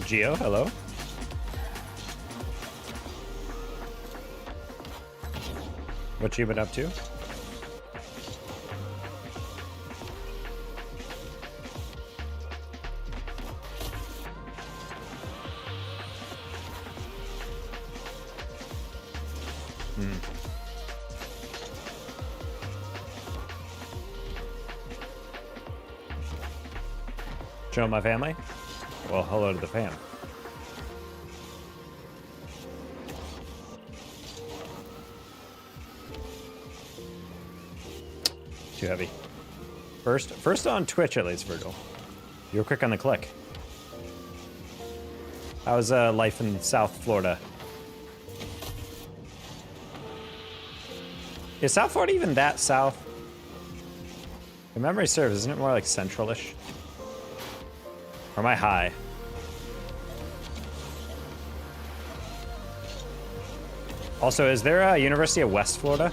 Geo, hello. What you been up to? Show my family? Well, hello to the fam. Too heavy. First on Twitch at least, Virgil. You were quick on the click. How's life in South Florida? Is South Florida even that south? If memory serves, isn't it more like central-ish? Or am I high? Also, is there a University of West Florida?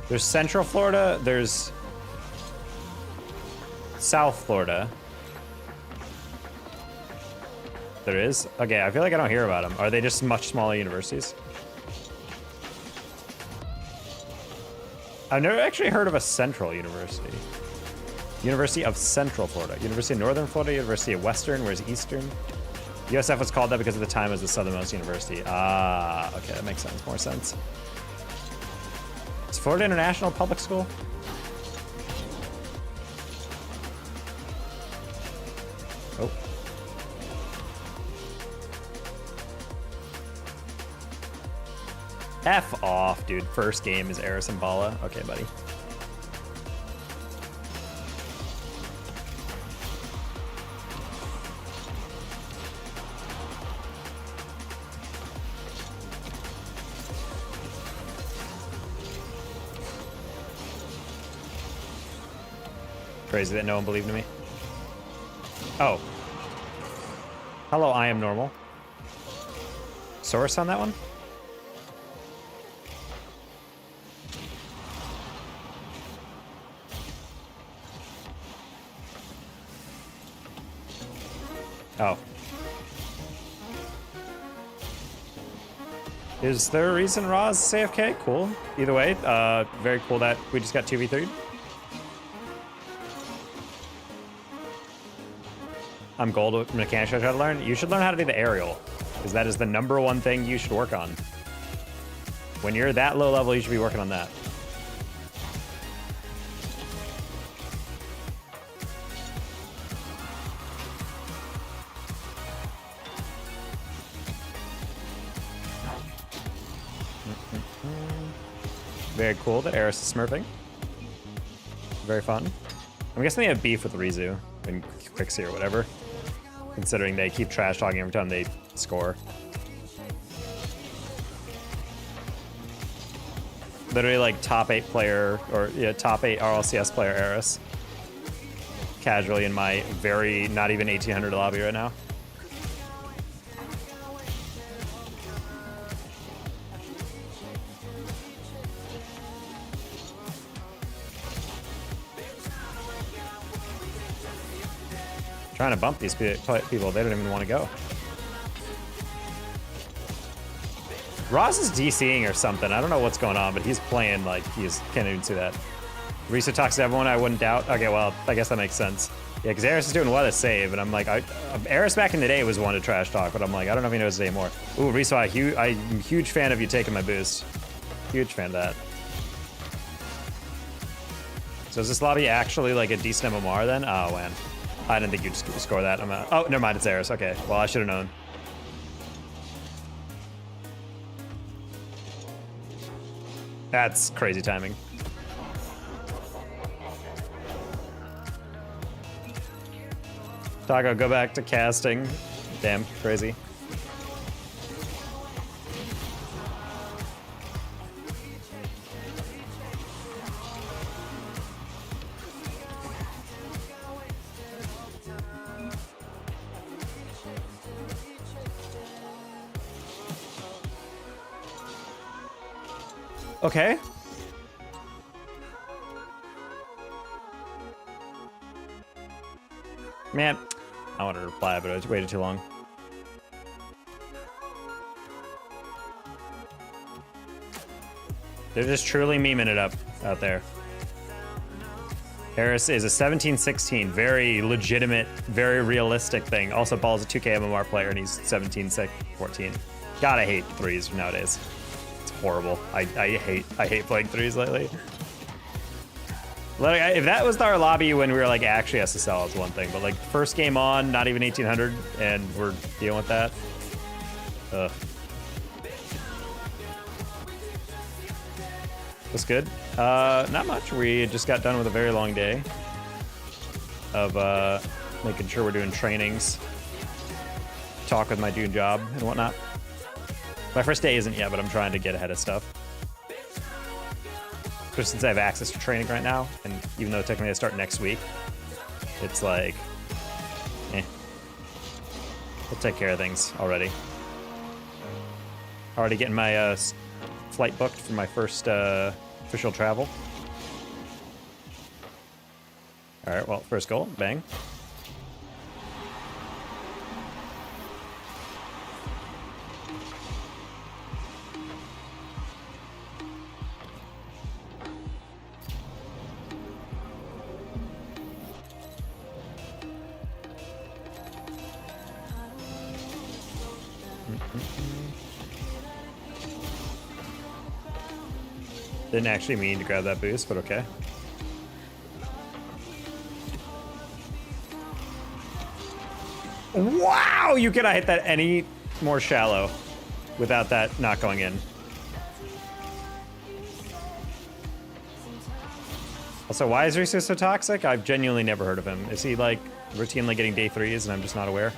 There's Central Florida, there's South Florida. There is? Okay, I feel like I don't hear about them. Are they just much smaller universities? I've never actually heard of a Central University. University of Central Florida. University of Northern Florida, University of Western, where's Eastern? USF was called that because at the time it was the southernmost university. Ah, okay, that makes sense, more sense. Is Florida International Public School? Oh. F off, dude. First game is Eris and Bala. Okay, buddy. Crazy that no one believed in me. Oh. Hello, I am normal. Source on that one? Oh. Is there a reason Raw is AFK? Cool. Either way, very cool that we just got 2v3'd. I'm gold mechanic should I try to learn. You should learn how to do the aerial, because that is the #1 thing you should work on. When you're that low level, you should be working on that. Very cool that Eris is smurfing. Very fun. I'm guessing they have beef with Rizu and Quixie or whatever, considering they keep trash talking every time they score. Literally like top 8 player, or yeah, top 8 RLCS player Eris. Casually in my very, not even 1800 lobby right now. Trying to bump these people, they don't even want to go. Roz is DCing or something. I don't know what's going on, but he's playing like can't even see that. Risa talks to everyone, I wouldn't doubt. Okay, well, I guess that makes sense. Yeah, because Eris is doing well to save, and I'm like, Eris back in the day was one to trash talk, but I'm like, I don't know if he knows it anymore. Ooh, Risa, I'm a huge fan of you taking my boost. Huge fan of that. So is this lobby actually like a decent MMR then? Oh, man. I didn't think you'd score that. I'm out. Oh, never mind, it's Eris. Okay, well, I should have known. That's crazy timing. Taco, go back to casting. Damn, crazy. Okay. Man, I wanted to reply, but I waited too long. They're just truly memeing it up out there. Harris is a 17-16, very legitimate, very realistic thing. Also, Ball's a 2K MMR player, and he's 17-14. God, I hate threes nowadays. It's horrible. I hate playing threes lately. Like, if that was our lobby when we were like actually SSL, it's one thing, but like first game on, not even 1800, and we're dealing with that. Ugh. What's good? Not much. We just got done with a very long day of making sure we're doing trainings, talk with my June job and whatnot. My first day isn't yet, but I'm trying to get ahead of stuff. Especially since I have access to training right now, and even though technically I start next week, it's like, we'll take care of things already. Already getting my flight booked for my first official travel. All right, well, first goal, bang. Didn't actually mean to grab that boost, but okay. Wow, you cannot hit that any more shallow without that not going in. Also, why is Risu so toxic? I've genuinely never heard of him. Is he like routinely getting day threes and I'm just not aware?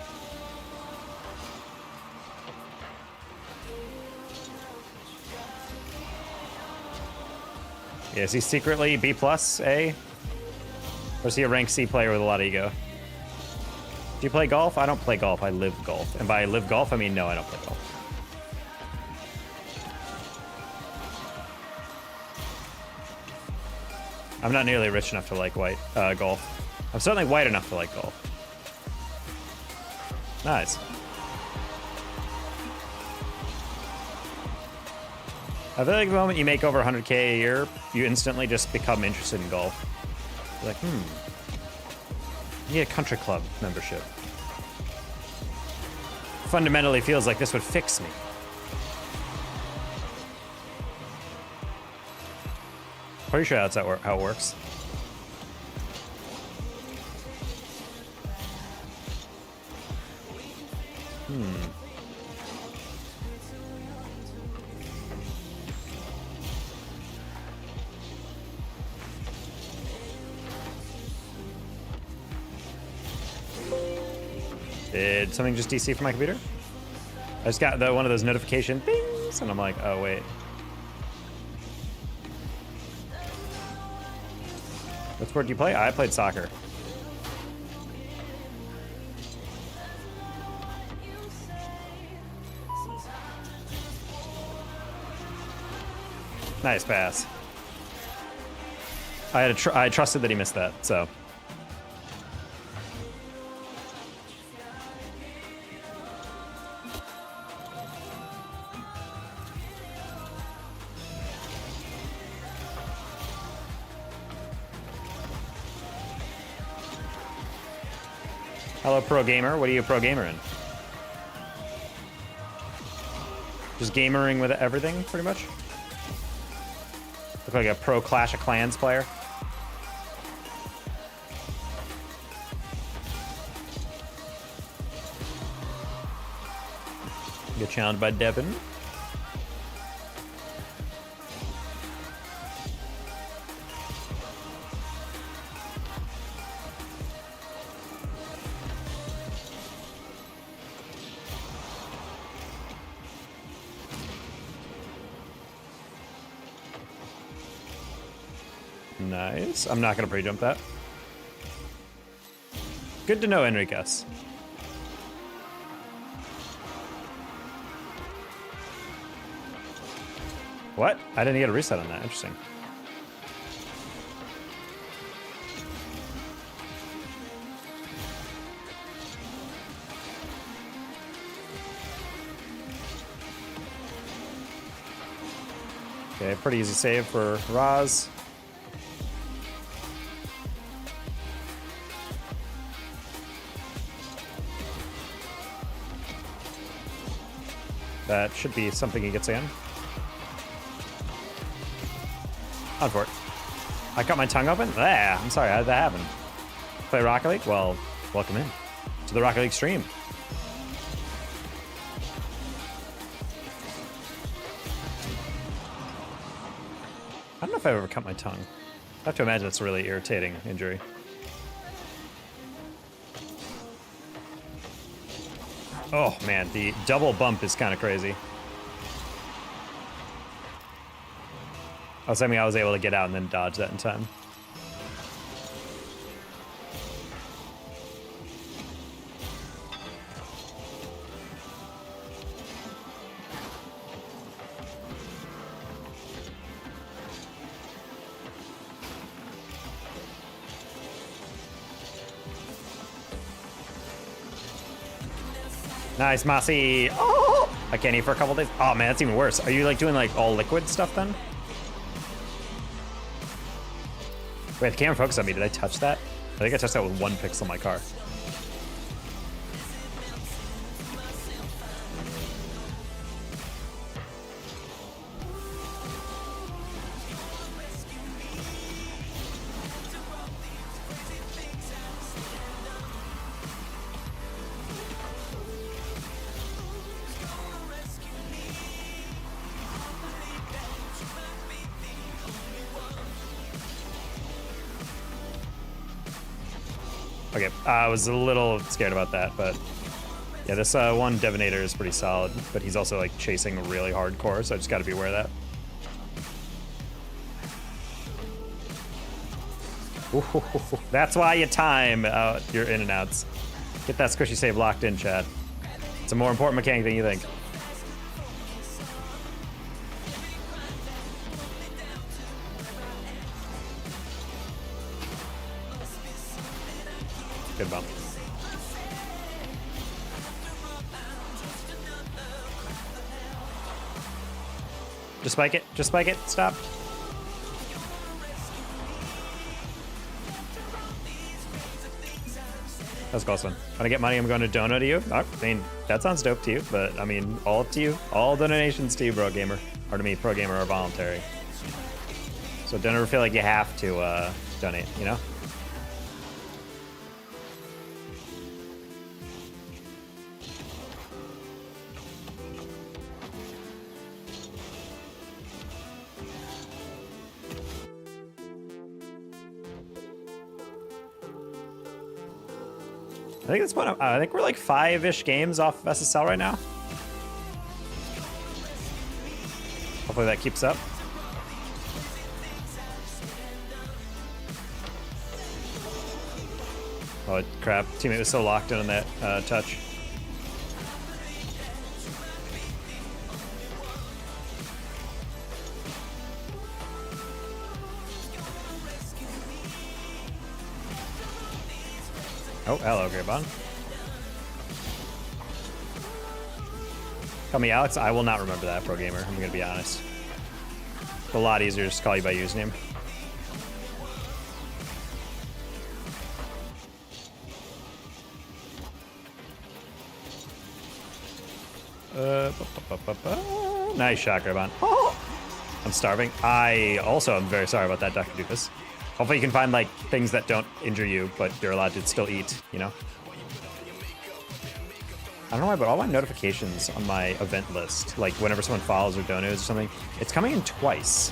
Yeah, is he secretly B plus A? Or is he a rank C player with a lot of ego? Do you play golf? I don't play golf, I live golf. And by live golf, I mean no, I don't play golf. I'm not nearly rich enough to like golf. I'm certainly white enough to like golf. Nice. I feel like the moment you make over 100K a year, you instantly just become interested in golf. You're like, I need a country club membership. Fundamentally feels like this would fix me. Pretty sure that's how it works. Did something just DC from my computer? I just got one of those notification things, and I'm like, oh wait. What sport do you play? I played soccer. Nice pass. I trusted that he missed that, so. Hello, pro gamer. What are you a pro gamer in? Just gamering with everything, pretty much? Look like a pro Clash of Clans player. Get challenged by Devin. Nice. I'm not going to pre-jump that. Good to know, Enriquez. What? I didn't get a reset on that. Interesting. Okay, pretty easy save for Roz. That should be something he gets in. On for it. I cut my tongue open? Ah, I'm sorry, how did that happen? Play Rocket League? Well, welcome in to the Rocket League stream. I don't know if I've ever cut my tongue. I have to imagine it's a really irritating injury. Oh man, the double bump is kind of crazy. I was hoping I was able to get out and then dodge that in time. Nice, Mossy. Oh, I can't eat for a couple days. Oh man, that's even worse. Are you like doing like all liquid stuff then? Wait, the camera focused on me. Did I touch that? I think I touched that with 1 pixel on my car. Okay, I was a little scared about that, but yeah, this one Devonator is pretty solid, but he's also like chasing really hardcore, so I just got to be aware of that. Ooh, that's why you time out your in and outs. Get that squishy save locked in, chat. It's a more important mechanic than you think. Good bump. Just spike it. Just spike it. Stop. That was a close one. When I get money, I'm going to donate to you. I mean, that sounds dope to you, but I mean, all up to you. All donations to you, bro gamer. Or to me, pro gamer, are voluntary. So don't ever feel like you have to donate, you know? I think it's I think we're like 5-ish games off of SSL right now. Hopefully that keeps up. Oh crap! Teammate was so locked in on that touch. Oh, hello, Greybon. Call me Alex. I will not remember that, pro gamer. I'm gonna be honest. It's a lot easier to just call you by username. Nice shot, Greybon. Oh! I'm starving. I also am very sorry about that, Dr. Doofus. Hopefully you can find like things that don't injure you, but you're allowed to still eat, you know? I don't know why, but all my notifications on my event list, like whenever someone follows or donates or something, it's coming in twice.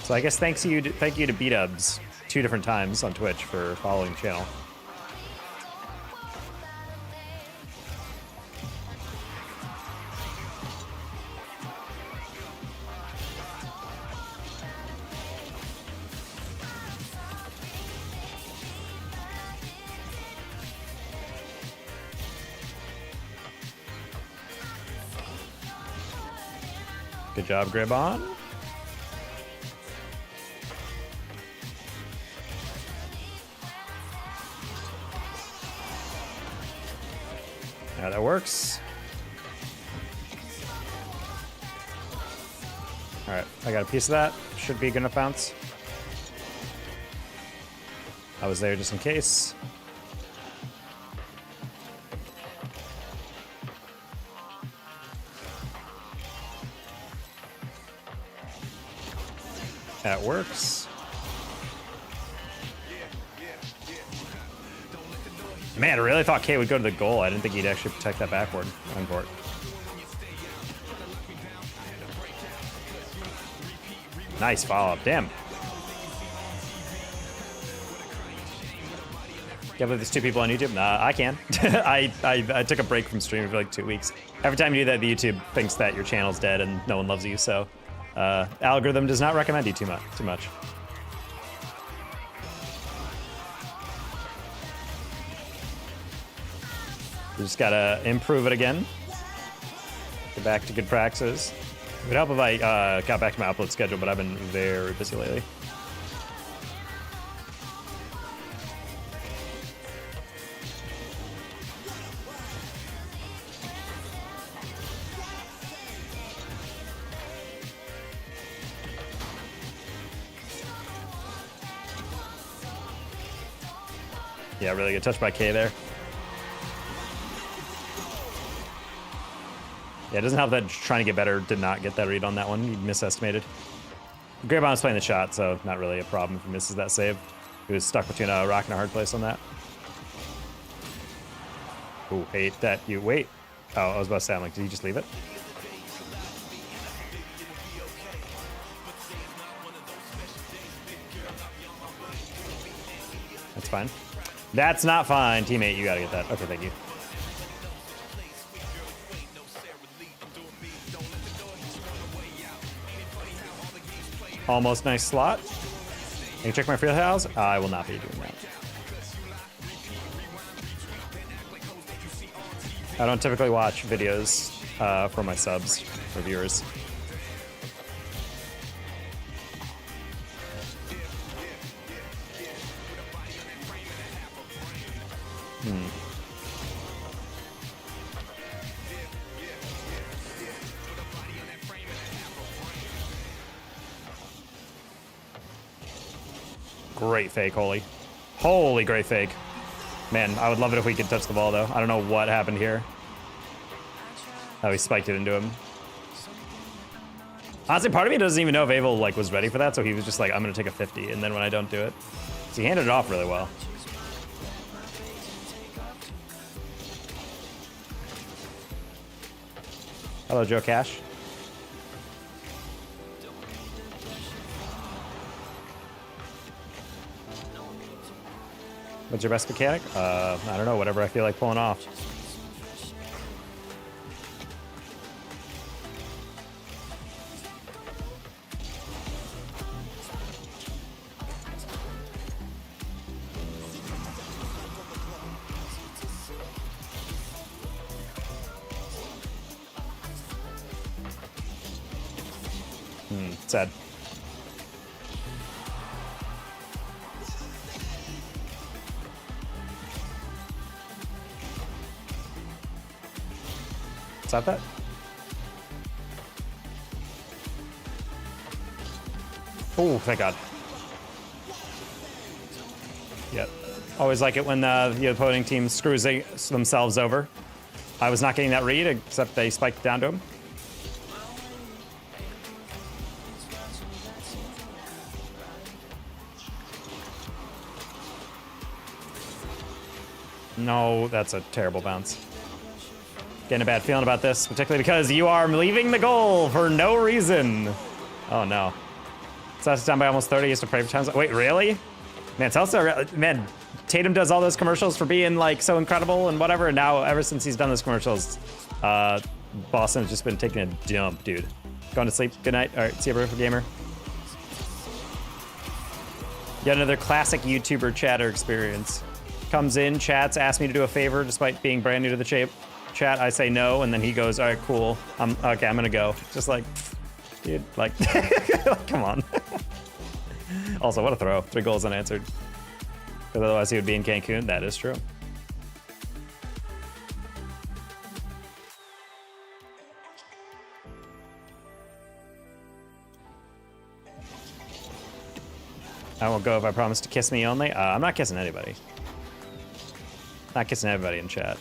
So I guess thank you to B-Dubs 2 different times on Twitch for following the channel. Good job, Greybon. Yeah, that works. All right, I got a piece of that. Should be a good enough bounce. I was there just in case. That works. Man, I really thought K would go to the goal. I didn't think he'd actually protect that backward on court. Nice follow-up. Damn. Can't believe there's 2 people on YouTube. Nah, I can. I took a break from streaming for like 2 weeks. Every time you do that, the YouTube thinks that your channel's dead and no one loves you, so algorithm does not recommend you too much. You just gotta improve it again. Get back to good practices. It would help if I got back to my upload schedule, but I've been very busy lately. Yeah, really good touch by K there. Yeah, it doesn't help that trying to get better did not get that read on that one. He misestimated. Grabon was playing the shot, so not really a problem if he misses that save. He was stuck between a rock and a hard place on that. Ooh, hate that you wait. Oh, I was about to say, I'm like, did you just leave it? That's fine. That's not fine, teammate. You gotta get that. Okay, thank you. Almost nice slot. Can you check my free house? I will not be doing that. I don't typically watch videos for my subs or viewers. Great fake, holy. Holy great fake. Man, I would love it if we could touch the ball, though. I don't know what happened here. Oh, he spiked it into him. Honestly, part of me doesn't even know if Abel like was ready for that, so he was just like, I'm gonna take a 50, and then when I don't do it. So he handed it off really well. Hello, Joe Cash. What's your best mechanic? I don't know, whatever I feel like pulling off. Sad. Stop that. Oh, thank God. Yep. Always like it when the opposing team screws themselves over. I was not getting that read, except they spiked down to him. No, that's a terrible bounce. Getting a bad feeling about this, particularly because you are leaving the goal for no reason. Oh no. Celtics down by almost 30. He has to pray for times. Wait, really? Man, man, Tatum does all those commercials for being like so incredible and whatever, and now ever since he's done those commercials, Boston has just been taking a dump, dude. Going to sleep. Good night. All right, see you, Beautiful Gamer. Yet another classic YouTuber chatter experience. Comes in, chats, asks me to do a favor despite being brand new to the chat. I say no, and then he goes, all right, cool. Okay, I'm gonna go. Just like, dude, like, come on. Also, what a throw. 3 goals unanswered. Because otherwise he would be in Cancun. That is true. I won't go if I promise to kiss me only. I'm not kissing anybody. Not kissing everybody in chat.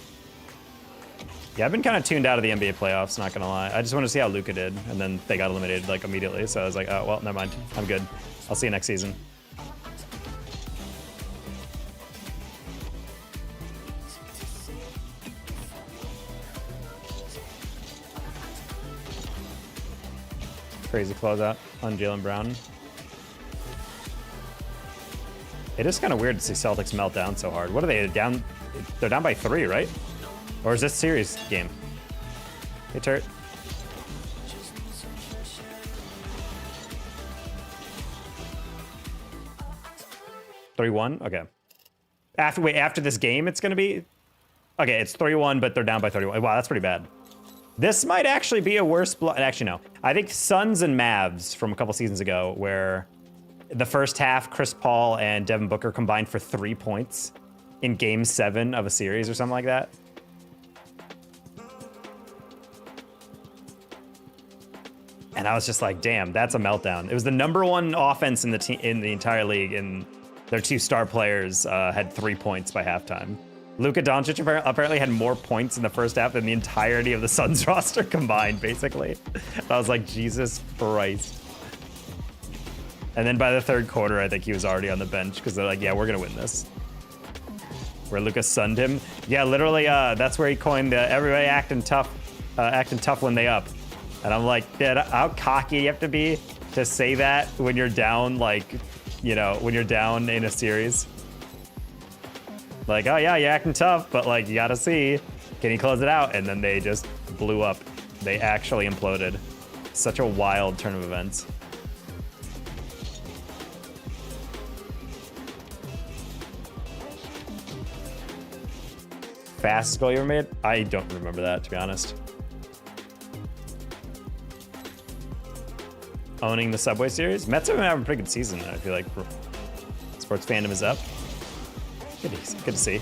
Yeah, I've been kind of tuned out of the NBA playoffs, not gonna lie. I just want to see how Luka did, and then they got eliminated like immediately. So I was like, oh well, never mind. I'm good. I'll see you next season. Crazy closeout on Jaylen Brown. It is kind of weird to see Celtics melt down so hard. What are they down? They're down by 3, right? Or is this series game? Hey, Turt. (3-1) Okay. After this game, it's gonna be. Okay, it's 3-1, but they're down by 31. Wow, that's pretty bad. This might actually be a worse blow. Actually, no. I think Suns and Mavs from a couple seasons ago, where the first half, Chris Paul and Devin Booker combined for 3 points in game 7 of a series or something like that. And I was just like, damn, that's a meltdown. It was the #1 offense in the entire league, and their 2 star players had 3 points by halftime. Luka Doncic apparently had more points in the first half than the entirety of the Suns roster combined, basically. I was like, Jesus Christ. And then by the 3rd quarter, I think he was already on the bench because they're like, yeah, we're going to win this. Where Luka sunned him. Yeah, literally, that's where he coined everybody acting tough when they up. And I'm like, dude, how cocky you have to be to say that when you're down, like, you know, when you're down in a series. Like, oh yeah, you're acting tough, but like, you gotta see, can he close it out? And then they just blew up. They actually imploded. Such a wild turn of events. Fastest goal you ever made? I don't remember that, to be honest. Owning the Subway Series? Mets have been having a pretty good season. I feel like sports fandom is up. Good to see.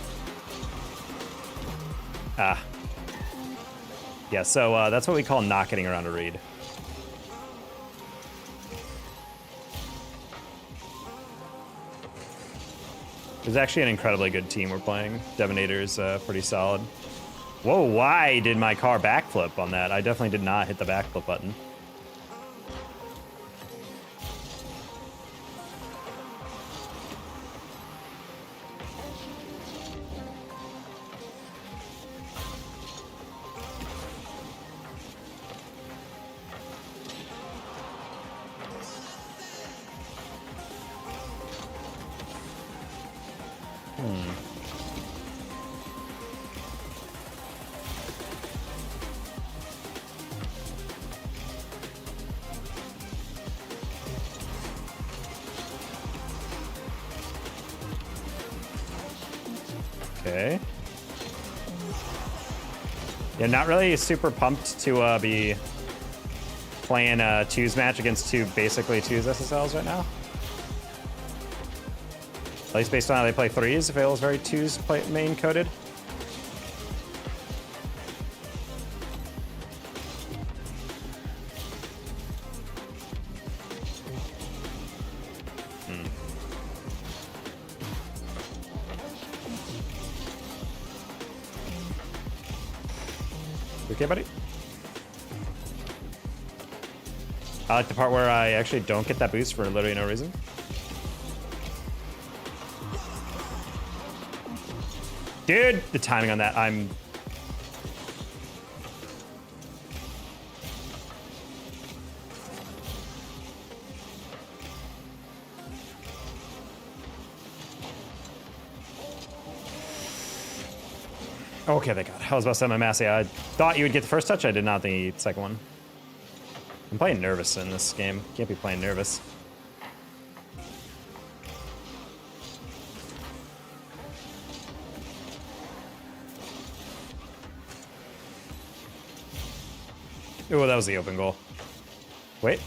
Yeah, so that's what we call not getting around to read. It was actually an incredibly good team we're playing. Devinator's pretty solid. Whoa, why did my car backflip on that? I definitely did not hit the backflip button. Okay. Yeah, not really super pumped to be playing a 2s match against basically 2s SSLs right now. At least based on how they play 3s, it feels very 2s main coded. Okay, buddy? I like the part where I actually don't get that boost for literally no reason. Dude, the timing on that, I'm... Okay, thank God. I was about to say my Massey. I thought you would get the first touch. I did not the second one. I'm playing nervous in this game. Can't be playing nervous. Oh, that was the open goal. Wait.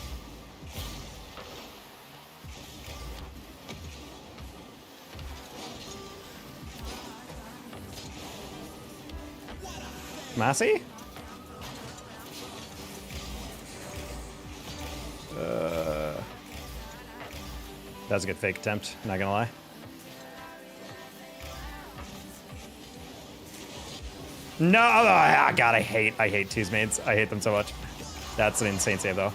Massey? That was a good fake attempt, not gonna lie. No, oh, God, I hate twos mates. I hate them so much. That's an insane save though.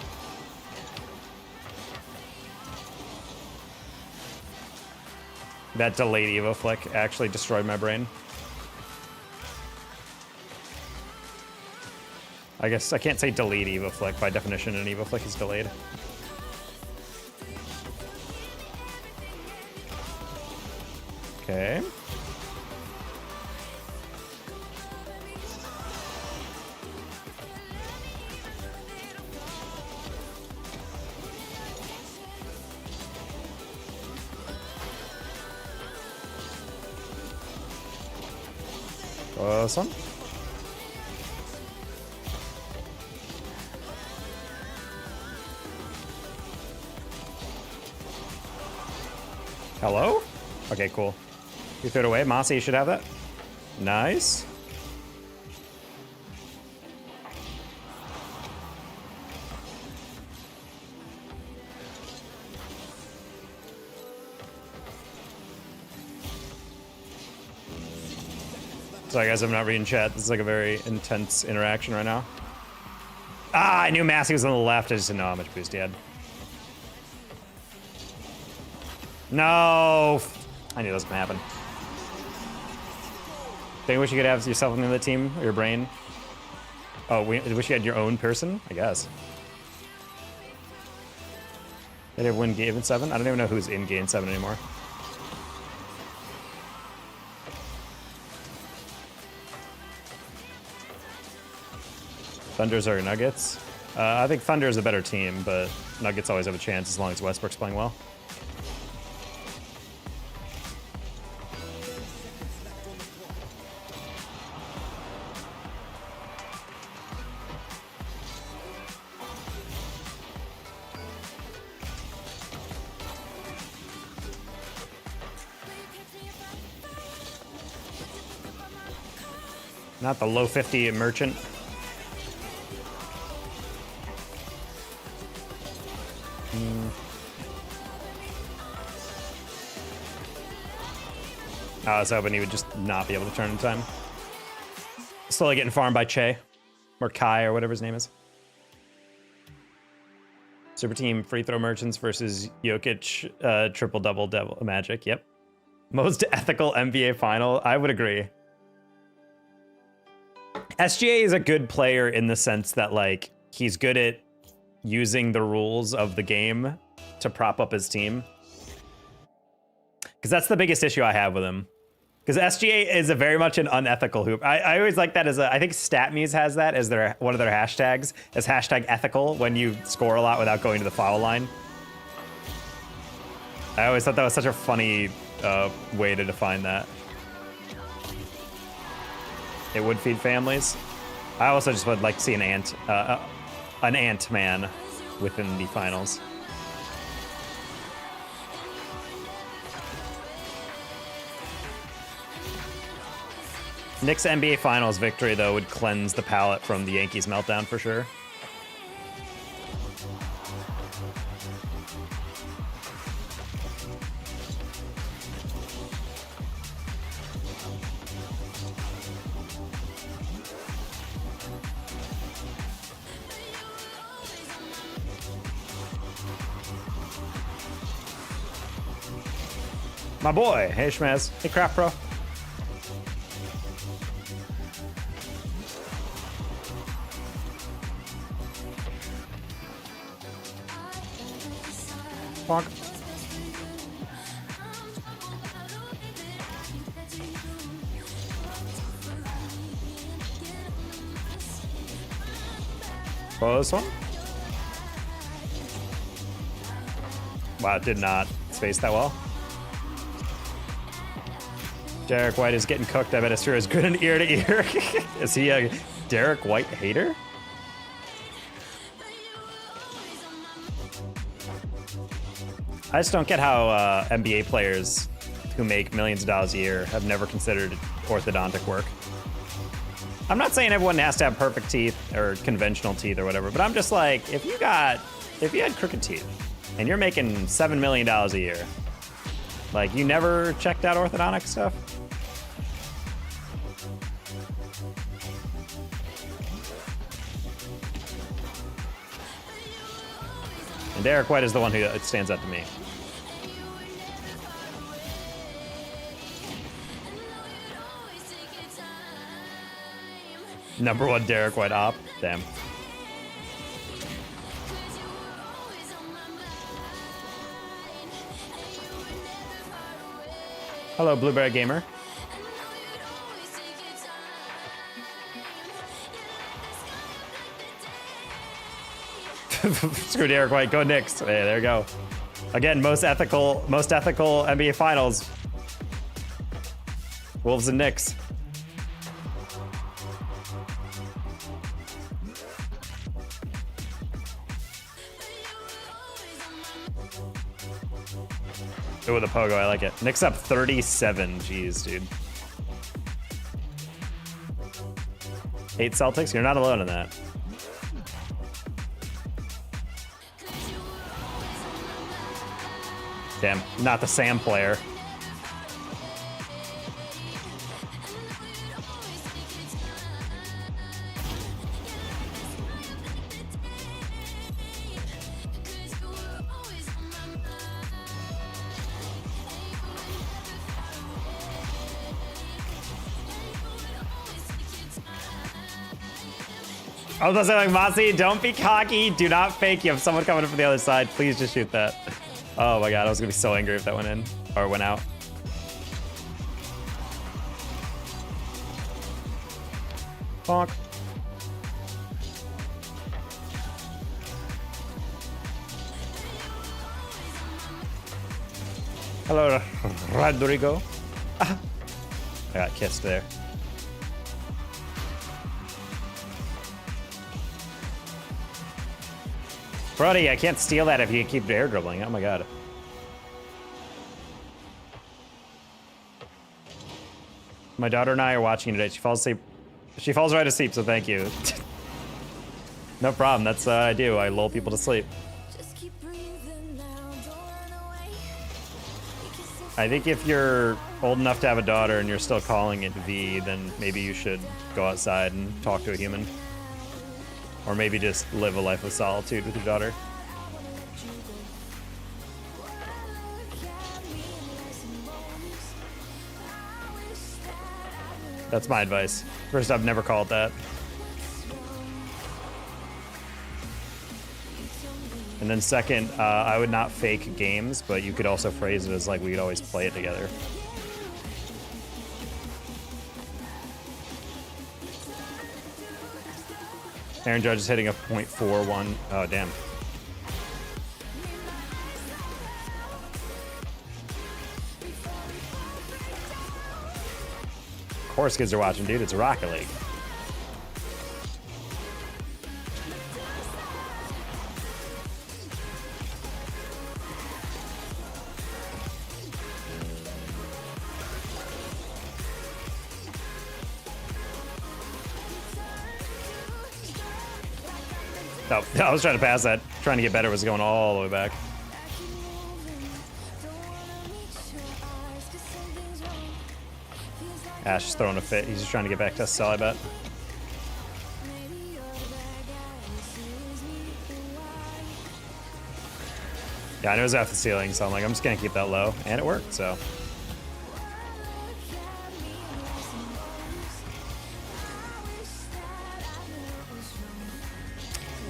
That delayed Evo flick actually destroyed my brain. I guess I can't say delayed Evo flick. By definition, an Evo flick is delayed. Okay. Close one. Hello? Okay, cool. You threw it away. Masi, you should have that. Nice. Sorry guys, I'm not reading chat. This is like a very intense interaction right now. Ah, I knew Massey was on the left. I just didn't know how much boost he had. No! I knew that was gonna happen. Think you wish you could have yourself on the other team, or your brain? Oh, wish you had your own person? I guess. Did they win game 7? I don't even know who's in game 7 anymore. Thunders or Nuggets? I think Thunder is a better team, but Nuggets always have a chance as long as Westbrook's playing well. Not the low 50 merchant. I was hoping he would just not be able to turn in time. Slowly getting farmed by Che. Or Kai, or whatever his name is. Super team free throw merchants versus Jokic triple-double devil magic. Yep. Most ethical NBA final. I would agree. SGA is a good player in the sense that, like, he's good at using the rules of the game to prop up his team. Because that's the biggest issue I have with him. Because SGA is a very much an unethical hoop. I always like that as a, I think StatMuse has that as their one of their hashtags, as hashtag ethical, when you score a lot without going to the foul line. I always thought that was such a funny way to define that. It would feed families. I also just would like to see an Ant-Man within the finals. Knicks NBA Finals victory, though, would cleanse the palate from the Yankees meltdown for sure. My boy, hey Shmaz, hey Craft Pro. Bonk. Close one. Wow, it did not space that well. Derek White is getting cooked. I bet it's true. Is good in ear to ear. Is he a Derek White hater? I just don't get how NBA players who make millions of dollars a year have never considered orthodontic work. I'm not saying everyone has to have perfect teeth or conventional teeth or whatever, but I'm just like, if you had crooked teeth And you're making $7 million a year. Like, you never checked out orthodontic stuff? And Derek White is the one who stands out to me. Number one Derek White op. Damn. Hello, Blueberry Gamer. Screw Derek White, go Knicks. Hey, there you go. Again, most ethical NBA Finals. Wolves and Knicks. Ooh, with a pogo, I like it. Knicks up 37. Jeez, dude. 8 Celtics? You're not alone in that. Damn, not the Sam player. I was gonna say, like, Masi, don't be cocky. Do not fake. You have someone coming up from the other side. Please just shoot that. Oh my god, I was gonna be so angry if that went in. Or went out. Bonk. Hello, Rodrigo. I got kissed there. Brody, I can't steal that if you keep air dribbling. Oh my god. My daughter and I are watching today. She falls asleep. She falls right asleep, so thank you. No problem. That's what I do. I lull people to sleep. I think if you're old enough to have a daughter and you're still calling it V, then maybe you should go outside and talk to a human. Or maybe just live a life of solitude with your daughter. That's my advice. First, I've never called that. And then second, I would not fake games, but you could also phrase it as like we could always play it together. Aaron Judge is hitting a .41. Oh, damn. Of course kids are watching, dude. It's Rocket League. Oh, I was trying to pass that. Trying to get better was going all the way back. Ash is throwing a fit. He's just trying to get back to SSL, I bet. Yeah, I know it was off the ceiling, so I'm like, I'm just gonna keep that low. And it worked, so.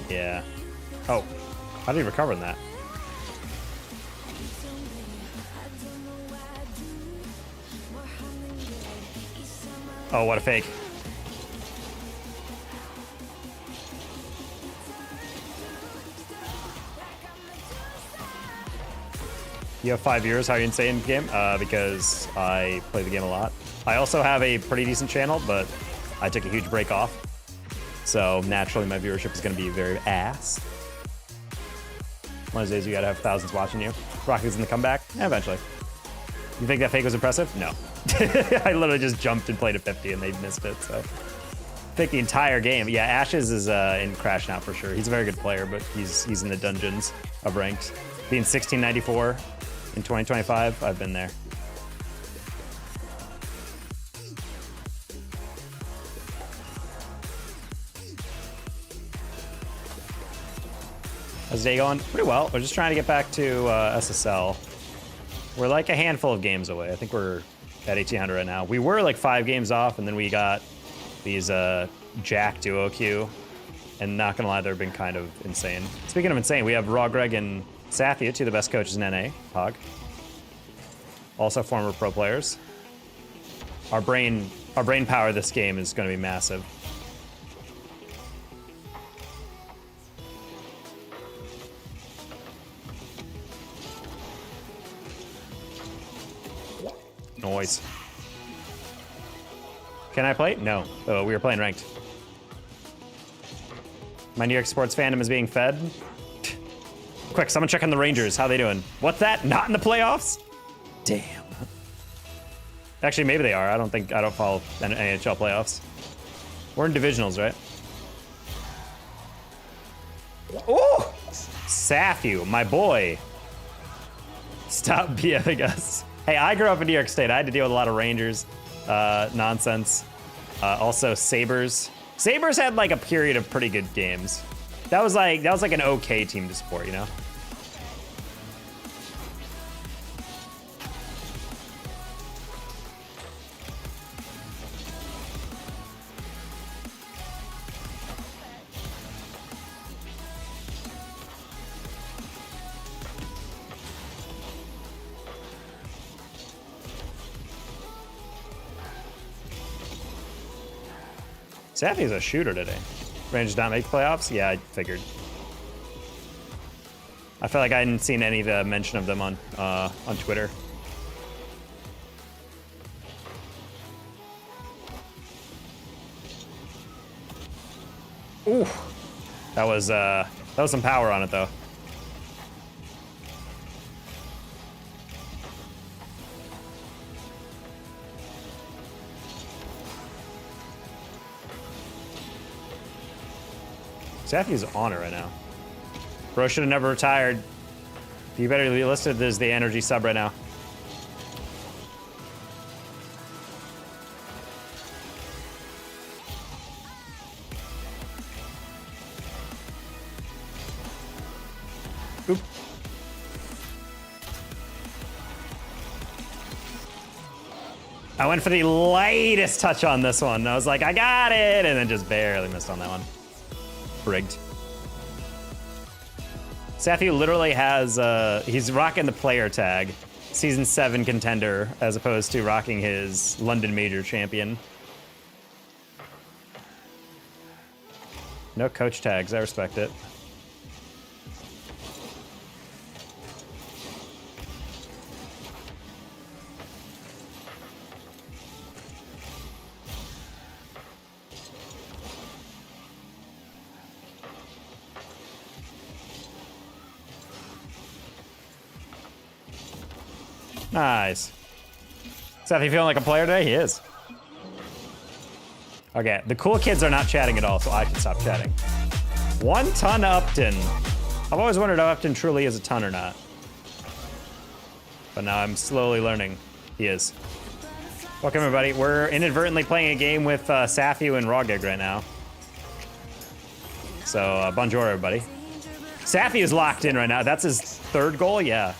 Yeah. Oh, how did he recover in that? Oh, what a fake. You have 5 years. How are you insane in the game? Because I play the game a lot. I also have a pretty decent channel, but I took a huge break off. So naturally my viewership is going to be very ass. One of those days you gotta have thousands watching you. Rocky's in the comeback? Yeah, eventually. You think that fake was impressive? No. I literally just jumped and played a 50 and they missed it, so. pick the entire game. Yeah, Ashes is in Crash now for sure. He's a very good player, but he's in the dungeons of ranked. Being 1694 in 2025, I've been there. How's the day going? Pretty well. We're just trying to get back to SSL. We're like a handful of games away. I think we're at 1800 right now. We were like 5 games off, and then we got these Jack duo queue. And not gonna lie, they've been kind of insane. Speaking of insane, we have Raw Greg and Sathia, 2 of the best coaches in NA. Hog. Also former pro players. Our brain power this game is gonna be massive. Noise. Can I play? No. Oh, we were playing ranked. My New York sports fandom is being fed. Quick, someone check on the Rangers. How they doing? What's that? Not in the playoffs? Damn. Actually, maybe they are. I don't follow NHL playoffs. We're in divisionals, right? Oh! Safu, my boy. Stop BFing us. Hey, I grew up in New York State. I had to deal with a lot of Rangers nonsense. Also, Sabres. Sabres had like a period of pretty good games. That was like an okay team to support, you know? Safi's a shooter today. Rangers not make playoffs? Yeah, I figured. I feel like I hadn't seen any of the mention of them on Twitter. Ooh, that was some power on it though. Safi's on it right now. Bro should have never retired. You better be listed as the energy sub right now. Oop. I went for the lightest touch on this one. I was like, I got it, and then just barely missed on that one. Rigged. Safi literally has, he's rocking the player tag, Season 7 contender, as opposed to rocking his London Major champion. No coach tags, I respect it. Nice. Seth, you feeling like a player today? He is. Okay, the cool kids are not chatting at all, so I can stop chatting. 1 ton Upton. I've always wondered if Upton truly is a ton or not. But now I'm slowly learning he is. Welcome, everybody. We're inadvertently playing a game with Safi and Rawgig right now. So, bonjour, everybody. Safi is locked in right now. That's his 3rd goal? Yeah.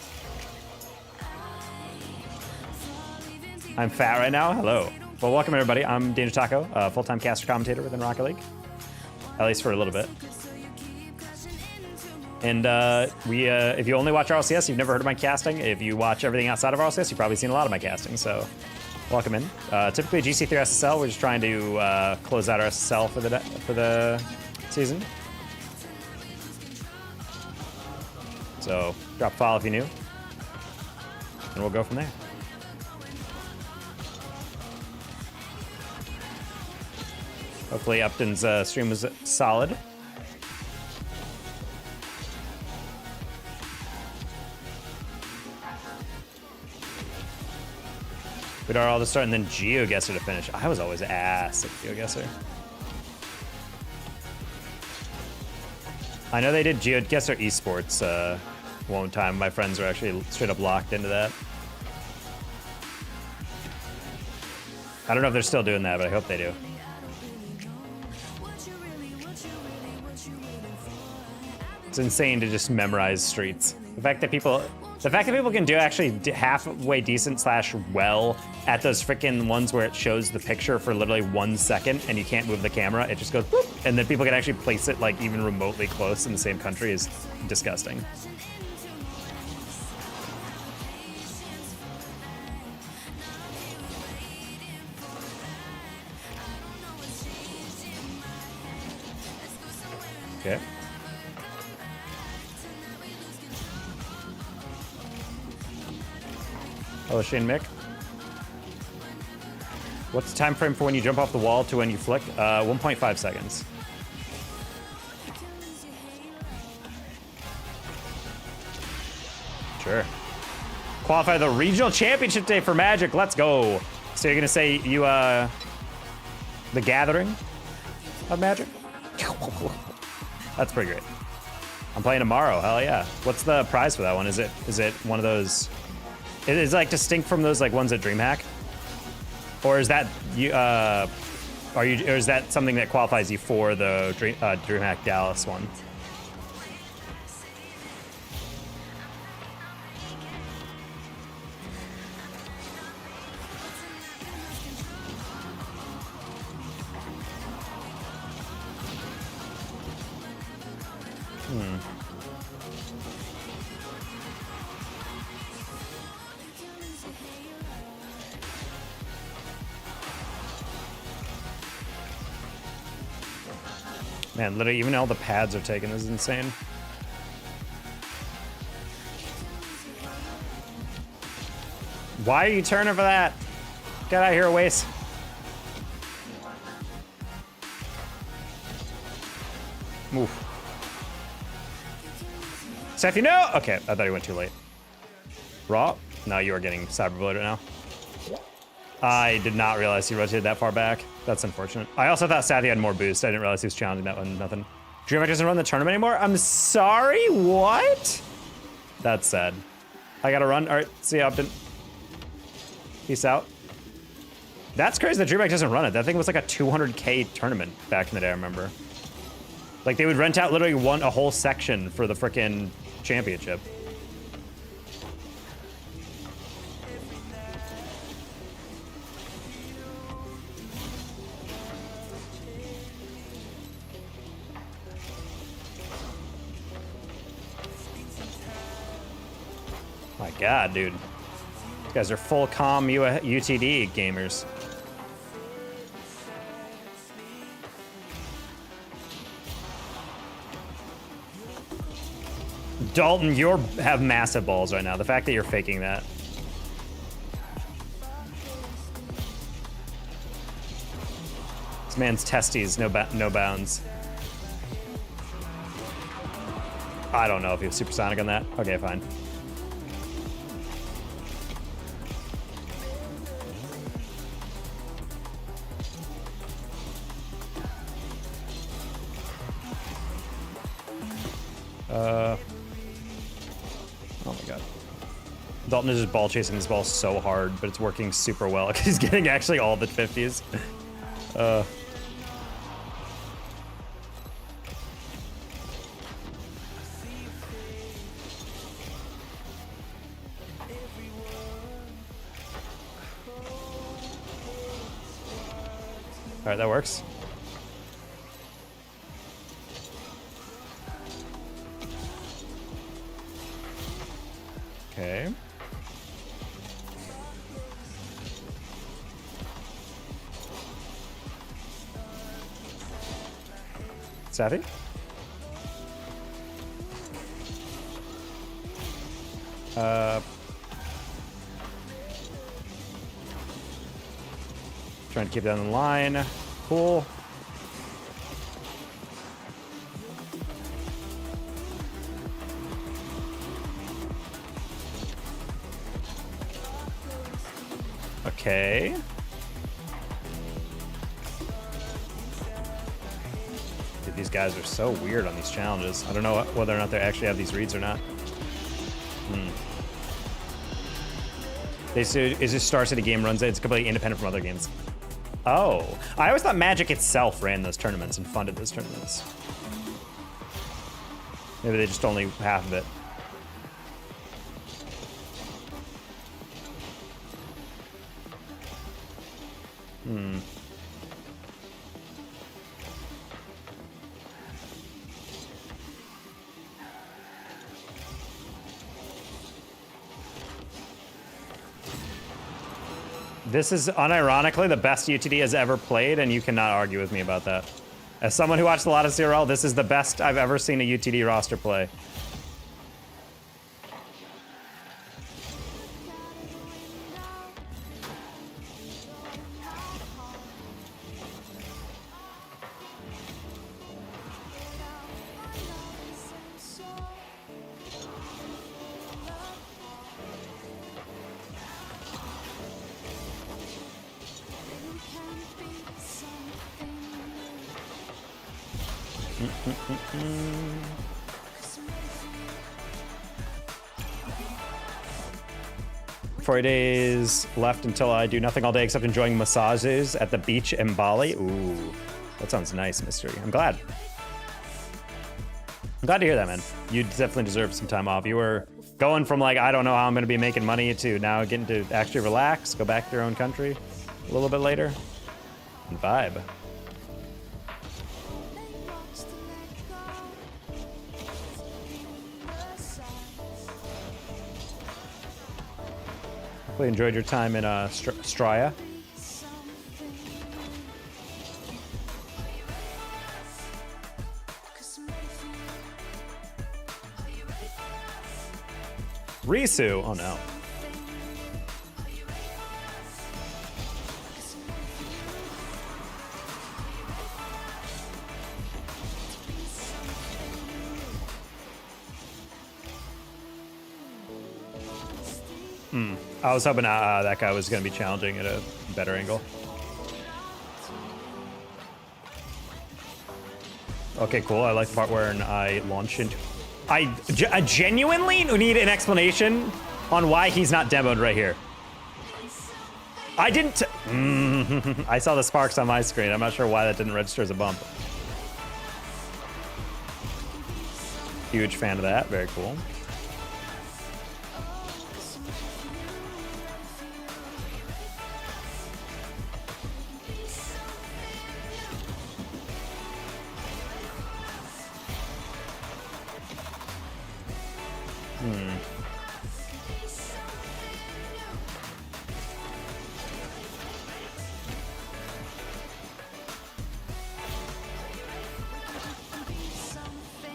I'm fat right now. Hello. Well, welcome everybody. I'm Danger Taco, full-time caster commentator within Rocket League, at least for a little bit. And if you only watch RLCS, you've never heard of my casting. If you watch everything outside of RLCS, you've probably seen a lot of my casting. So, welcome in. Typically GC3 SSL. We're just trying to close out our SSL for the season. So, drop a follow if you're new, and we'll go from there. Hopefully Upton's stream was solid. Vidar all to start and then GeoGuessr to finish. I was always ass at GeoGuessr. I know they did GeoGuessr esports one time. My friends were actually straight up locked into that. I don't know if they're still doing that, but I hope they do. It's insane to just memorize streets. The fact that people can do actually halfway decent / well at those freaking ones where it shows the picture for literally 1 second and you can't move the camera, it just goes boop, and then people can actually place it like even remotely close in the same country is disgusting. Okay. Hello, Shane Mick. What's the time frame for when you jump off the wall to when you flick? 1.5 seconds. Sure. Qualify the regional championship day for Magic. Let's go. So you're gonna say you the gathering of Magic? That's pretty great. I'm playing tomorrow. Hell yeah. What's the prize for that one? Is it one of those? It is like distinct from those like ones at DreamHack, or is that you? Or is that something that qualifies you for the DreamHack Dallas one? Man, literally, even all the pads are taken. This is insane. Why are you turning for that? Get out of here, Waze. Move. Seth, you know? Okay, I thought he went too late. Raw? No, you are getting cyberbullied right now. I did not realize he rotated that far back. That's unfortunate. I also thought Sathy had more boost. I didn't realize he was challenging that one. Nothing. DreamHack doesn't run the tournament anymore? I'm sorry? What? That's sad. I gotta run. All right, see you, Upton. Peace out. That's crazy that DreamHack doesn't run it. That thing was like a 200K tournament back in the day, I remember. Like, they would rent out literally a whole section for the frickin' championship. My God, dude. These guys are full comm UTD gamers. Dalton, you have massive balls right now. The fact that you're faking that. This man's testes, no bounds. I don't know if he was supersonic on that. Okay, fine. Oh my God. Dalton is just ball chasing this ball so hard, but it's working super well because he's getting actually all the 50s. All right, that works. Okay. Savvy? Trying to keep that on the line. Cool. Okay. Dude, these guys are so weird on these challenges. I don't know whether or not they actually have these reads or not. They say is just Star City game runs it. It's completely independent from other games. Oh, I always thought Magic itself ran those tournaments and funded those tournaments. Maybe they just only half of it. This is unironically the best UTD has ever played, and you cannot argue with me about that. As someone who watched a lot of CRL, this is the best I've ever seen a UTD roster play. Days left until I do nothing all day except enjoying massages at the beach in Bali. Ooh, that sounds nice, Mystery. I'm glad. I'm glad to hear that, man. You definitely deserve some time off. You were going from like, I don't know how I'm going to be making money to now getting to actually relax, go back to your own country a little bit later and vibe. Hopefully enjoyed your time in Straya. Risu, oh no. I was hoping that guy was going to be challenging at a better angle. Okay, cool. I like the part where I launch into... I genuinely need an explanation on why he's not demoed right here. I didn't... I saw the sparks on my screen. I'm not sure why that didn't register as a bump. Huge fan of that. Very cool.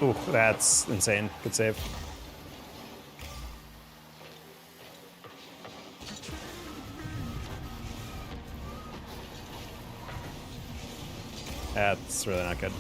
Ooh, that's insane. Good save. That's really not good.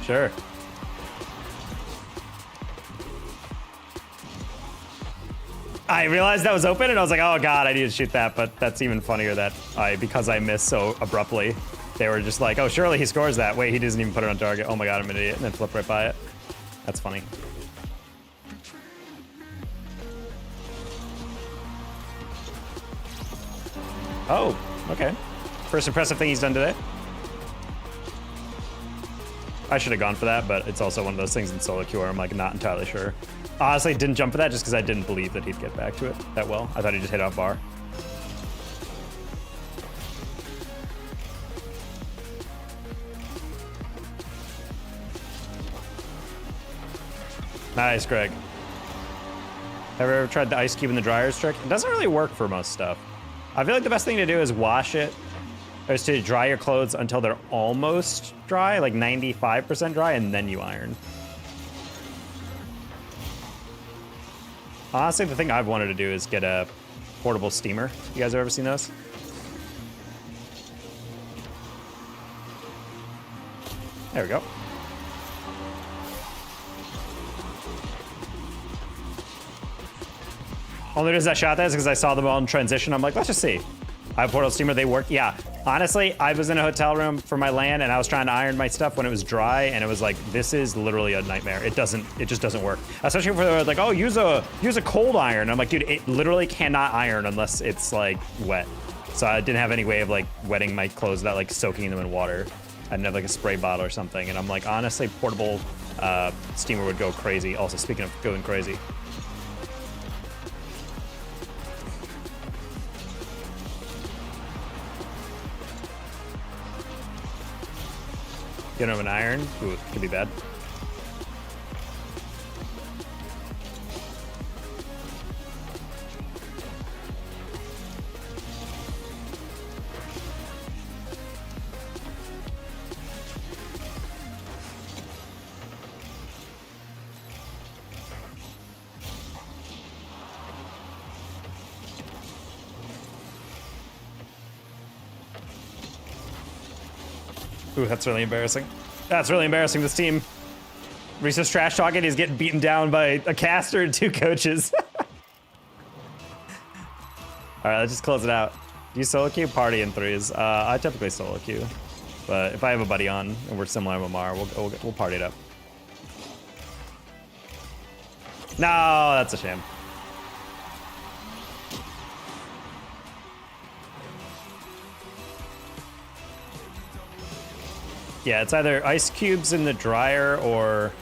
Sure. I realized that was open and I was like, oh god, I need to shoot that, but that's even funnier that because I missed so abruptly, they were just like, oh, surely he scores that. Wait, he doesn't even put it on target. Oh my god, I'm an idiot, and then flip right by it. That's funny. Oh, okay. First impressive thing he's done today. I should have gone for that, but it's also one of those things in solo queue where I'm like not entirely sure. Honestly, didn't jump for that just because I didn't believe that he'd get back to it that well. I thought he'd just hit off bar. Nice, Greg. Have you ever tried the ice cube in the dryers trick? It doesn't really work for most stuff. I feel like the best thing to do is wash it is to dry your clothes until they're almost dry, like 95% dry, and then you iron. Honestly, the thing I've wanted to do is get a portable steamer. You guys have ever seen those? There we go. Only reason I shot that is because I saw them all in transition. I'm like, let's just see. I have a portable steamer, they work. Yeah, honestly, I was in a hotel room for my LAN and I was trying to iron my stuff when it was dry, and it was like, this is literally a nightmare. It just doesn't work. Especially if they're like, oh, use a cold iron. I'm like, dude, it literally cannot iron unless it's like wet. So I didn't have any way of like wetting my clothes without like soaking them in water. I didn't have like a spray bottle or something. And I'm like, honestly, portable steamer would go crazy. Also, speaking of going crazy. You don't have an iron? Ooh, could be bad. Ooh, that's really embarrassing. That's really embarrassing, this team. Reese's trash talking, he's getting beaten down by a caster and 2 coaches. Alright, let's just close it out. Do you solo queue? Party in 3s. I typically solo queue. But if I have a buddy on and we're similar MMR, we'll party it up. No, that's a shame. Yeah, it's either ice cubes in the dryer, or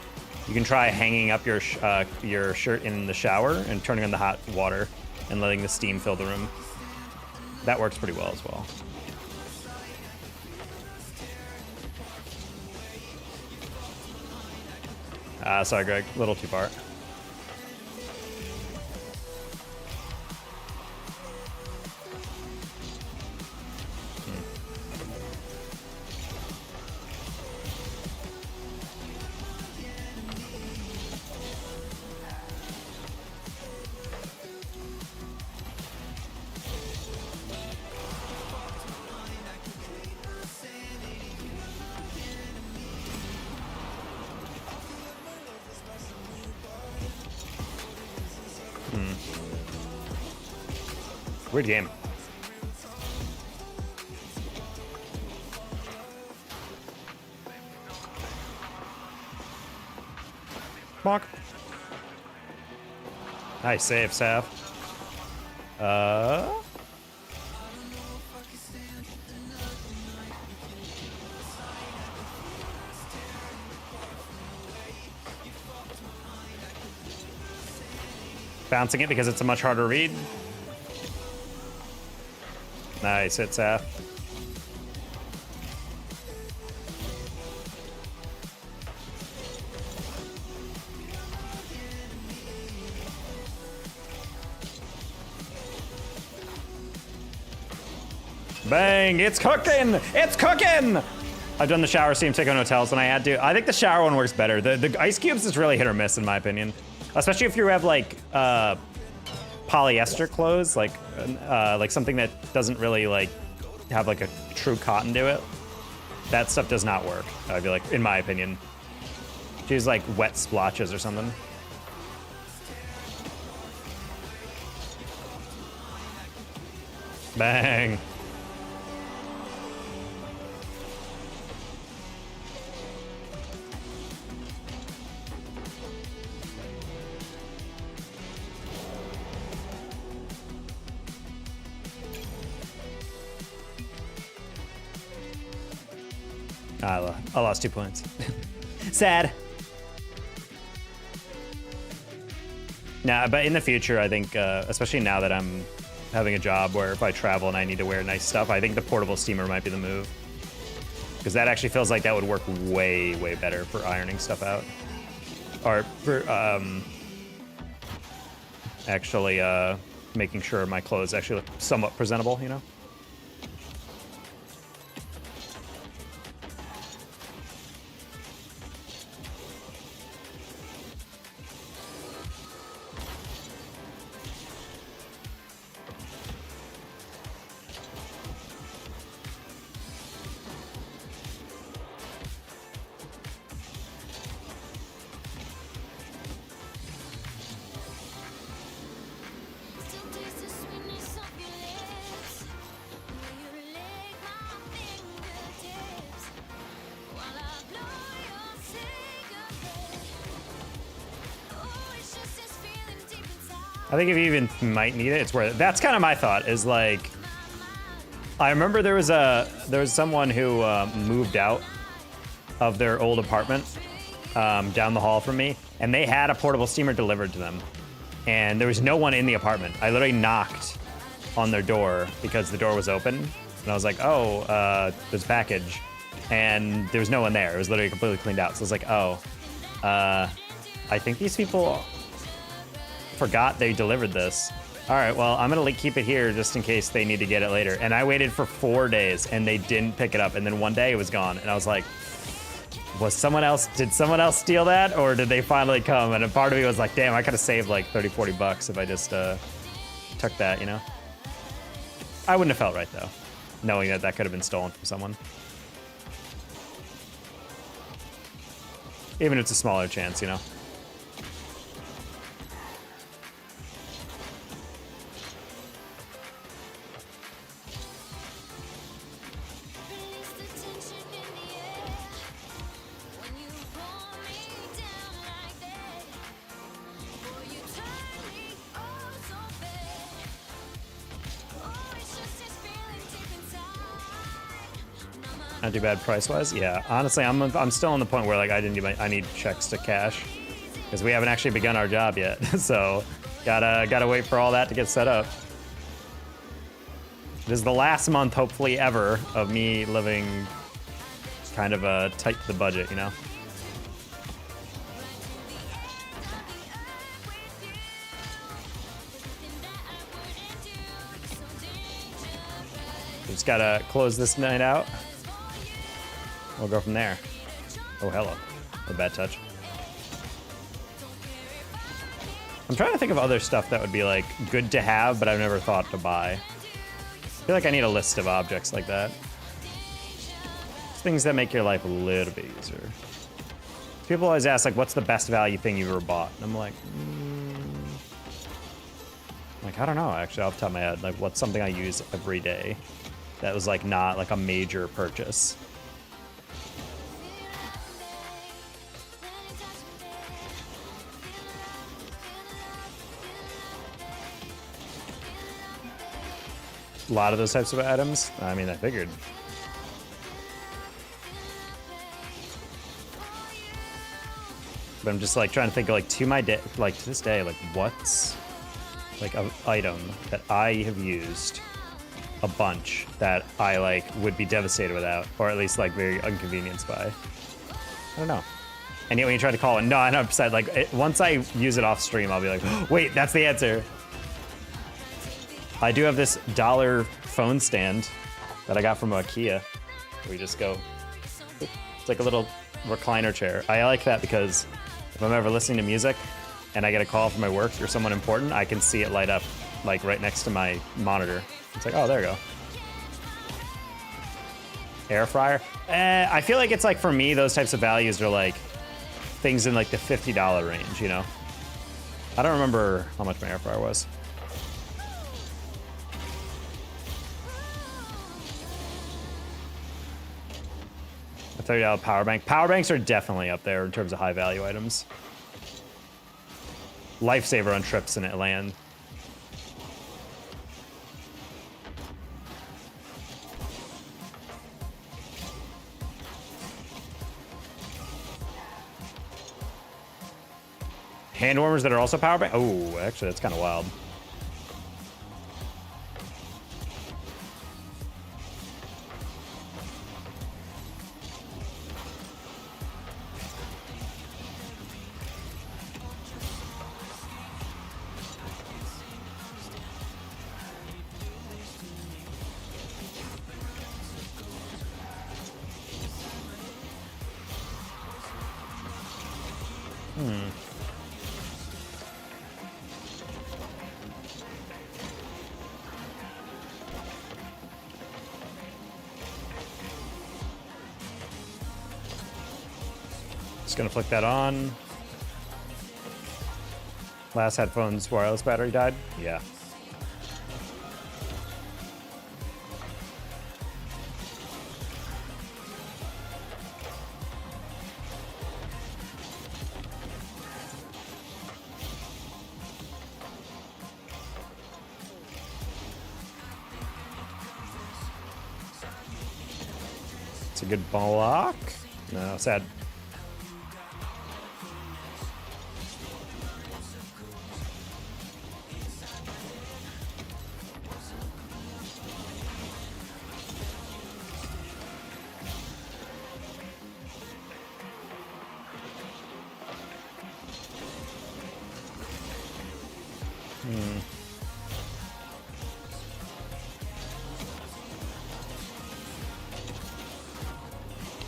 you can try hanging up your shirt in the shower and turning on the hot water and letting the steam fill the room. That works pretty well as well. Sorry, Greg, a little too far. Weird game. Bonk. Nice save, Saf. Bouncing it because it's a much harder read. Nice hit, Saf. Bang! It's cooking! It's cooking! I've done the shower steam take on hotels when I had to. I think the shower one works better. The ice cubes is really hit or miss in my opinion. Especially if you have like polyester clothes, like something that doesn't really like have like a true cotton to it. That stuff does not work, I feel like, in my opinion. Use like wet splotches or something. Bang. I lost 2 points. Sad. Nah, but in the future, I think, especially now that I'm having a job where if I travel and I need to wear nice stuff, I think the portable steamer might be the move. Because that actually feels like that would work way, way better for ironing stuff out. Or for actually making sure my clothes actually look somewhat presentable, you know? I think if you even might need it, it's worth it. That's kind of my thought. Is like, I remember there was someone who moved out of their old apartment down the hall from me, and they had a portable steamer delivered to them, and there was no one in the apartment. I literally knocked on their door because the door was open, and I was like, oh, there's a package, and there was no one there. It was literally completely cleaned out. So I was like, oh, I think these people forgot they delivered this. All right, well, I'm gonna keep it here just in case they need to get it later. And I waited for 4 days and they didn't pick it up. And then one day it was gone. And I was like, did someone else steal that? Or did they finally come? And a part of me was like, damn, I could have saved like 30, 40 bucks if I just took that, you know? I wouldn't have felt right though, knowing that that could have been stolen from someone. Even if it's a smaller chance, you know? Not too bad price-wise. Yeah, honestly, I'm still on the point where like I need checks to cash because we haven't actually begun our job yet. So gotta wait for all that to get set up. This is the last month, hopefully ever, of me living kind of tight to the budget, you know. Just gotta close this night out. We'll go from there. Oh, hello. A bad touch. I'm trying to think of other stuff that would be like good to have, but I've never thought to buy. I feel like I need a list of objects like that. Things that make your life a little bit easier. People always ask like, what's the best value thing you've ever bought? And I'm like, I don't know, actually, off the top of my head. Like, what's something I use every day that was like not like a major purchase? A lot of those types of items. I mean, I figured. But I'm just like trying to think of like to my day, like to this day, like what's like an item that I have used a bunch that I like would be devastated without, or at least like very inconvenienced by. I don't know. And yet when you try to call it, no, I 100%, like once I use it off stream, I'll be like, oh, wait, that's the answer. I do have this $1 phone stand that I got from IKEA. We just go, it's like a little recliner chair. I like that because if I'm ever listening to music and I get a call from my work or someone important, I can see it light up like right next to my monitor. It's like, oh, there we go. Air fryer? I feel like it's like for me, those types of values are like things in like the $50 range, you know? I don't remember how much my air fryer was. A $30 power bank. Power banks are definitely up there in terms of high value items. Lifesaver on trips in Atlanta. Hand warmers that are also power bank. Oh, actually, that's kind of wild. Just gonna flick that on. Last headphones wireless battery died. Yeah. a good block. No, sad.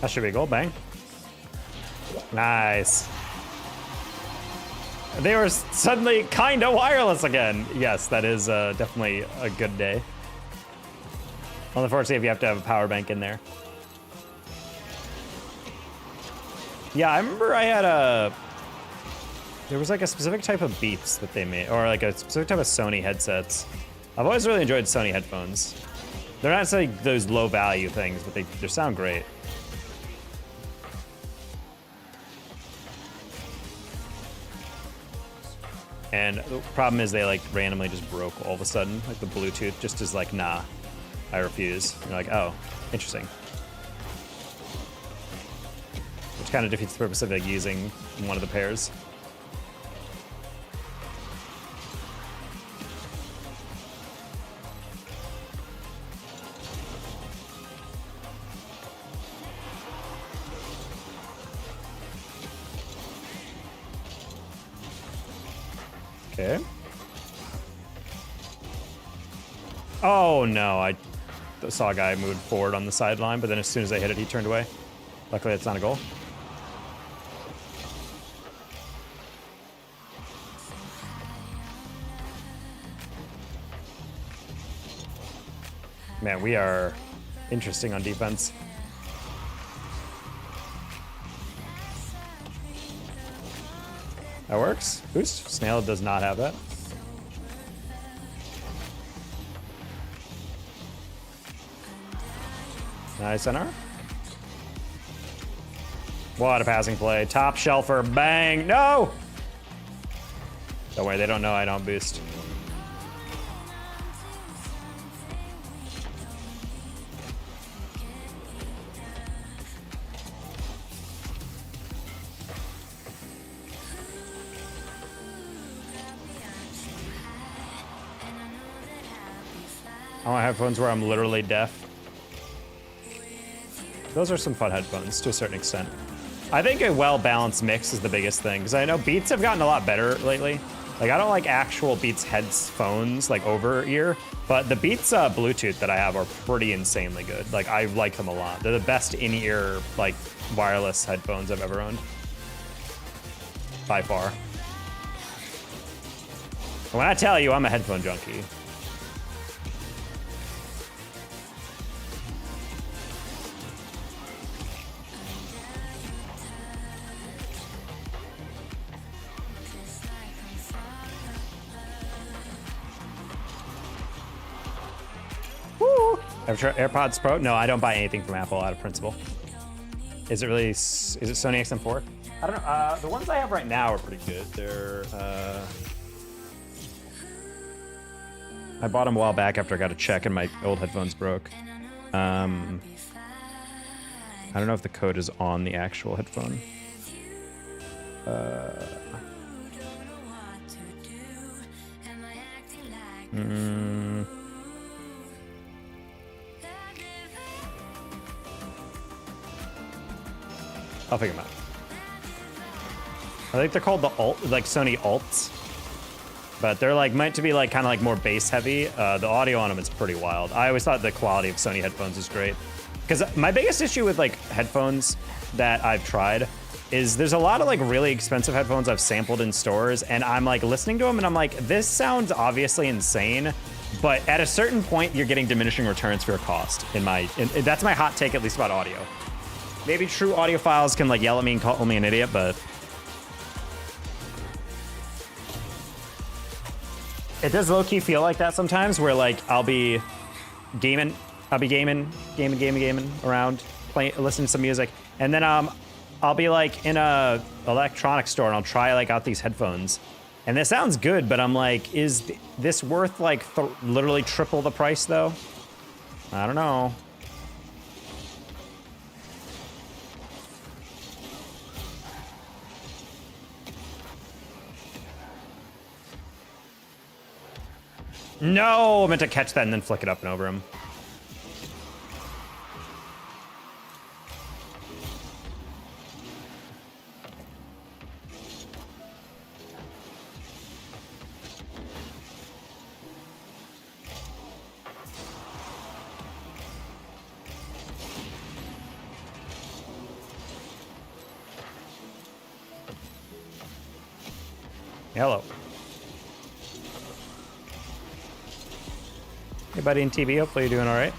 That should be a goal, bang. Nice. They were suddenly kind of wireless again. Yes, that is definitely a good day. Unfortunately, if you have to have a power bank in there. Yeah, I remember I had there was like a specific type of Beats that they made, or like a specific type of Sony headsets. I've always really enjoyed Sony headphones. They're not necessarily those low value things, but they sound great. And the problem is they like randomly just broke all of a sudden. Like the Bluetooth just is like, nah, I refuse. And you're like, oh, interesting. Which kind of defeats the purpose of like using one of the pairs. Okay. Oh no, I saw a guy move forward on the sideline, but then as soon as I hit it, he turned away. Luckily, it's not a goal. Man, we are interesting on defense. That works. Boost. Snail does not have that. Nice center. What a passing play. Top shelfer. Bang. No! Don't worry, they don't know I don't boost. I want headphones where I'm literally deaf. Those are some fun headphones to a certain extent. I think a well-balanced mix is the biggest thing, because I know Beats have gotten a lot better lately. Like, I don't like actual Beats headphones, like over-ear, but the Beats Bluetooth that I have are pretty insanely good. Like, I like them a lot. They're the best in-ear, like, wireless headphones I've ever owned. By far. And when I tell you I'm a headphone junkie, AirPods Pro? No, I don't buy anything from Apple out of principle. Is it really? Is it Sony XM4? I don't know. The ones I have right now are pretty good. They're. I bought them a while back after I got a check and my old headphones broke. I don't know if the code is on the actual headphone. I'll figure them out. I think they're called the like Sony Alts, but they're like meant to be like kind of like more bass heavy. The audio on them is pretty wild. I always thought the quality of Sony headphones is great, because my biggest issue with like headphones that I've tried is there's a lot of like really expensive headphones I've sampled in stores, and I'm like listening to them and I'm like, this sounds obviously insane, but at a certain point you're getting diminishing returns for your cost. That's my hot take, at least about audio. Maybe true audiophiles can like yell at me and call me an idiot, but it does low-key feel like that sometimes, where like I'll be gaming around, listening to some music, and then I'll be like in a electronics store and I'll try like out these headphones, and this sounds good, but I'm like, is this worth like literally triple the price though? I don't know. No, I meant to catch that and then flick it up and over him. Hello. Hey, buddy in TV. Hopefully you're doing all right.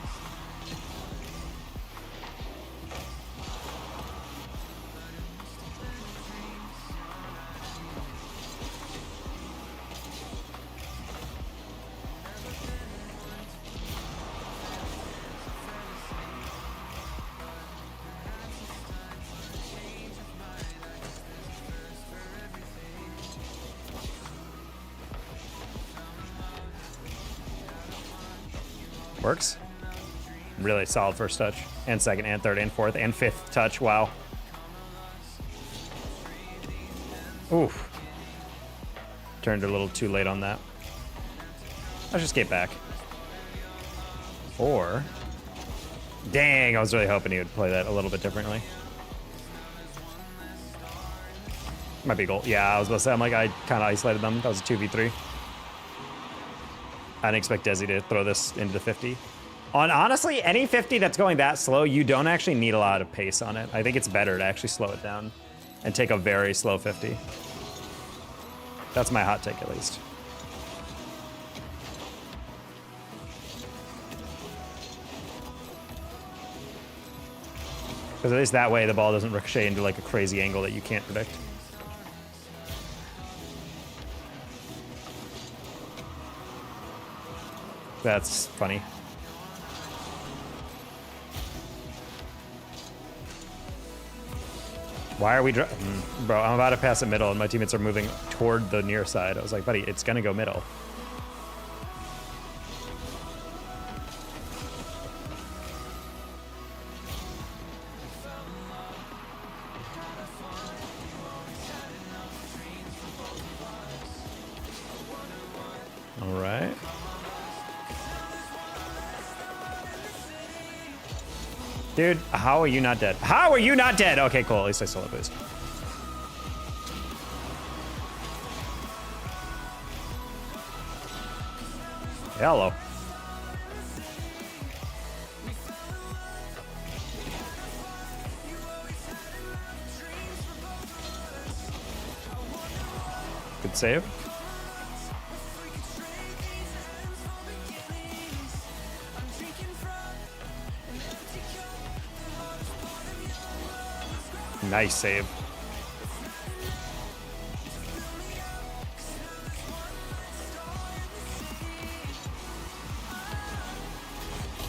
Works. Really solid first touch. And second and third and fourth and fifth touch. Wow. Oof. Turned a little too late on that. I'll just get back. Or... Dang, I was really hoping he would play that a little bit differently. Might be a goal. Yeah, I was about to say, I'm like, I kind of isolated them. That was a 2v3. I didn't expect Desi to throw this into the 50. On honestly, any 50 that's going that slow, you don't actually need a lot of pace on it. I think it's better to actually slow it down and take a very slow 50. That's my hot take, at least. Because at least that way, the ball doesn't ricochet into like a crazy angle that you can't predict. That's funny. Why are we bro, I'm about to pass it middle and my teammates are moving toward the near side. I was like, buddy, it's gonna go middle. All right. Dude, how are you not dead? How are you not dead? Okay, cool. At least I still have boost. Hello. Good save. Nice save.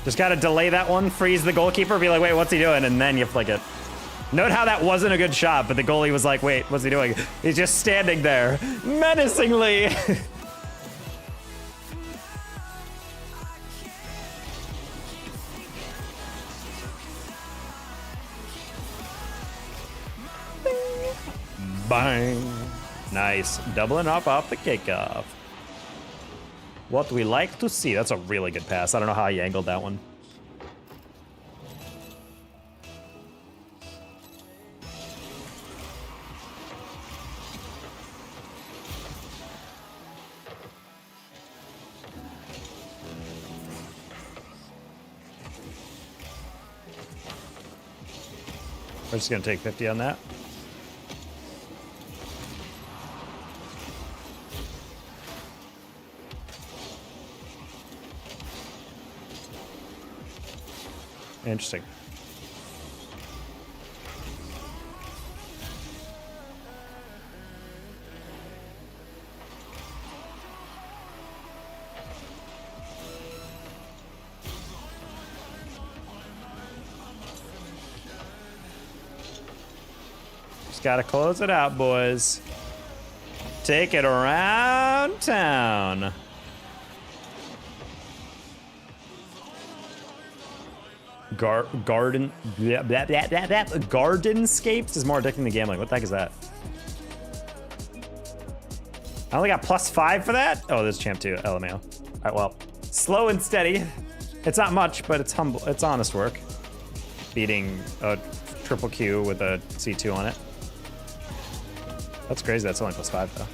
Just gotta delay that one, freeze the goalkeeper, be like, wait, what's he doing? And then you flick it. Note how that wasn't a good shot, but the goalie was like, wait, what's he doing? He's just standing there, menacingly. Bang. Nice. Doubling up off the kickoff. What we like to see. That's a really good pass. I don't know how he angled that one. We're just going to take 50 on that. Interesting. Just gotta close it out, boys. Take it around town. Gardenscapes is more addicting than gambling. What the heck is that? I only got +5 for that? Oh, there's champ 2, LMAO. All right, well, slow and steady. It's not much, but it's humble. It's honest work. Beating a triple Q with a C2 on it. That's crazy. That's only +5 though.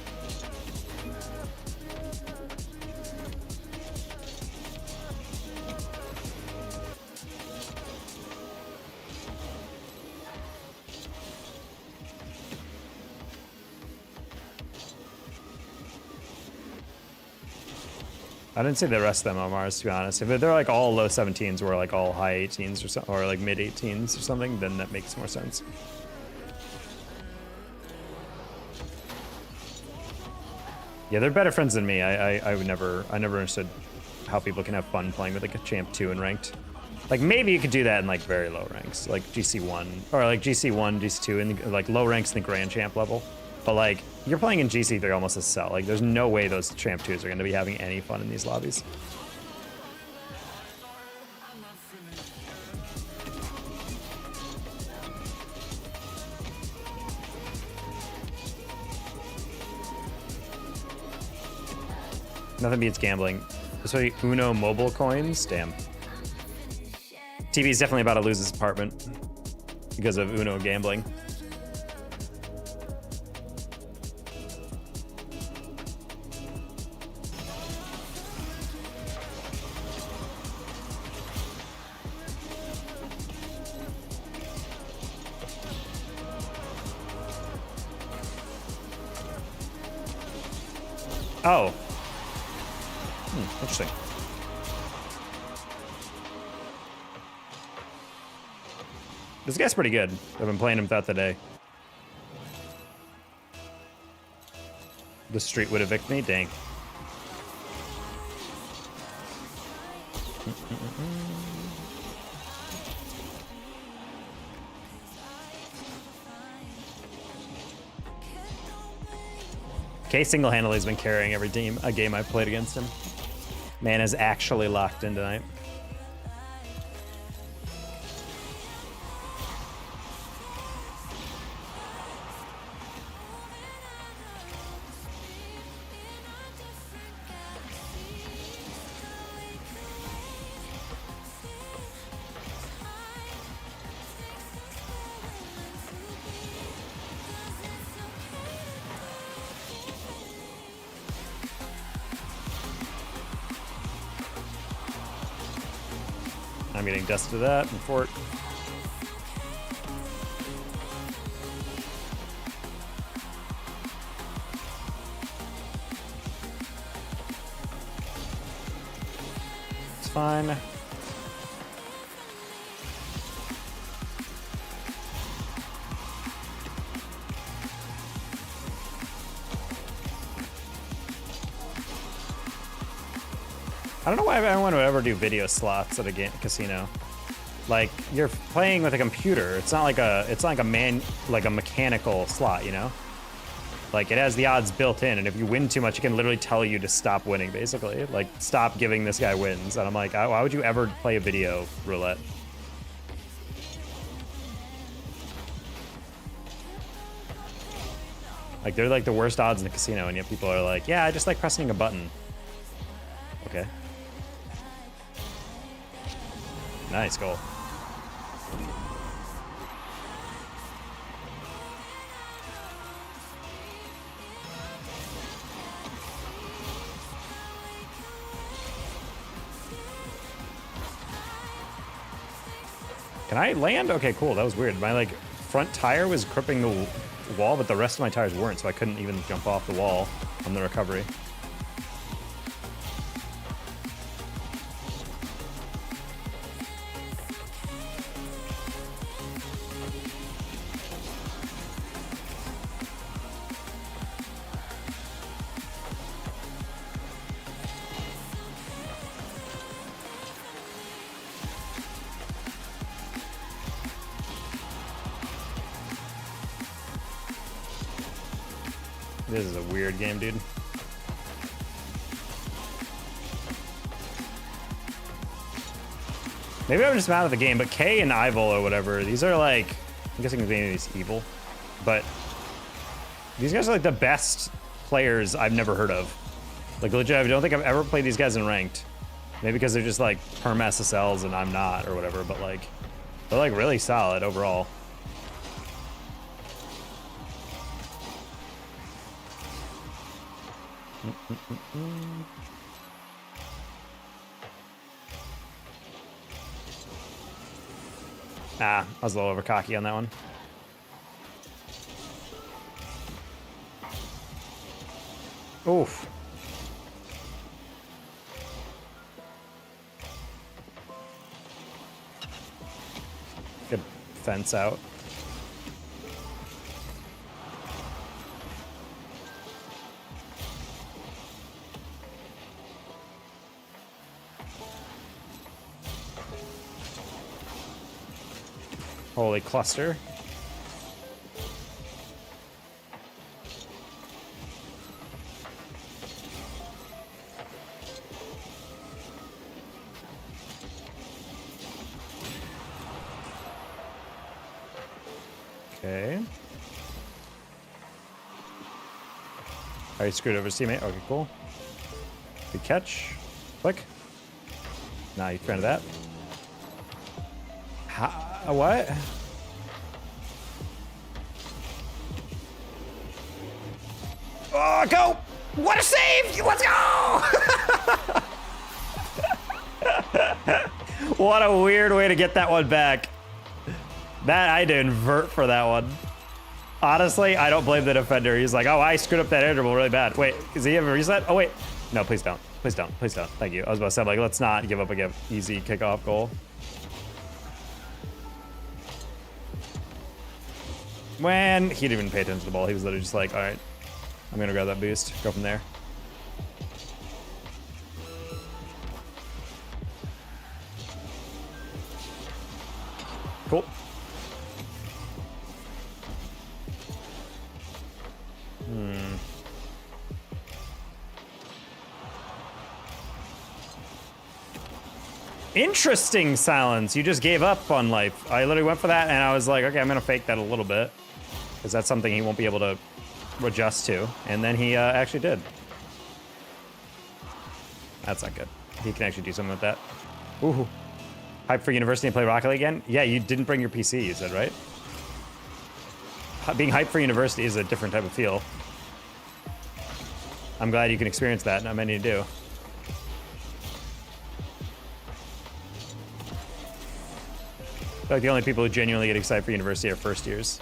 I didn't see the rest of them Omars, to be honest. If they're like all low 17s or like all high 18s or something, or like mid 18s or something, then that makes more sense. Yeah, they're better friends than me. I never understood how people can have fun playing with like a champ 2 in ranked. Like maybe you could do that in like very low ranks, like GC1 or like GC1, GC2, in like low ranks in the grand champ level. But like you're playing in GC3 almost as sell. Like there's no way those champ 2s are going to be having any fun in these lobbies. Nothing beats gambling. Especially Uno mobile coins. Damn. TV's definitely about to lose his apartment because of Uno gambling. Oh. Interesting. This guy's pretty good. I've been playing him throughout the day. The street would evict me? Dang. K single-handedly has been carrying every game I've played against him. Man is actually locked in tonight. I'm getting dust to that and fort. It's fine. I don't know why everyone would ever do video slots at a casino. Like you're playing with a computer. It's not like a mechanical slot, you know? Like it has the odds built in, and if you win too much, it can literally tell you to stop winning, basically. Like stop giving this guy wins. And I'm like, why would you ever play a video roulette? Like they're like the worst odds in the casino, and yet people are like, yeah, I just like pressing a button. Okay. Nice goal. Can I land? Okay, cool. That was weird. My like front tire was gripping the wall, but the rest of my tires weren't, so I couldn't even jump off the wall on the recovery. This is a weird game, dude. Maybe I'm just mad at the game, but K and Ivol or whatever, these are like, I'm guessing maybe he's evil, but these guys are like the best players I've never heard of. Like legit, I don't think I've ever played these guys in ranked. Maybe because they're just like perm SSLs and I'm not or whatever, but like they're like really solid overall. Ah, I was a little over cocky on that one. Oof. Good fence out. Holy cluster. Okay. Alright, screwed over his teammate. Okay, cool. Good catch. Click. Nah, you granted that. What? Oh, go! What a save! Let's go! What a weird way to get that one back. That I had to invert for that one. Honestly, I don't blame the defender. He's like, oh, I screwed up that interval really bad. Wait, is he ever reset? Oh, wait. No, please don't. Please don't. Please don't. Thank you. I was about to say, like, let's not give up a easy kickoff goal. When he didn't even pay attention to the ball, he was literally just like, all right, I'm gonna grab that boost, go from there. Cool. Interesting silence. You just gave up on life. I literally went for that and I was like, okay, I'm gonna fake that a little bit. Because that's something he won't be able to adjust to. And then he actually did. That's not good. He can actually do something with that. Ooh. Hype for university and play Rocket League again? Yeah, you didn't bring your PC, you said, right? Being hyped for university is a different type of feel. I'm glad you can experience that. Not many do. I feel like the only people who genuinely get excited for university are first years.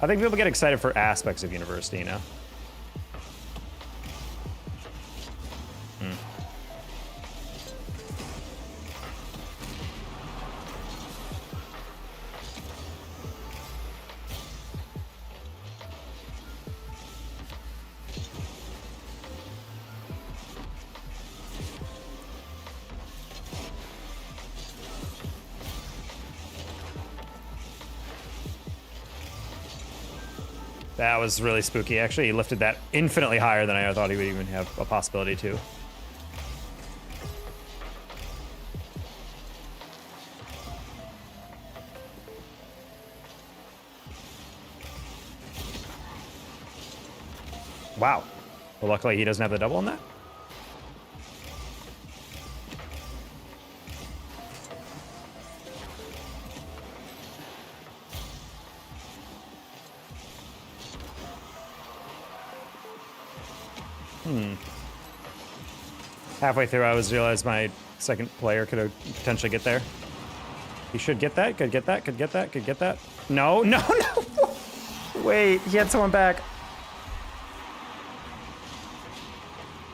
I think people get excited for aspects of university, you know? That was really spooky. Actually, he lifted that infinitely higher than I thought he would even have a possibility to. Wow. Well, luckily he doesn't have the double on that. Halfway through, I realized my second player could potentially get there. He should get that, could get that, could get that, could get that. No, no, no! Wait, he had someone back.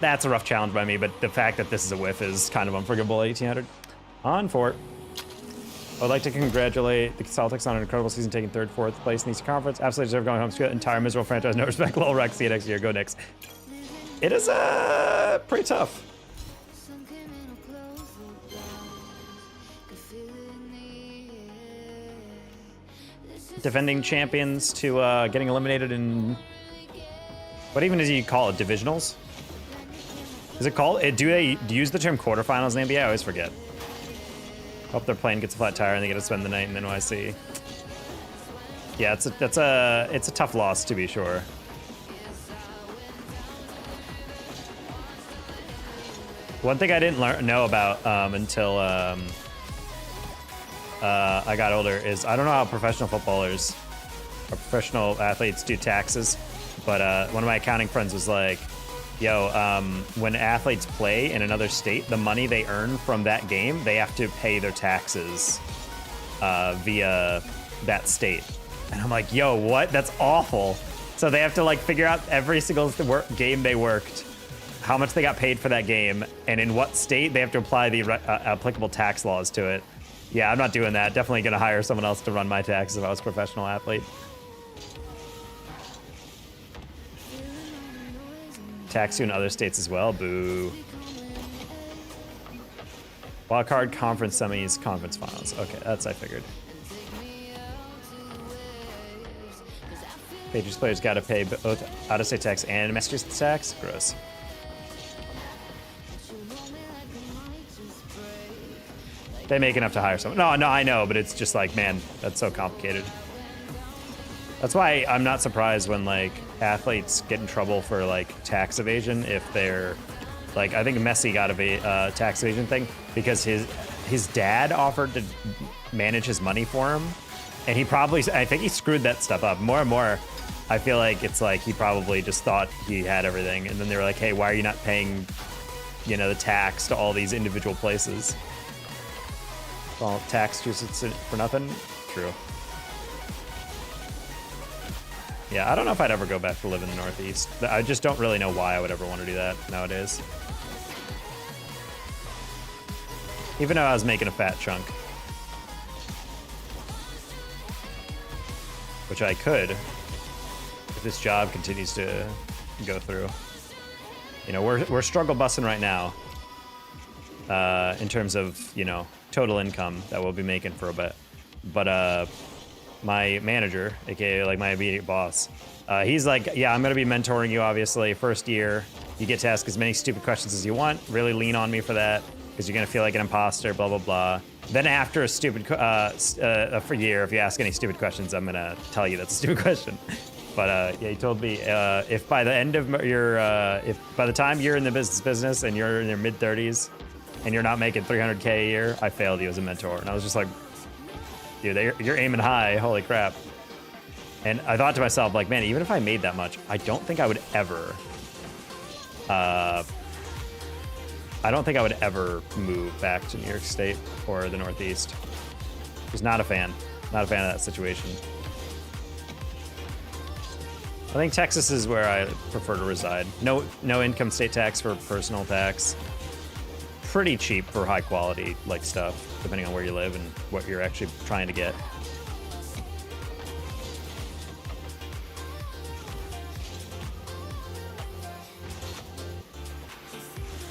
That's a rough challenge by me, but the fact that this is a whiff is kind of unforgivable at 1800. On fort. I'd like to congratulate the Celtics on an incredible season, taking third, fourth place in the Eastern Conference. Absolutely deserve going home to the entire miserable franchise. No respect, Lil Rex. See you next year. Go Knicks. It is pretty tough. Defending champions to getting eliminated in what even does he call it? Divisionals? Is it called? Do they use the term quarterfinals in the NBA? I always forget. Hope their plane gets a flat tire and they get to spend the night in NYC. Yeah, it's a tough loss to be sure. One thing I didn't know about until I got older is I don't know how professional footballers or professional athletes do taxes, but one of my accounting friends was like, yo, when athletes play in another state, the money they earn from that game, they have to pay their taxes via that state. And I'm like, yo, what? That's awful. So they have to like figure out every single game they worked, how much they got paid for that game, and in what state they have to apply the applicable tax laws to it. Yeah, I'm not doing that. Definitely gonna hire someone else to run my taxes if I was a professional athlete. Tax you in other states as well, boo. Wildcard, conference semis, conference finals. Okay, that's I figured. Patriots players gotta pay both out-of-state tax and Massachusetts tax? Gross. They make enough to hire someone. No, I know, but it's just like, man, that's so complicated. That's why I'm not surprised when like athletes get in trouble for like tax evasion if they're like, I think Messi got a tax evasion thing because his dad offered to manage his money for him, and I think he screwed that stuff up more and more. I feel like it's like he probably just thought he had everything, and then they were like, hey, why are you not paying, you know, the tax to all these individual places? Well, tax just for nothing? True. Yeah, I don't know if I'd ever go back to live in the Northeast. I just don't really know why I would ever want to do that nowadays. Even though I was making a fat chunk. Which I could, if this job continues to go through. You know, we're struggle busting right now. In terms of, you know, total income that we'll be making for a bit. But my manager, aka like my immediate boss, he's like, yeah, I'm gonna be mentoring you obviously. First year, you get to ask as many stupid questions as you want. Really lean on me for that, because you're gonna feel like an imposter, blah, blah, blah. Then after a stupid for a year, if you ask any stupid questions, I'm gonna tell you that's a stupid question. But yeah, he told me if by the end of your, if by the time you're in the business and you're in your mid 30s, and you're not making 300K a year, I failed you as a mentor. And I was just like, dude, you're aiming high, holy crap. And I thought to myself, like, man, even if I made that much, I don't think I would ever, move back to New York State or the Northeast. Just not a fan of that situation. I think Texas is where I prefer to reside. No income state tax for personal tax. Pretty cheap for high quality like stuff, depending on where you live and what you're actually trying to get.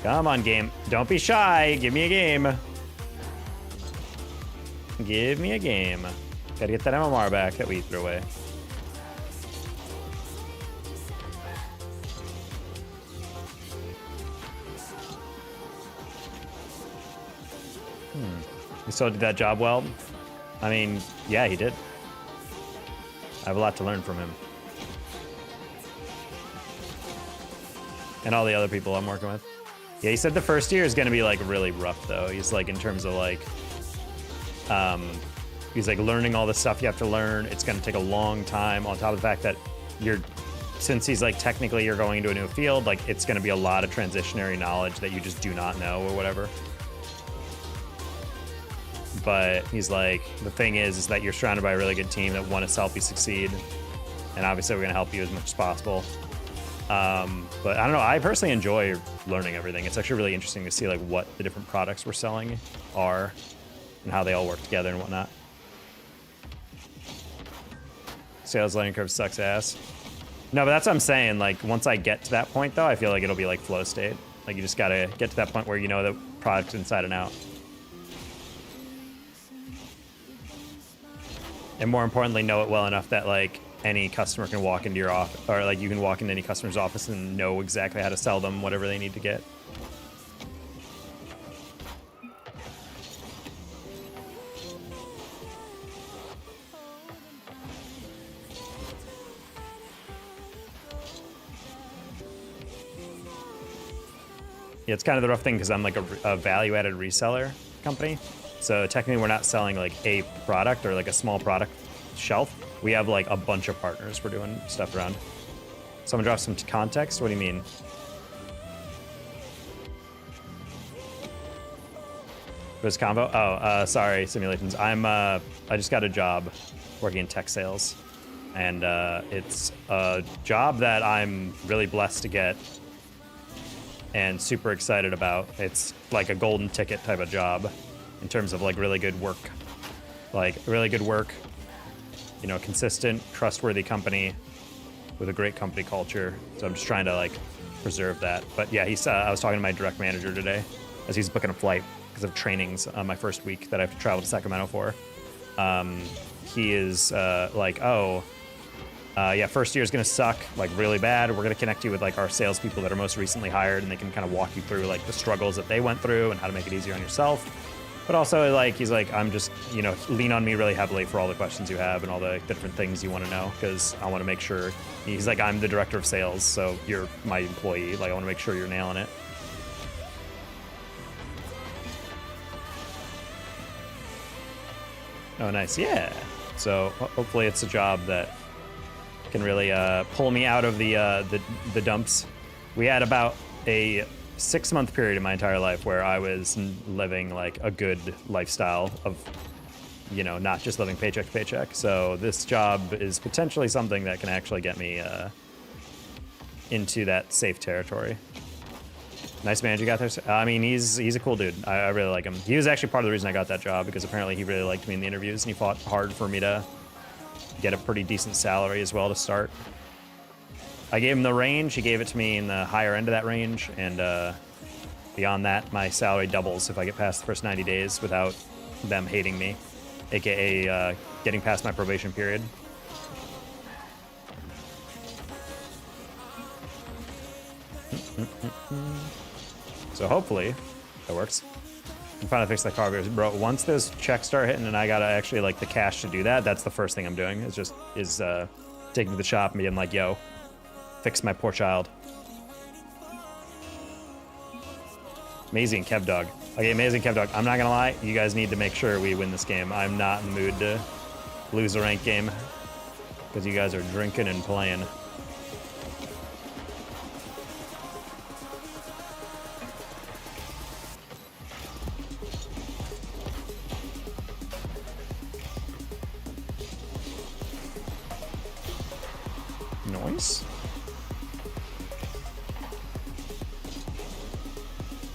Come on, game. Don't be shy. Give me a game. Give me a game. Gotta get that MMR back that we threw away. He still did that job well? I mean, yeah, he did. I have a lot to learn from him. And all the other people I'm working with. Yeah, he said the first year is going to be like really rough though. He's like, in terms of like, he's like learning all the stuff you have to learn. It's going to take a long time, on top of the fact that since he's like, technically you're going into a new field, like it's going to be a lot of transitionary knowledge that you just do not know or whatever. But he's like, the thing is that you're surrounded by a really good team that want to help you succeed. And obviously we're going to help you as much as possible. But I don't know, I personally enjoy learning everything. It's actually really interesting to see like what the different products we're selling are and how they all work together and whatnot. Sales learning curve sucks ass. No, but that's what I'm saying. Like once I get to that point though, I feel like it'll be like flow state. Like you just got to get to that point where you know the product inside and out. And more importantly, know it well enough that like any customer can walk into your office, or like you can walk into any customer's office and know exactly how to sell them whatever they need to get. Yeah, it's kind of the rough thing because I'm like a value-added reseller company. So technically we're not selling like a product or like a small product shelf. We have like a bunch of partners we're doing stuff around. Someone drop some context? What do you mean? This combo? Oh, sorry, simulations. I just got a job working in tech sales. And it's a job that I'm really blessed to get and super excited about. It's like a golden ticket type of job in terms of like really good work. Like really good work, you know, consistent, trustworthy company with a great company culture. So I'm just trying to like preserve that. But yeah, I was talking to my direct manager today as he's booking a flight because of trainings on my first week that I have to travel to Sacramento for. He is like, oh, yeah, first year is gonna suck like really bad. We're gonna connect you with like our salespeople that are most recently hired, and they can kind of walk you through like the struggles that they went through and how to make it easier on yourself. But also like he's like, I'm just, you know, lean on me really heavily for all the questions you have and all the different things you want to know, because I want to make sure. He's like, I'm the director of sales, so you're my employee. Like I want to make sure you're nailing it. Oh, nice. Yeah. So hopefully it's a job that can really pull me out of the dumps. We had about a 6-month period in my entire life where I was living like a good lifestyle of, you know, not just living paycheck to paycheck. So this job is potentially something that can actually get me into that safe territory. Nice manager you got there. I mean, he's a cool dude. I really like him. He was actually part of the reason I got that job, because apparently he really liked me in the interviews and he fought hard for me to get a pretty decent salary as well to start. I gave him the range. He gave it to me in the higher end of that range, and beyond that, my salary doubles if I get past the first 90 days without them hating me, aka getting past my probation period. So hopefully that works. I'm trying to fix that car, bro. Once those checks start hitting and I gotta actually like the cash to do that, that's the first thing I'm doing. Is taking to the shop and being like, yo, fix my poor child. Amazing Kev Dog. Okay, amazing Kev Dog. I'm not gonna lie, you guys need to make sure we win this game. I'm not in the mood to lose a ranked game because you guys are drinking and playing. Noise.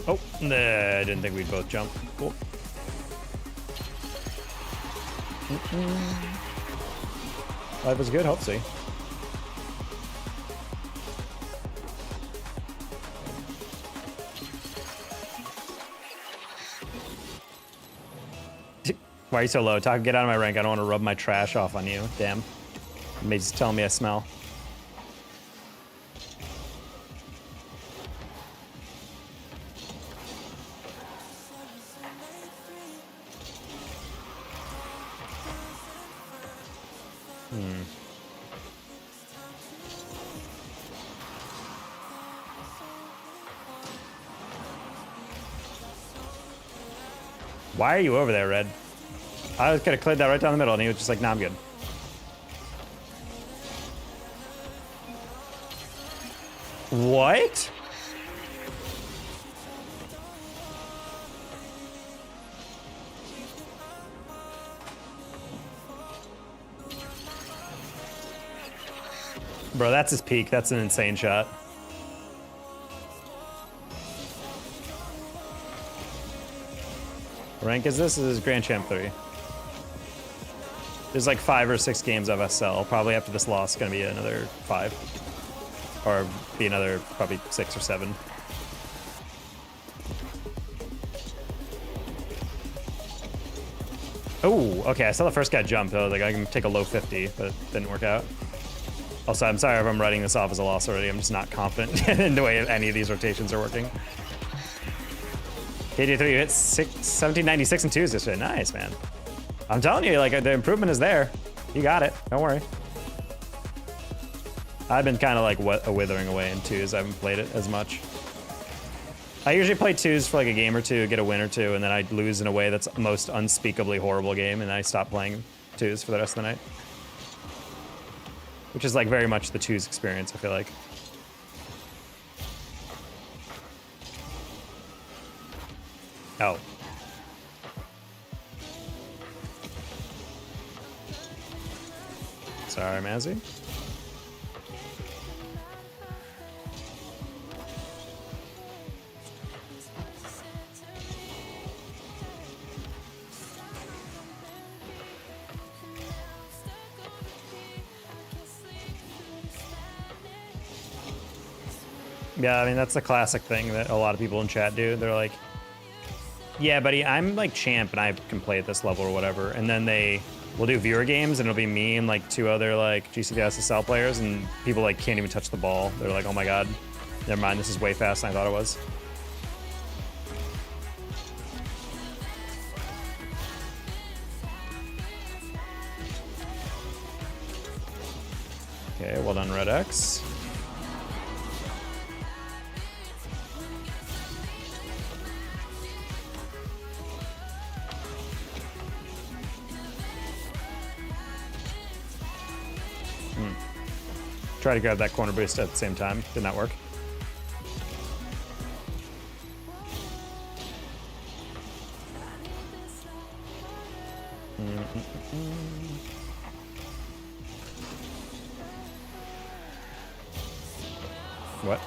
Oh, nah, I didn't think we'd both jump. Cool. Life was good, hope so. Why are you so low? Talk, get out of my rank. I don't want to rub my trash off on you. Damn. He's telling me I smell. Why are you over there, Red? I could have cleared that right down the middle, and he was just like, nah, I'm good. What? Bro, that's his peak. That's an insane shot. Rank is this? This is Grand Champ 3. There's like 5 or 6 games of SL. Probably after this loss, gonna be another 5. Or be another probably 6 or 7. Oh, okay, I saw the first guy jump. I was like, I can take a low 50, but it didn't work out. Also, I'm sorry if I'm writing this off as a loss already. I'm just not confident in the way any of these rotations are working. KD3 hit 1796 and 2s yesterday. Nice, man. I'm telling you, like, the improvement is there. You got it. Don't worry. I've been kind of like withering away in 2s. I haven't played it as much. I usually play twos for like a game or two, get a win or two, and then I lose in a way that's the most unspeakably horrible game, and I stop playing twos for the rest of the night. Which is like very much the twos experience, I feel like. Oh. Sorry, Mazzy. Yeah, I mean, that's the classic thing that a lot of people in chat do. They're like, yeah, buddy, I'm like champ and I can play at this level or whatever. And then we'll do viewer games and it'll be me and like 2 other like GCD SSL players, and people like can't even touch the ball. They're like, oh my God, never mind, this is way faster than I thought it was. Okay, well done, Red X. Try to grab that corner boost at the same time. Did not work. What?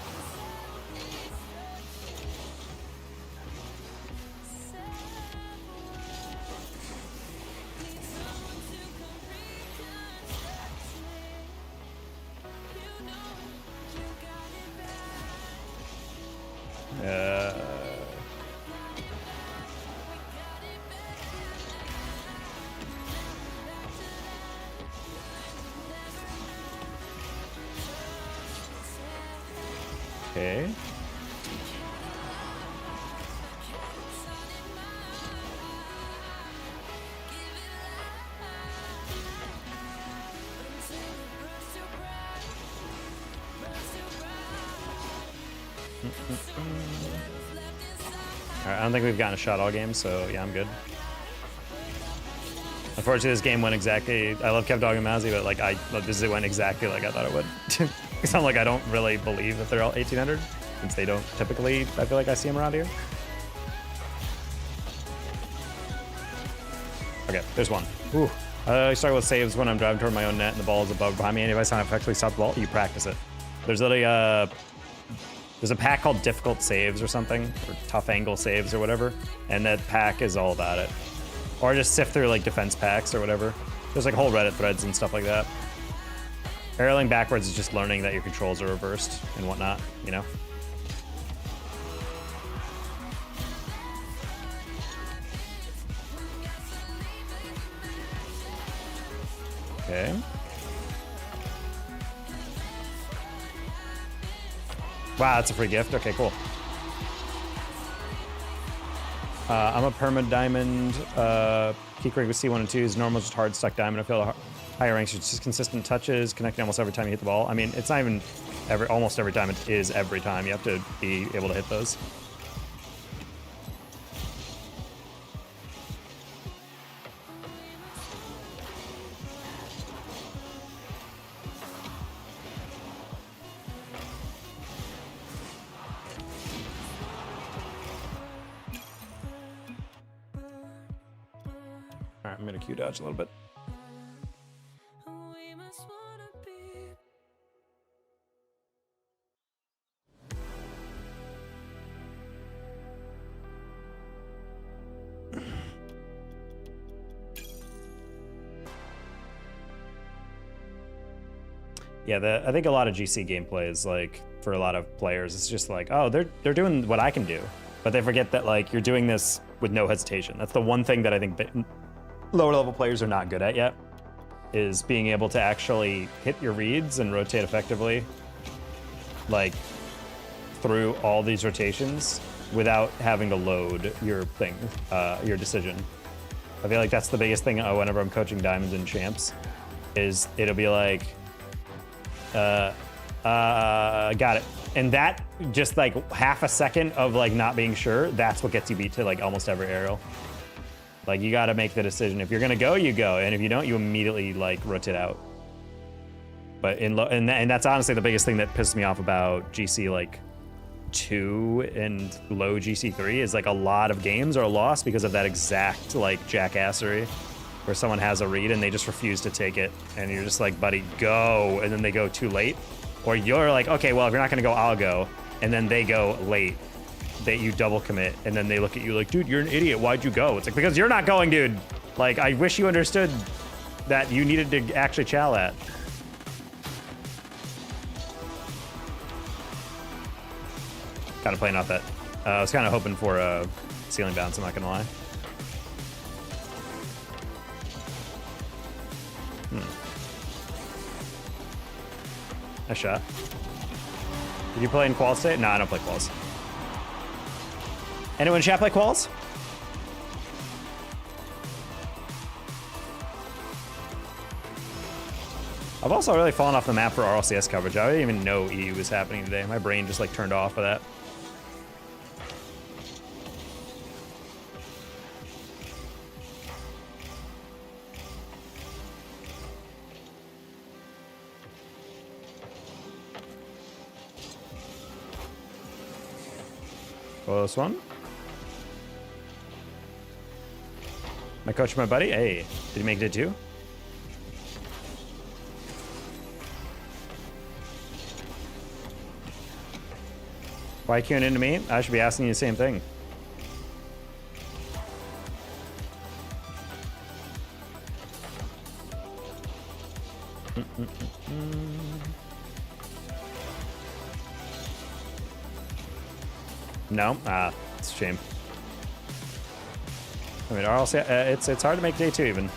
Okay. Alright, I don't think we've gotten a shot all game, so yeah, I'm good. Unfortunately, this game went exactly. I love Kev Dog and Mazzy, but like this went exactly like I thought it would. It's not like I don't really believe that they're all 1800, since they don't typically. I feel like I see them around here. Okay, there's one. Ooh. I struggle with saves when I'm driving toward my own net and the ball is above behind me. And if I sound effectively stop the ball, you practice it. There's literally there's a pack called Difficult Saves or something, or Tough Angle Saves or whatever, and that pack is all about it. Or just sift through like defense packs or whatever. There's like whole Reddit threads and stuff like that. Barreling backwards is just learning that your controls are reversed and whatnot, you know? Okay. Wow, that's a free gift. Okay, cool. I'm a perma diamond. Peak rank with C1 and 2 is normal, just hard stuck diamond. I feel higher ranks are just consistent touches, connecting almost every time you hit the ball. I mean, it's not even almost every time. It is every time. You have to be able to hit those. Alright, I'm gonna Q dodge a little bit. Yeah, I think a lot of GC gameplay is like, for a lot of players, it's just like, oh, they're doing what I can do, but they forget that like you're doing this with no hesitation. That's the one thing that I think lower level players are not good at yet, is being able to actually hit your reads and rotate effectively, like through all these rotations without having to load your thing, your decision. I feel like that's the biggest thing whenever I'm coaching diamonds and champs, is it'll be like, Got it. And that, just like half a second of like not being sure, that's what gets you beat to like almost every aerial. Like you got to make the decision. If you're gonna go, you go, and if you don't, you immediately like rotate out. But and that's honestly the biggest thing that pisses me off about GC like 2 and low GC3 is like a lot of games are lost because of that exact like jackassery, where someone has a read and they just refuse to take it, and you're just like, buddy, go, and then they go too late. Or you're like, okay, well, if you're not gonna go, I'll go. And then they go late, that you double commit, and then they look at you like, dude, you're an idiot, why'd you go? It's like, because you're not going, dude. Like, I wish you understood that you needed to actually chow that. Kind of playing off that. I was kind of hoping for a ceiling bounce, I'm not gonna lie. Nice shot. Did you play in qual state? No, I don't play quals. Anyone in chat play quals? I've also really fallen off the map for RLCS coverage. I didn't even know EU was happening today. My brain just like turned off of that. Close one. My coach, my buddy. Hey, did he make it too? Why queuing into me? I should be asking you the same thing. No? It's a shame. I mean, RLC, it's hard to make day 2 even.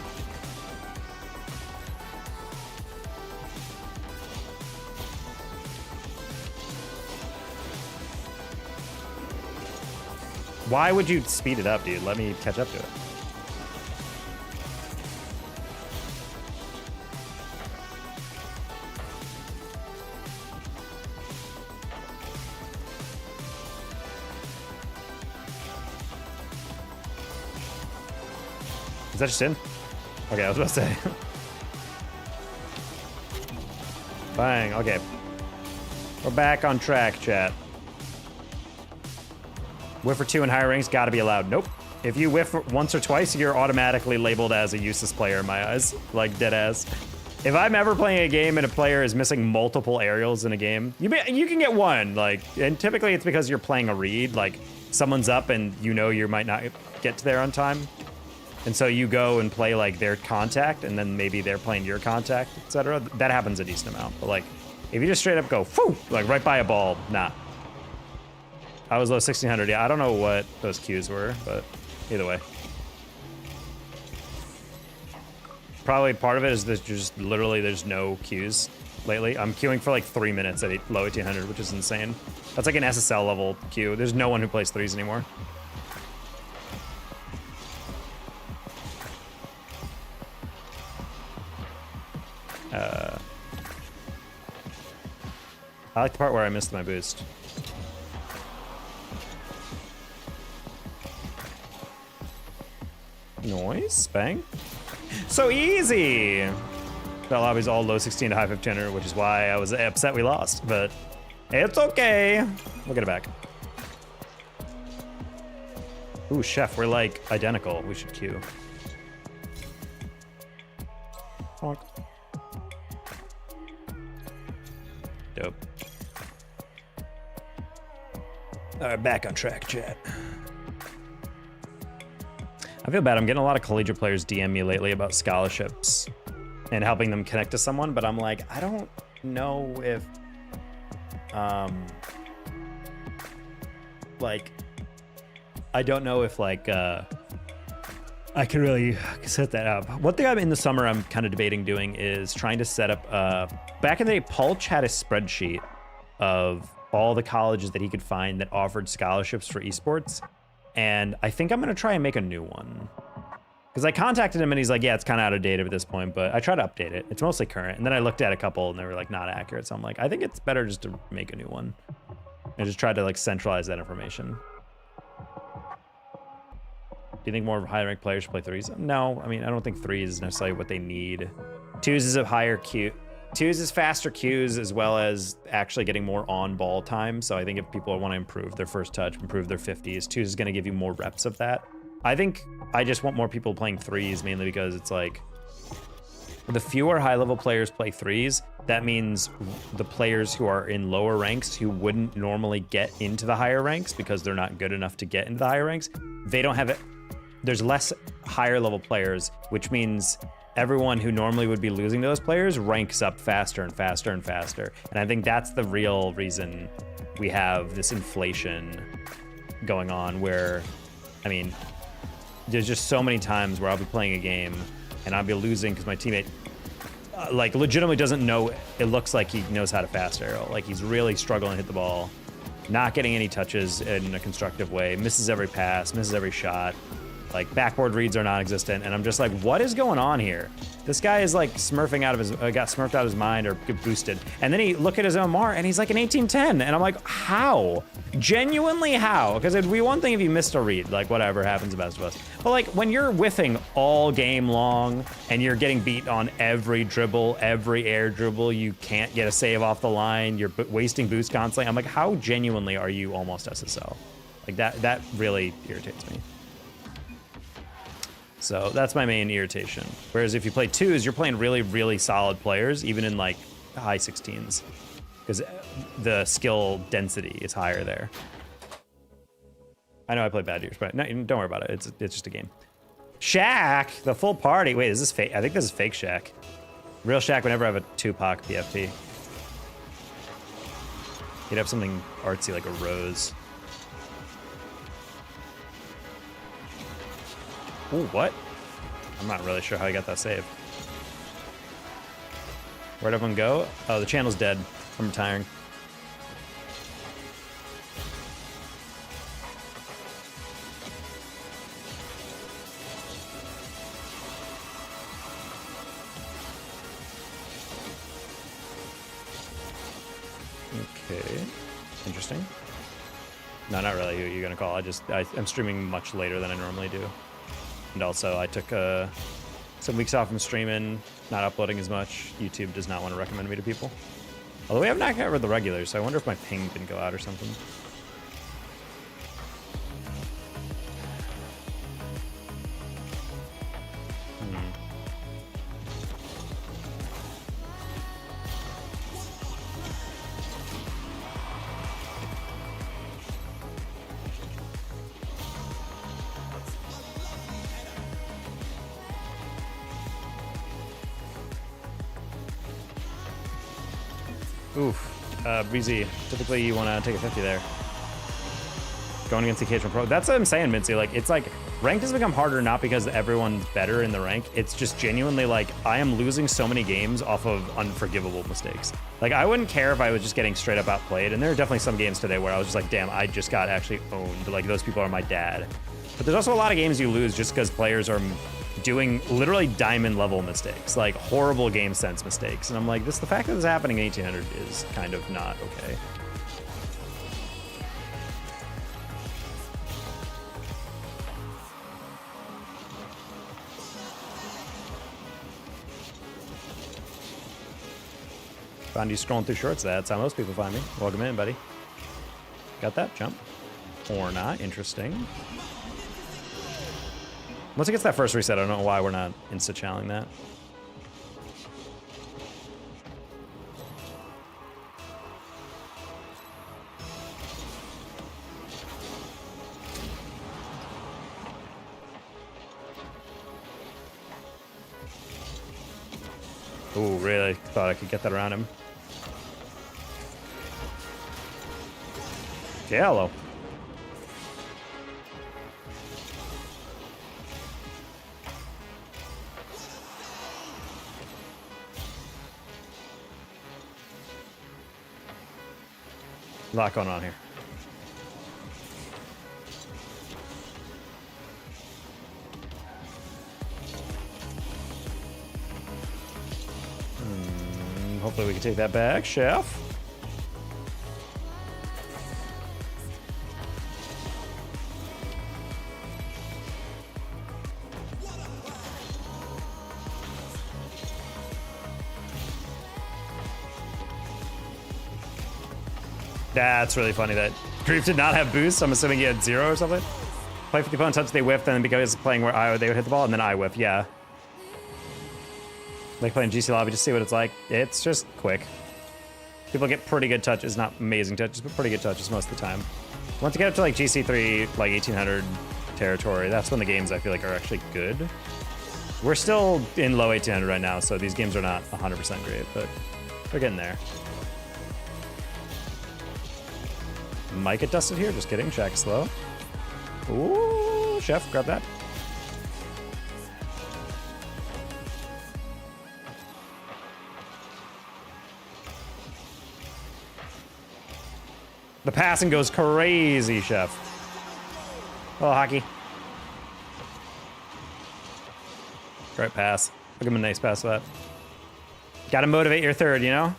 Why would you speed it up, dude? Let me catch up to it. Is that just in? Okay, I was about to say. Bang, okay. We're back on track, chat. Whiff for 2 in higher ranks, gotta be allowed. Nope. If you whiff once or twice, you're automatically labeled as a useless player in my eyes. Like, dead ass. If I'm ever playing a game and a player is missing multiple aerials in a game, you can get one. Like, and typically it's because you're playing a read. Like, someone's up and you know you might not get to there on time. And so you go and play like their contact, and then maybe they're playing your contact, etc. That happens a decent amount. But like, if you just straight up go, phew, like right by a ball, nah. I was low 1600. Yeah, I don't know what those cues were, but either way. Probably part of it is that just literally there's no cues lately. I'm queuing for like 3 minutes at low 1800, which is insane. That's like an SSL level queue. There's no one who plays threes anymore. I like the part where I missed my boost. Noise, bang. So easy! That lobby's all low 16 to high 1500, which is why I was upset we lost, but it's okay. We'll get it back. Ooh, chef, we're like identical. We should queue. Honk. Dope. All right, back on track, chat. I feel bad. I'm getting a lot of collegiate players DM me lately about scholarships and helping them connect to someone, but I'm like, I don't know if, like, I don't know if, like, I can really set that up. One thing I'm in the summer I'm kind of debating doing is trying to set up, back in the day, Pulch had a spreadsheet of all the colleges that he could find that offered scholarships for esports. And I think I'm gonna try and make a new one. Because I contacted him and he's like, yeah, it's kind of out of date at this point, but I try to update it. It's mostly current. And then I looked at a couple and they were like not accurate. So I'm like, I think it's better just to make a new one. And just try to like centralize that information. Do you think more high ranked players should play threes? No, I mean, I don't think threes is necessarily what they need. Twos is a higher Q. Twos is faster Qs as well as actually getting more on ball time. So I think if people want to improve their first touch, improve their 50s, twos is going to give you more reps of that. I think I just want more people playing threes mainly because it's like the fewer high level players play threes, that means the players who are in lower ranks who wouldn't normally get into the higher ranks because they're not good enough to get into the higher ranks, they don't have it. There's less higher level players, which means everyone who normally would be losing to those players ranks up faster and faster and faster. And I think that's the real reason we have this inflation going on where, I mean, there's just so many times where I'll be playing a game and I'll be losing because my teammate like legitimately doesn't know. It looks like he knows how to fast arrow. Like he's really struggling to hit the ball, not getting any touches in a constructive way, misses every pass, misses every shot. Like backboard reads are non-existent, and I'm just like, what is going on here? This guy is like smurfing out of his, got smurfed out of his mind or get boosted. And then he look at his MR and he's like an 1810, and I'm like, how? Genuinely how? Because it'd be one thing if you missed a read, like whatever happens to best of us. But like when you're whiffing all game long and you're getting beat on every dribble, every air dribble, you can't get a save off the line, you're wasting boost constantly. I'm like, how genuinely are you almost SSL? Like that really irritates me. So that's my main irritation. Whereas if you play twos, you're playing really, really solid players, even in like high 16s, because the skill density is higher there. I know I play bad years, but no, don't worry about it. It's just a game. Shaq, the full party. Wait, is this fake? I think this is fake Shaq. Real Shaq would never have a Tupac PFP. He'd have something artsy like a rose. Ooh, what? I'm not really sure how he got that save. Where'd everyone go? Oh, the channel's dead. I'm retiring. Okay. Interesting. No, not really. Who are you gonna call? I'm streaming much later than I normally do. And also, I took some weeks off from streaming, not uploading as much. YouTube does not want to recommend me to people. Although we have not covered the regulars, so I wonder if my ping didn't go out or something. Oof. Breezy, typically you want to take a 50 there. Going against the occasional pro. That's what I'm saying, Mincy. Like, it's like, ranked has become harder not because everyone's better in the rank. It's just genuinely like, I am losing so many games off of unforgivable mistakes. Like, I wouldn't care if I was just getting straight up outplayed. And there are definitely some games today where I was just like, damn, I just got actually owned. Like, those people are my dad. But there's also a lot of games you lose just because players are doing literally diamond level mistakes, like horrible game sense mistakes. And I'm like, the fact that this is happening in 1800 is kind of not okay. Found you scrolling through shorts. That's how most people find me. Welcome in, buddy. Got that? Jump. Or not. Interesting. Once it gets that first reset, I don't know why we're not insta-channeling that. Ooh, really thought I could get that around him. Hello. A lot going on here. Hopefully we can take that back, chef. That's really funny that Grief did not have boost. I'm assuming he had 0 or something. Play for the opponent, touch, they whiff, then because playing where they would hit the ball, and then I whiff, yeah. Like playing GC Lobby, just see what it's like. It's just quick. People get pretty good touches, not amazing touches, but pretty good touches most of the time. Once you get up to like GC3, like 1800 territory, that's when the games I feel like are actually good. We're still in low 1800 right now, so these games are not 100% great, but we're getting there. Might get dusted here, just kidding, Shaq is slow. Ooh, chef, grab that. The passing goes crazy, chef. Oh, hockey. Great pass. I'll give him a nice pass for that. Gotta motivate your third, you know?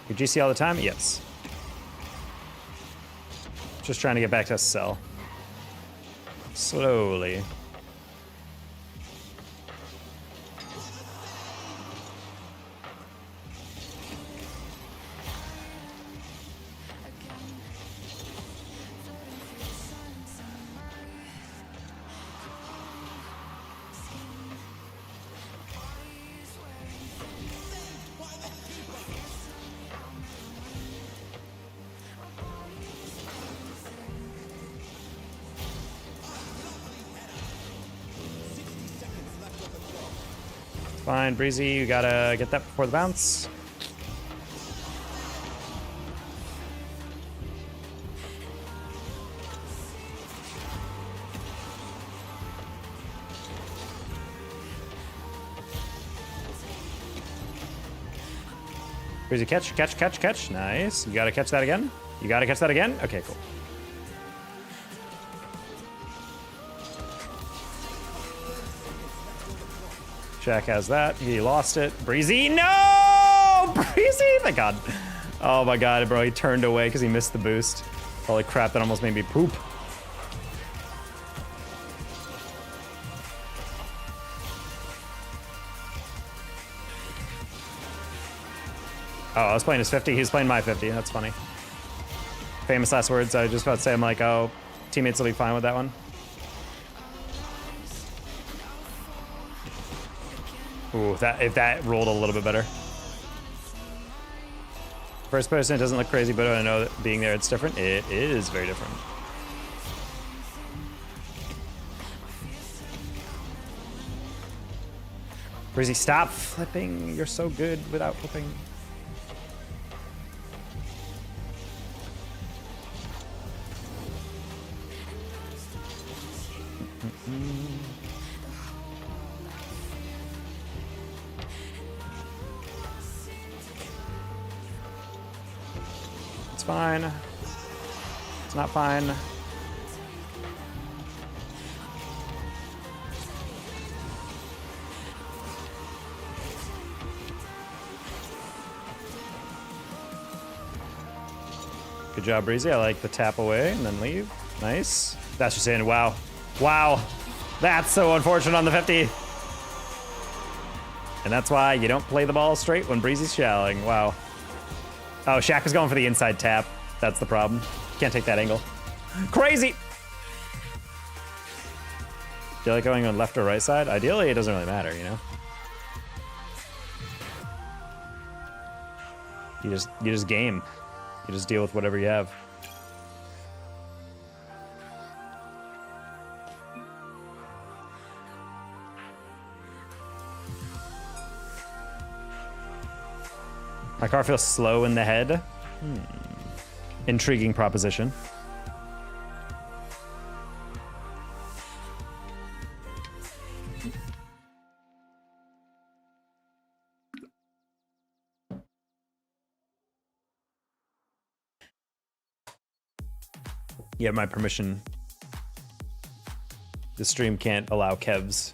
You GC all the time? Yes. Just trying to get back to SSL. Slowly. Fine, Breezy, you gotta get that before the bounce. Breezy, catch, catch, catch, catch. Nice. You gotta catch that again. You gotta catch that again. Okay, cool. Jack has that. He lost it. Breezy, no! Breezy, thank God. Oh my God, bro, he turned away because he missed the boost. Holy crap, that almost made me poop. Oh, I was playing his 50. He was playing my 50. That's funny. Famous last words. I was just about to say, I'm like, oh, teammates will be fine with that one. Ooh, if that rolled a little bit better. First person, it doesn't look crazy, but I know that being there, it's different. It is very different. Breezy, stop flipping. You're so good without flipping. It's fine. It's not fine. Good job, Breezy. I like the tap away and then leave. Nice. That's just in. Wow. Wow. That's so unfortunate on the 50. And that's why you don't play the ball straight when Breezy's showering. Wow. Oh, Shaq was going for the inside tap. That's the problem. Can't take that angle. Crazy! Do you like going on left or right side? Ideally, it doesn't really matter, you know? You just game. You just deal with whatever you have. My car feels slow in the head. Intriguing proposition. You have my permission. The stream can't allow Kevs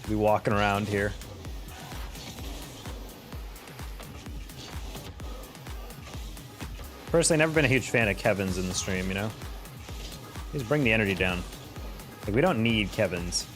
Be walking around here. Personally, never been a huge fan of Kevin's in the stream, you know? Just bring the energy down. Like, we don't need Kevin's.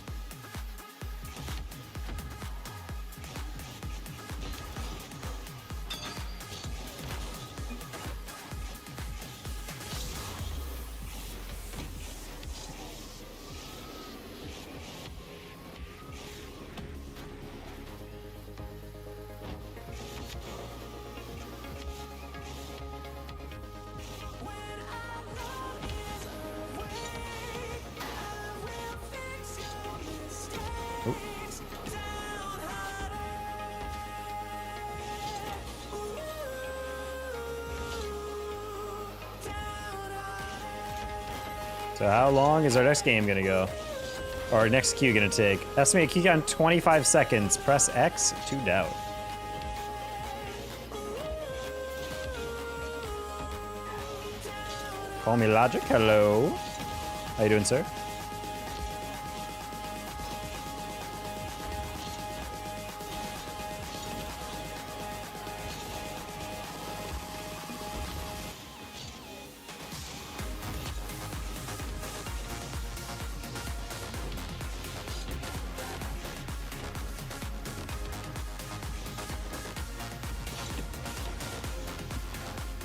So how long is our next game gonna go? Or our next queue gonna take? Estimate key on 25 seconds. Press X to doubt. Call me Logic. Hello. How you doing, sir?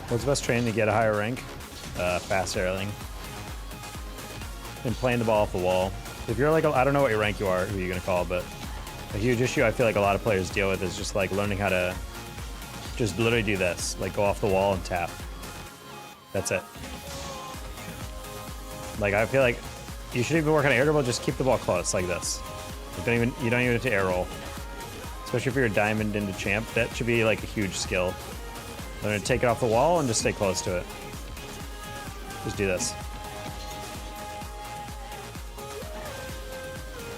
What's the best training to get a higher rank? Fast airling. And playing the ball off the wall. If you're like, I don't know what your rank you are, who you're gonna call, but a huge issue I feel like a lot of players deal with is just like learning how to just literally do this. Like go off the wall and tap. That's it. Like I feel like you should even work on air dribble, just keep the ball close like this. You don't even have to air roll. Especially if you're a diamond into champ, that should be like a huge skill. Learn to take it off the wall and just stay close to it. Just do this.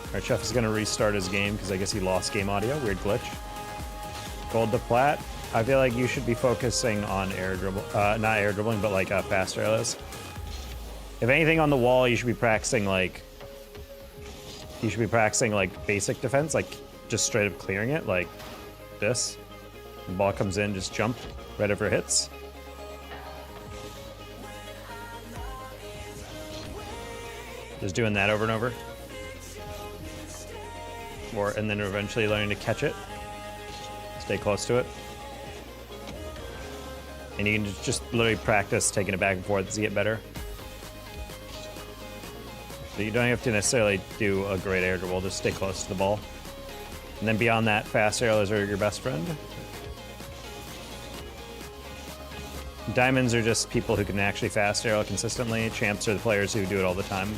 Alright, Chef is gonna restart his game because I guess he lost game audio. Weird glitch. Gold to plat. I feel like you should be focusing on air dribble, not air dribbling, but like fast airless. If anything on the wall, you should be practicing like basic defense, like just straight up clearing it, like this. The ball comes in, just jump right over hits. Just doing that over and over. And then eventually learning to catch it. Stay close to it. And you can just literally practice taking it back and forth as you get better. So you don't have to necessarily do a great air dribble, just stay close to the ball. And then beyond that, fast airlers are your best friend. Diamonds are just people who can actually fast aerial consistently. Champs are the players who do it all the time.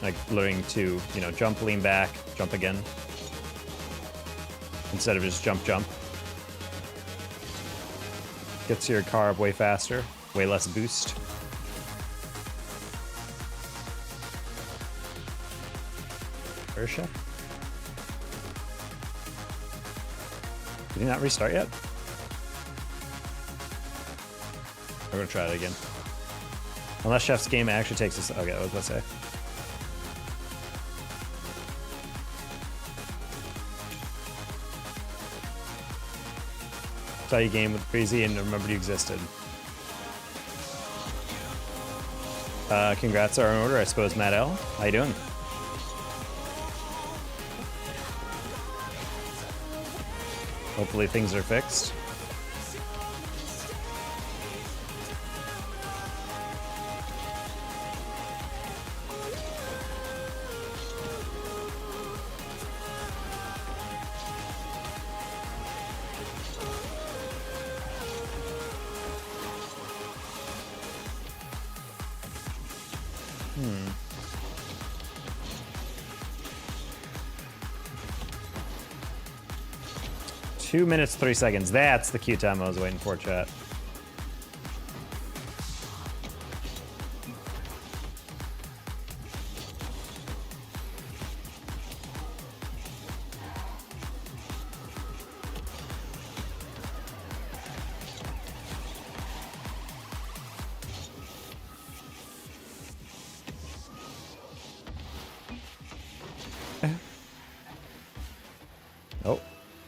Like learning to, you know, jump, lean back, jump again. Instead of just jump, jump. Gets your car up way faster, way less boost. Where's Chef? Did he not restart yet? We're gonna try it again. Unless Chef's game actually takes us. Okay, what was I say? Saw you game with Breezy and remembered you existed. Congrats are in order, I suppose, Matt L. How you doing? Hopefully things are fixed. Hmm. 2 minutes, 3 seconds. That's the queue time I was waiting for, chat.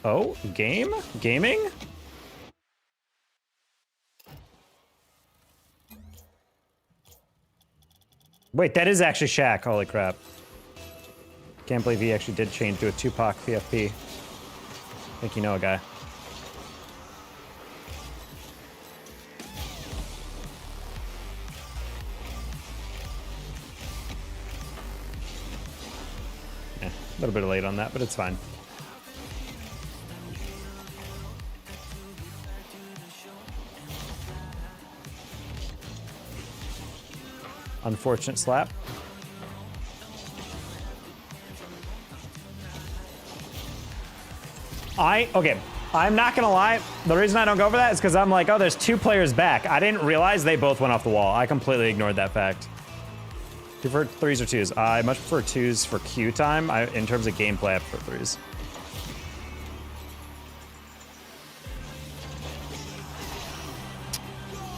Oh, game? Gaming? Wait, that is actually Shaq. Holy crap. Can't believe he actually did change to a Tupac PFP. I think you know a guy. Yeah, a little bit late on that, but it's fine. Unfortunate slap. Okay, I'm not gonna lie. The reason I don't go for that is because I'm like, oh, there's 2 players back. I didn't realize they both went off the wall. I completely ignored that fact. Do you prefer 3s or 2s? I much prefer 2s for queue time. In terms of gameplay, I prefer 3s.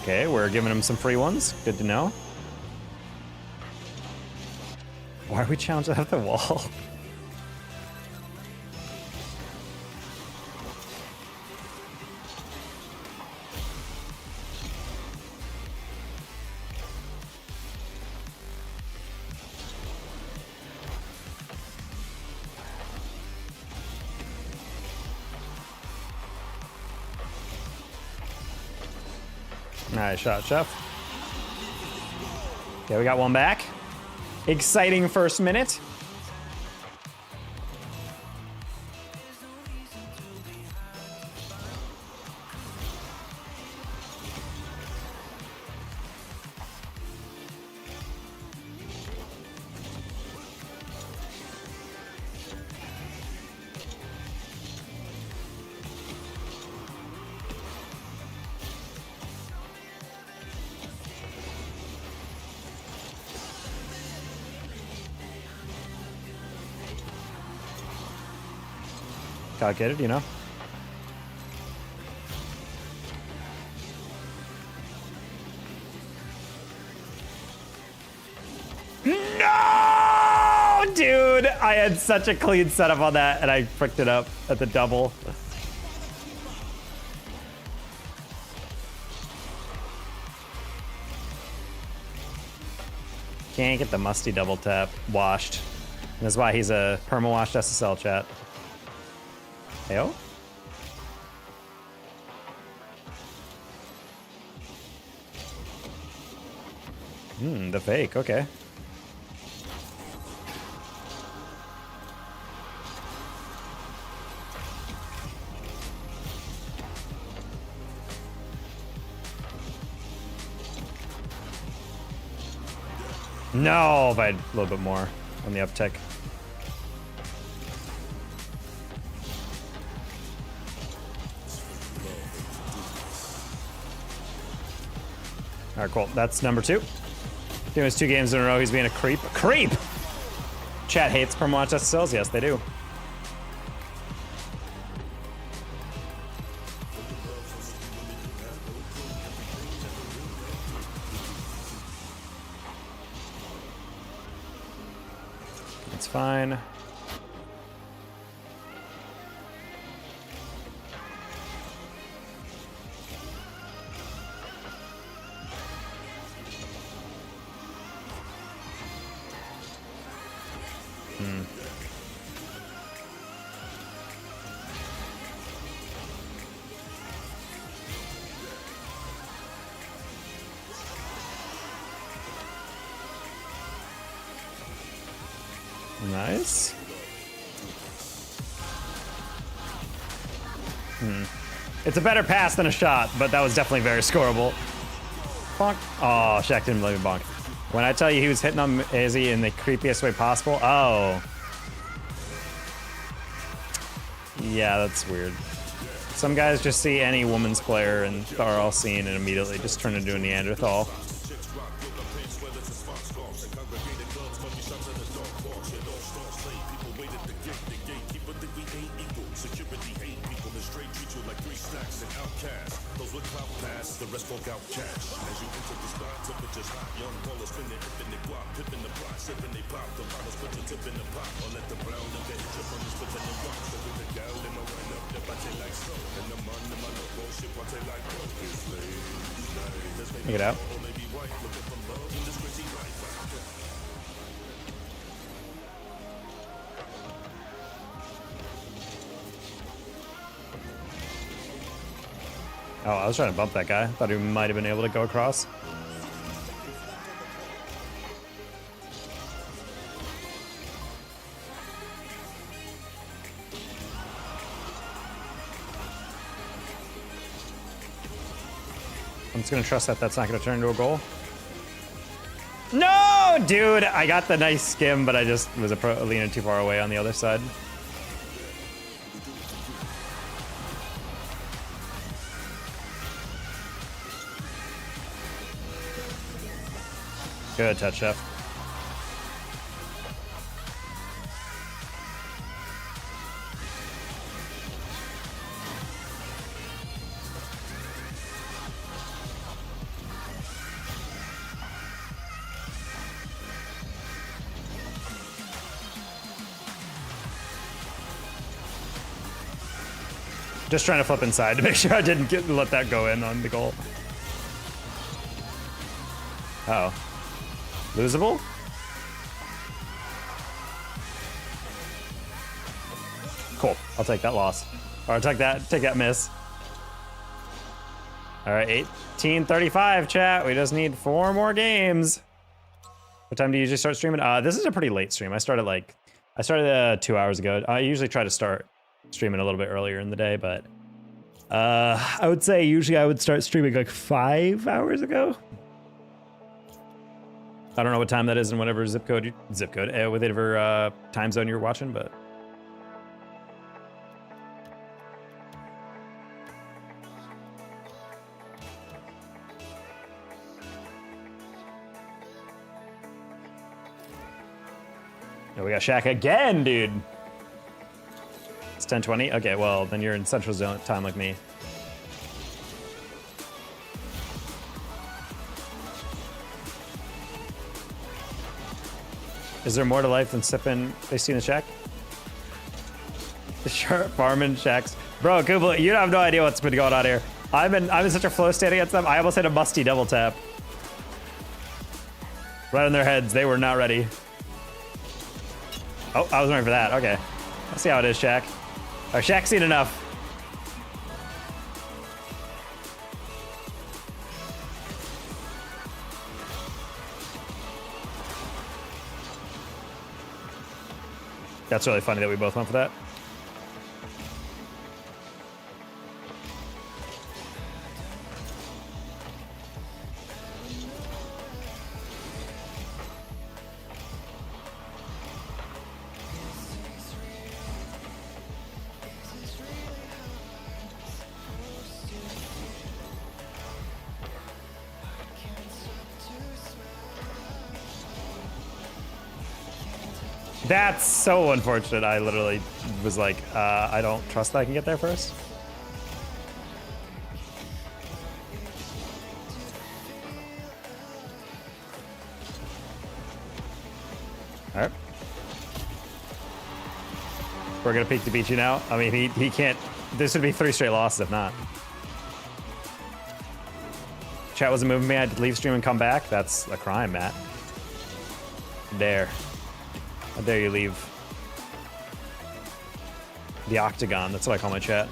Okay, we're giving him some free ones. Good to know. Why are we challenged out of the wall? Nice shot, Chef. Okay, we got one back. Exciting first minute. Gotta get it, you know? No! Dude, I had such a clean setup on that, and I fricked it up at the double. Can't get the musty double tap washed. And that's why he's a perma-washed SSL chat. Heyo? The fake, okay. No, if I had a little bit more on the uptick. All right, cool. That's number 2. Doing his 2 games in a row, he's being a creep. Creep! Chat hates Perma-Washed SSLs. Yes, they do. It's fine. Nice. It's a better pass than a shot, but that was definitely very scoreable. Bonk. Oh, Shaq didn't let me bonk. When I tell you he was hitting on Izzy in the creepiest way possible, oh. Yeah, that's weird. Some guys just see any woman's player and are all seen and immediately just turn into a Neanderthal. Make it out. Oh, I was trying to bump that guy. Thought he might have been able to go across. I'm just gonna trust that that's not gonna turn into a goal. No, dude! I got the nice skim, but I just was leaning too far away on the other side. Good touch, Chef. Just trying to flip inside to make sure I didn't let that go in on the goal. Uh oh. Losable? Cool. I'll take that loss. Or I'll take that miss. All right, 18:35, chat. We just need 4 more games. What time do you usually start streaming? This is a pretty late stream. I started 2 hours ago. I usually try to start streaming a little bit earlier in the day, but I would say usually I would start streaming like 5 hours ago. I don't know what time that is in whatever whatever time zone you're watching, but oh, we got Shaq again, dude. It's 10:20. Okay, well then you're in Central Zone time like me. Is there more to life than sipping pasty in the shack? Sure, farming shacks. Bro, Kubla, you have no idea what's been going on here. I'm in such a flow state against them. I almost hit a musty double tap. Right on their heads. They were not ready. Oh, I was ready for that. Okay. Let's see how it is, Shaq. Our Shaq's seen enough. That's really funny that we both went for that. That's so unfortunate. I literally was like, I don't trust that I can get there first. All right. We're gonna peek to beat you now. I mean, he can't. This would be 3 straight losses if not. Chat wasn't moving me. I had to leave stream and come back. That's a crime, Matt. Dare. How dare you leave the octagon? That's what I call my chat.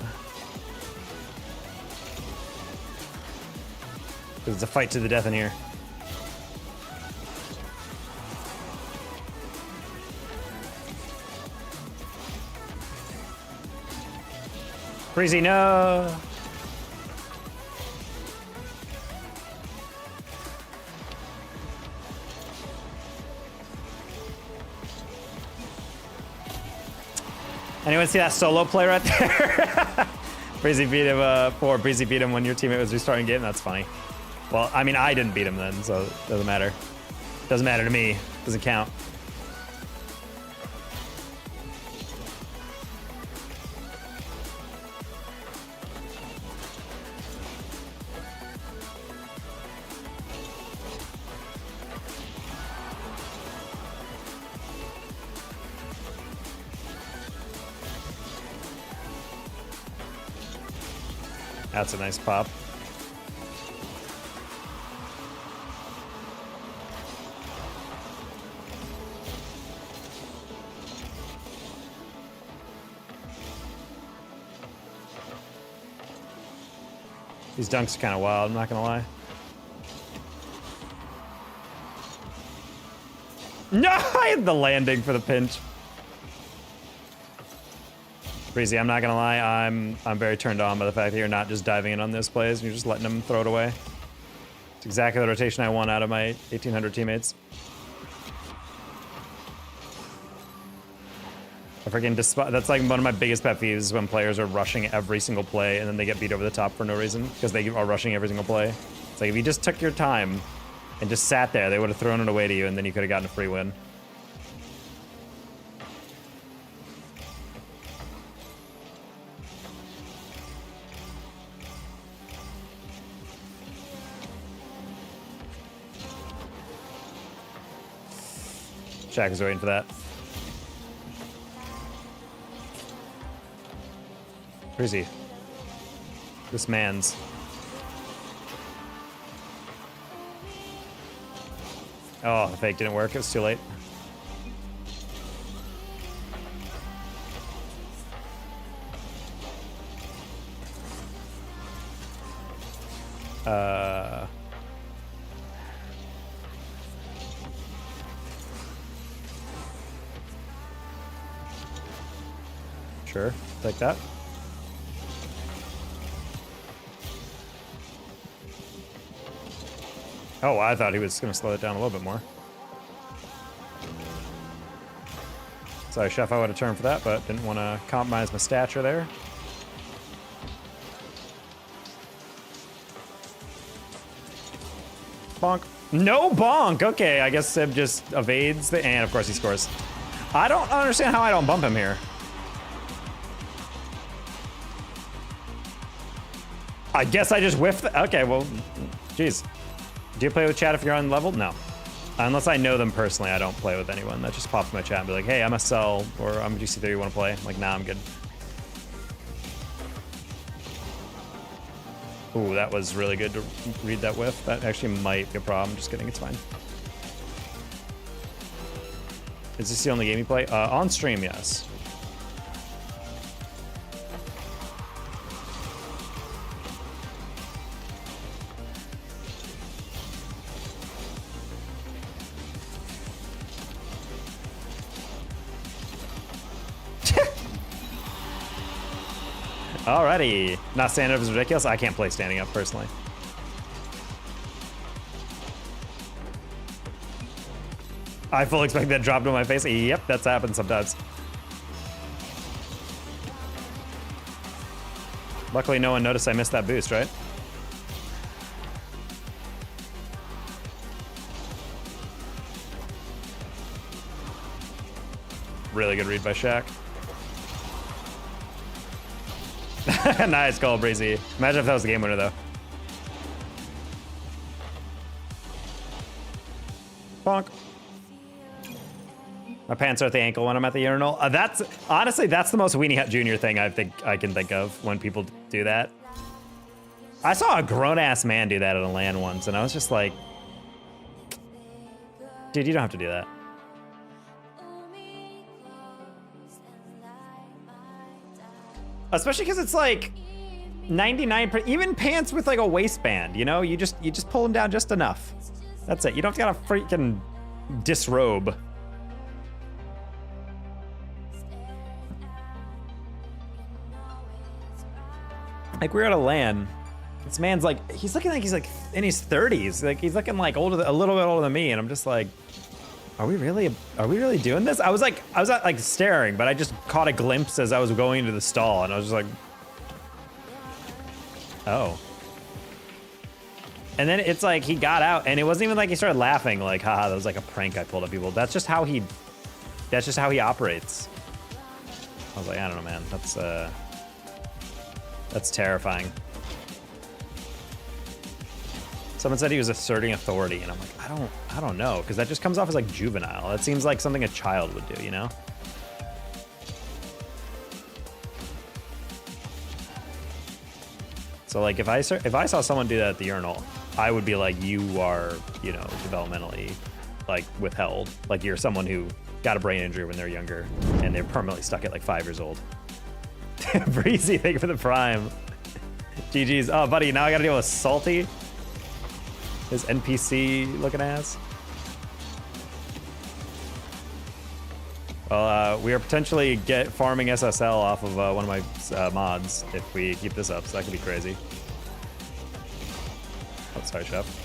It's a fight to the death in here. Breezy, no! Anyone see that solo play right there? Breezy beat him, Breezy beat him when your teammate was restarting game. That's funny. Well, I mean, I didn't beat him then, so it doesn't matter. Doesn't matter to me. Doesn't count. That's a nice pop. These dunks are kind of wild, I'm not gonna lie. No, I had the landing for the pinch. Breezy, I'm not gonna lie, I'm very turned on by the fact that you're not just diving in on those plays and you're just letting them throw it away. It's exactly the rotation I want out of my 1800 teammates. I freaking despise, that's like one of my biggest pet peeves is when players are rushing every single play and then they get beat over the top for no reason because they are rushing every single play. It's like if you just took your time and just sat there, they would have thrown it away to you and then you could have gotten a free win. Shaq is waiting for that. Crazy. This man's. Oh, the fake didn't work. It was too late. Sure, like that. Oh, I thought he was going to slow it down a little bit more. Sorry, Chef, I would have turned for that, but didn't want to compromise my stature there. Bonk. No bonk! Okay, I guess Sib just evades the... And, of course, he scores. I don't understand how I don't bump him here. I guess I just whiffed... Okay, well, jeez. Do you play with chat if you're on level? No. Unless I know them personally, I don't play with anyone. That just pops in my chat and be like, hey, I'm a cell, or I'm a GC3, you want to play? I'm like, nah, I'm good. Ooh, that was really good to read that whiff. That actually might be a problem. Just kidding, it's fine. Is this the only game you play? On stream, yes. Alrighty. Not standing up is ridiculous. I can't play standing up personally. I fully expect that drop to my face. Yep, that's happened sometimes. Luckily, no one noticed I missed that boost, right? Really good read by Shaq. Nice call, Breezy. Imagine if that was the game winner, though. Bonk. My pants are at the ankle when I'm at the urinal. That's honestly, that's the most Weenie Hut Jr. thing I think I can think of when people do that. I saw a grown-ass man do that at a LAN once, and I was just like, dude, you don't have to do that. Especially because it's like 99%, even pants with like a waistband, you know? You just pull them down just enough. That's it. You don't gotta freaking disrobe. Like, we're at a LAN. This man's like, he's looking like he's like in his 30s. Like, he's looking like older, a little bit older than me, and I'm just like, are we really doing this? I was like staring, but I just caught a glimpse as I was going into the stall, and I was just like, oh. And then it's like he got out, and it wasn't even like he started laughing, like, haha, that was like a prank I pulled on people. That's just how he operates. I was like, I don't know, man. That's terrifying. Someone said he was asserting authority, and I'm like, I don't know, because that just comes off as like juvenile. That seems like something a child would do, you know? So like if I saw someone do that at the urinal, I would be like, you are, you know, developmentally like withheld. Like you're someone who got a brain injury when they're younger and they're permanently stuck at like 5 years old. Breezy, thank you for the prime. GG's. Oh, buddy, now I gotta deal with Salty. His NPC looking ass. Well, we are potentially farming SSL off of one of my mods if we keep this up, so that could be crazy. Oh, sorry, Chef.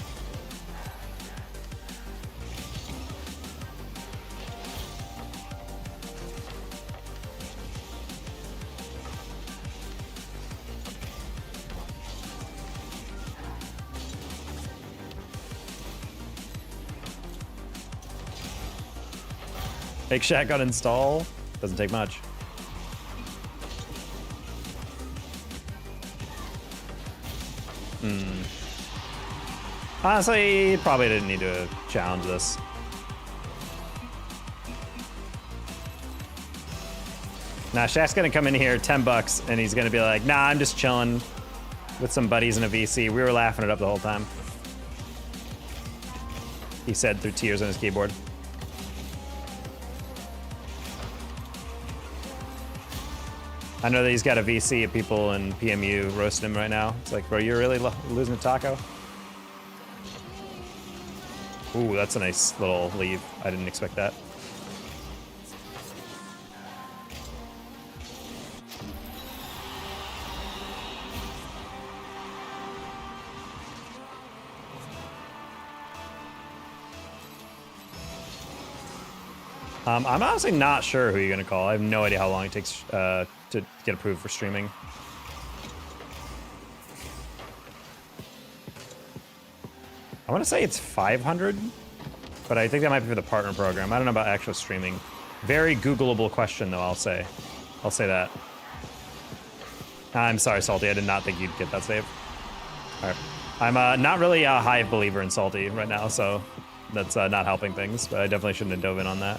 Make shotgun install. Doesn't take much. Honestly, probably didn't need to challenge this. Nah, Shaq's gonna come in here, $10, and he's gonna be like, nah, I'm just chilling with some buddies in a VC. We were laughing it up the whole time. He said through tears on his keyboard. I know that he's got a VC of people in PMU roasting him right now. It's like, bro, you're really losing a taco? Ooh, that's a nice little leave. I didn't expect that. I'm honestly not sure who you're gonna call. I have no idea how long it takes to get approved for streaming. I want to say it's 500, but I think that might be for the partner program. I don't know about actual streaming. Very Googleable question, though. I'll say that. I'm sorry, Salty. I did not think you'd get that save. All right. I'm not really a high believer in Salty right now, so that's not helping things. But I definitely shouldn't have dove in on that.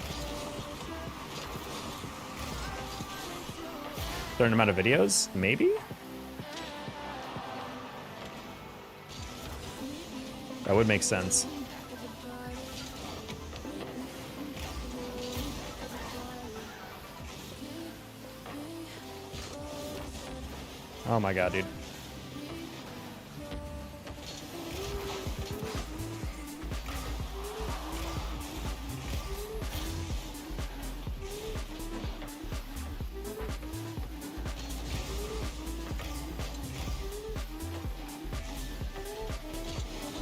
Certain amount of videos, maybe? That would make sense. Oh my god, dude.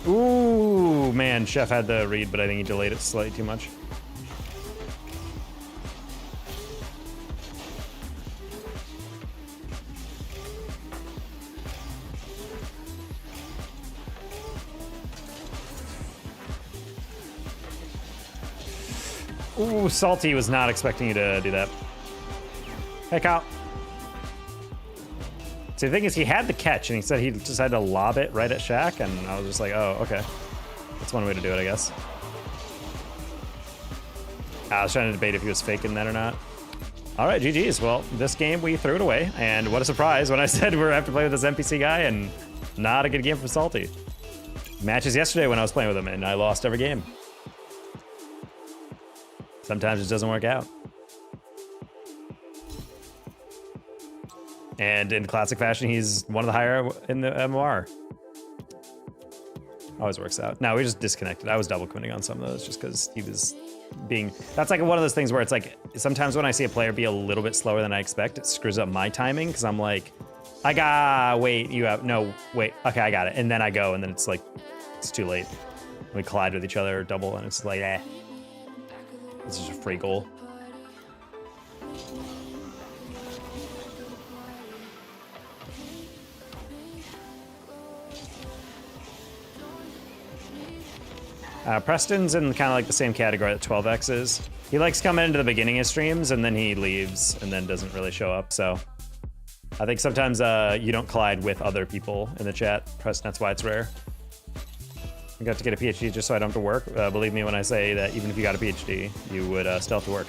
Ooh, man, Chef had the read, but I think he delayed it slightly too much. Ooh, Salty was not expecting you to do that. Hey, Kyle. So the thing is, he had the catch, and he said he just had to lob it right at Shaq, and I was just like, oh, okay. That's one way to do it, I guess. I was trying to debate if he was faking that or not. All right, GG's. Well, this game, we threw it away, and what a surprise when I said we're going to have to play with this NPC guy, and not a good game from Salty. Matches yesterday when I was playing with him, and I lost every game. Sometimes it doesn't work out. And in classic fashion, he's one of the higher in the MOR. Always works out. Now we just disconnected. I was double committing on some of those just because he was being... That's like one of those things where it's like, sometimes when I see a player be a little bit slower than I expect, it screws up my timing because I'm like, wait, you have... No, wait, okay, I got it. And then I go, and then it's like, it's too late. We collide with each other double, and it's like, eh. This is a free goal. Preston's in kind of like the same category that 12X is. He likes coming into the beginning of streams and then he leaves and then doesn't really show up. So I think sometimes you don't collide with other people in the chat. Preston, that's why it's rare. I got to get a PhD just so I don't have to work. Believe me when I say that even if you got a PhD, you would still have to work.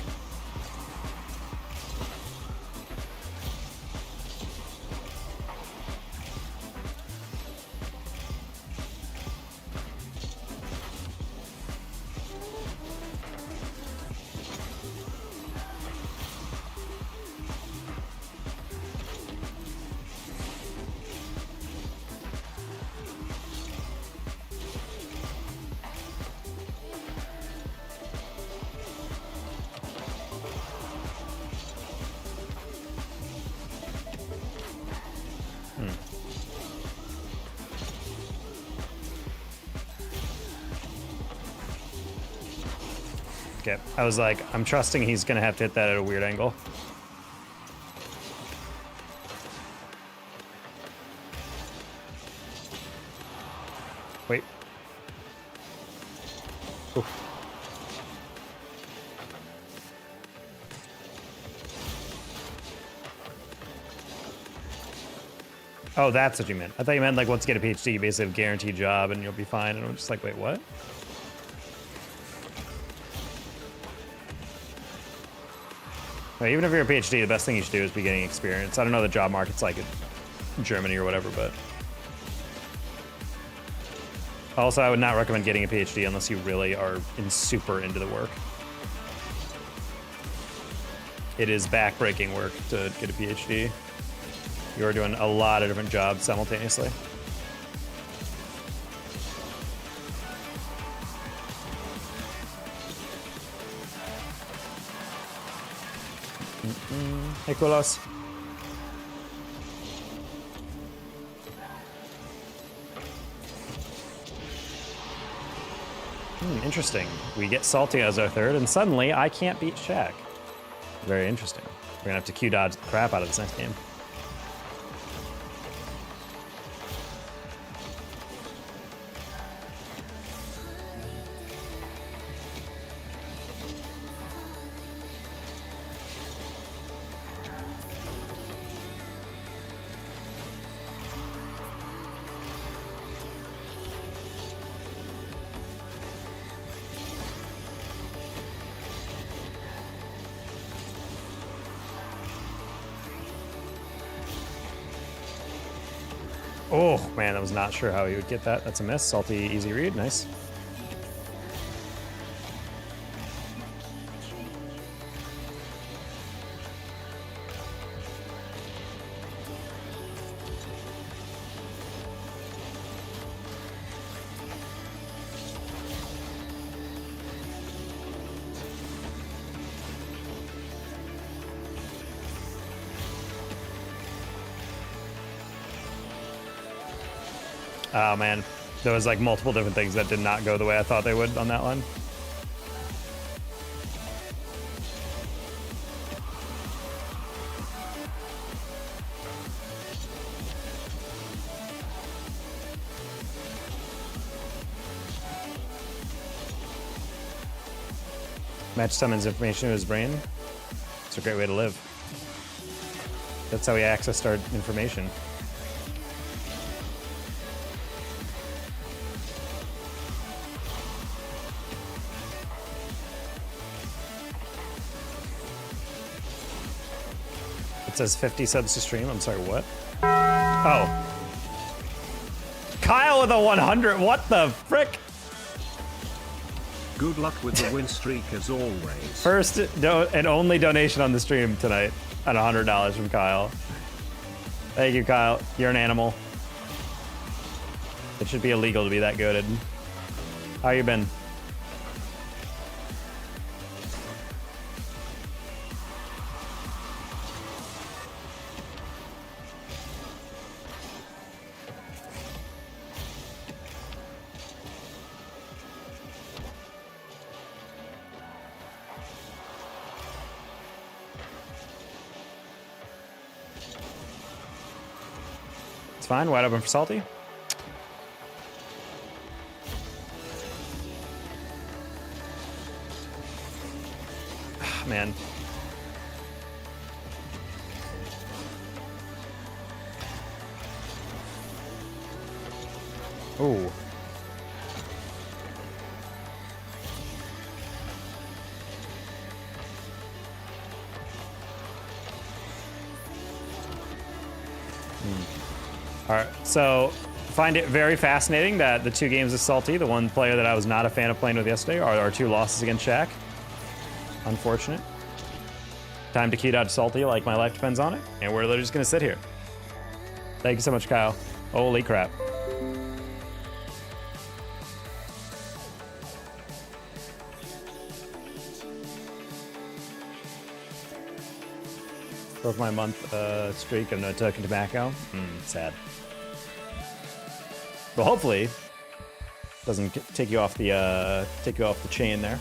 Okay, I was like, I'm trusting he's gonna have to hit that at a weird angle. Wait. Oof. Oh, that's what you meant. I thought you meant like once you get a PhD, you basically have a guaranteed job and you'll be fine. And I'm just like, wait, what? Well, even if you're a PhD, the best thing you should do is be getting experience. I don't know the job market's like in Germany or whatever, but also I would not recommend getting a PhD unless you really are super into the work. It is backbreaking work to get a PhD. You're doing a lot of different jobs simultaneously. Hey, Kulos. Interesting. We get Salty as our third, and suddenly I can't beat Shaq. Very interesting. We're gonna have to Q dodge the crap out of this next game. Oh, man, I was not sure how he would get that. That's a miss. Salty, easy read. Nice. Oh, man. There was like multiple different things that did not go the way I thought they would on that line. Match summons information to his brain. It's a great way to live. That's how we accessed our information. It says 50 subs to stream. I'm sorry, what? Oh. Kyle with a 100. What the frick? Good luck with the win streak as always. First and only donation on the stream tonight at $100 from Kyle. Thank you, Kyle. You're an animal. It should be illegal to be that goated. How you been? It's fine. Wide open for Salty. Man. Ooh. All right, so find it very fascinating that the two games of Salty, the one player that I was not a fan of playing with yesterday, are our two losses against Shaq. Unfortunate. Time to key dodge Salty like my life depends on it, and we're literally just gonna sit here. Thank you so much, Kyle. Holy crap. Broke my month streak of no token tobacco. Sad. But hopefully, doesn't take you off the chain there.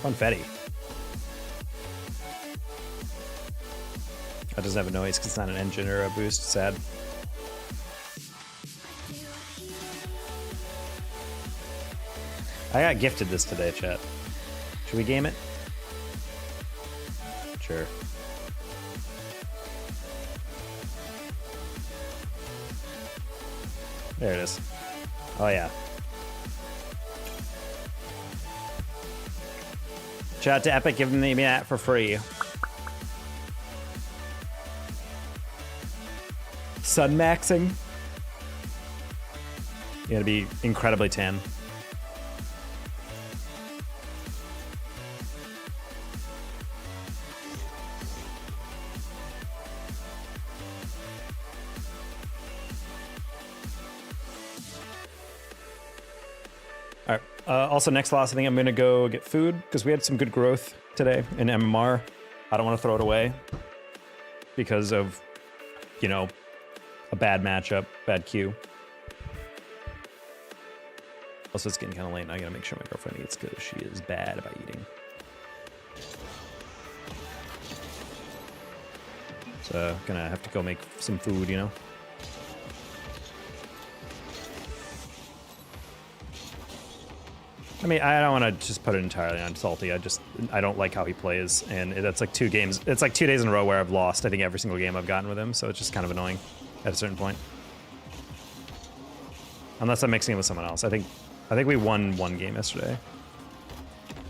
Funfetti. That doesn't have a noise because it's not an engine or a boost. Sad. I got gifted this today, chat. Should we game it? Sure. There it is. Oh yeah. Shout out to Epic giving me that for free. Sun maxing. You gotta be incredibly tan. All right. Also, next loss, I think I'm gonna go get food because we had some good growth today in MMR. I don't want to throw it away because of, you know, a bad matchup, bad queue. Also, it's getting kind of late, and I gotta make sure my girlfriend eats because she is bad about eating. So, gonna have to go make some food, you know? I mean, I don't want to just put it entirely on Salty. I don't like how he plays, and that's like 2 games. It's like 2 days in a row where I've lost, I think, every single game I've gotten with him, so it's just kind of annoying at a certain point. Unless I'm mixing it with someone else. I think we won 1 game yesterday.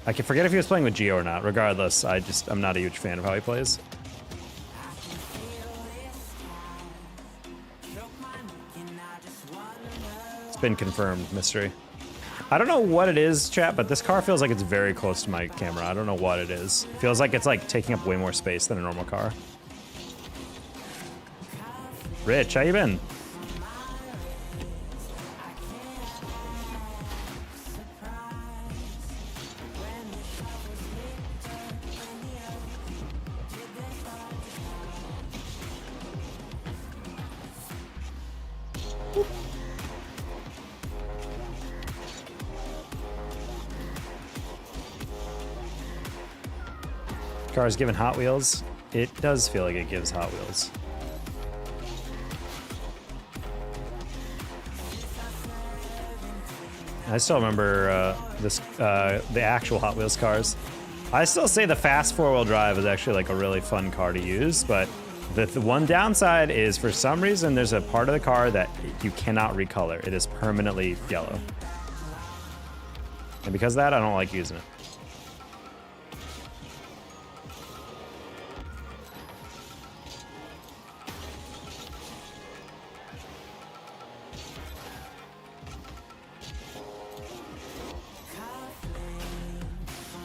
I can forget if he was playing with Gio or not. Regardless, I'm not a huge fan of how he plays. It's been confirmed, mystery. I don't know what it is, chat, but this car feels like it's very close to my camera. I don't know what it is. It feels like it's like taking up way more space than a normal car. Rich, how you been? Car is given Hot Wheels. It does feel like it gives Hot Wheels. I still remember the actual Hot Wheels cars. I still say the fast 4-wheel drive is actually like a really fun car to use, but the one downside is for some reason there's a part of the car that you cannot recolor. It is permanently yellow. And because of that, I don't like using it.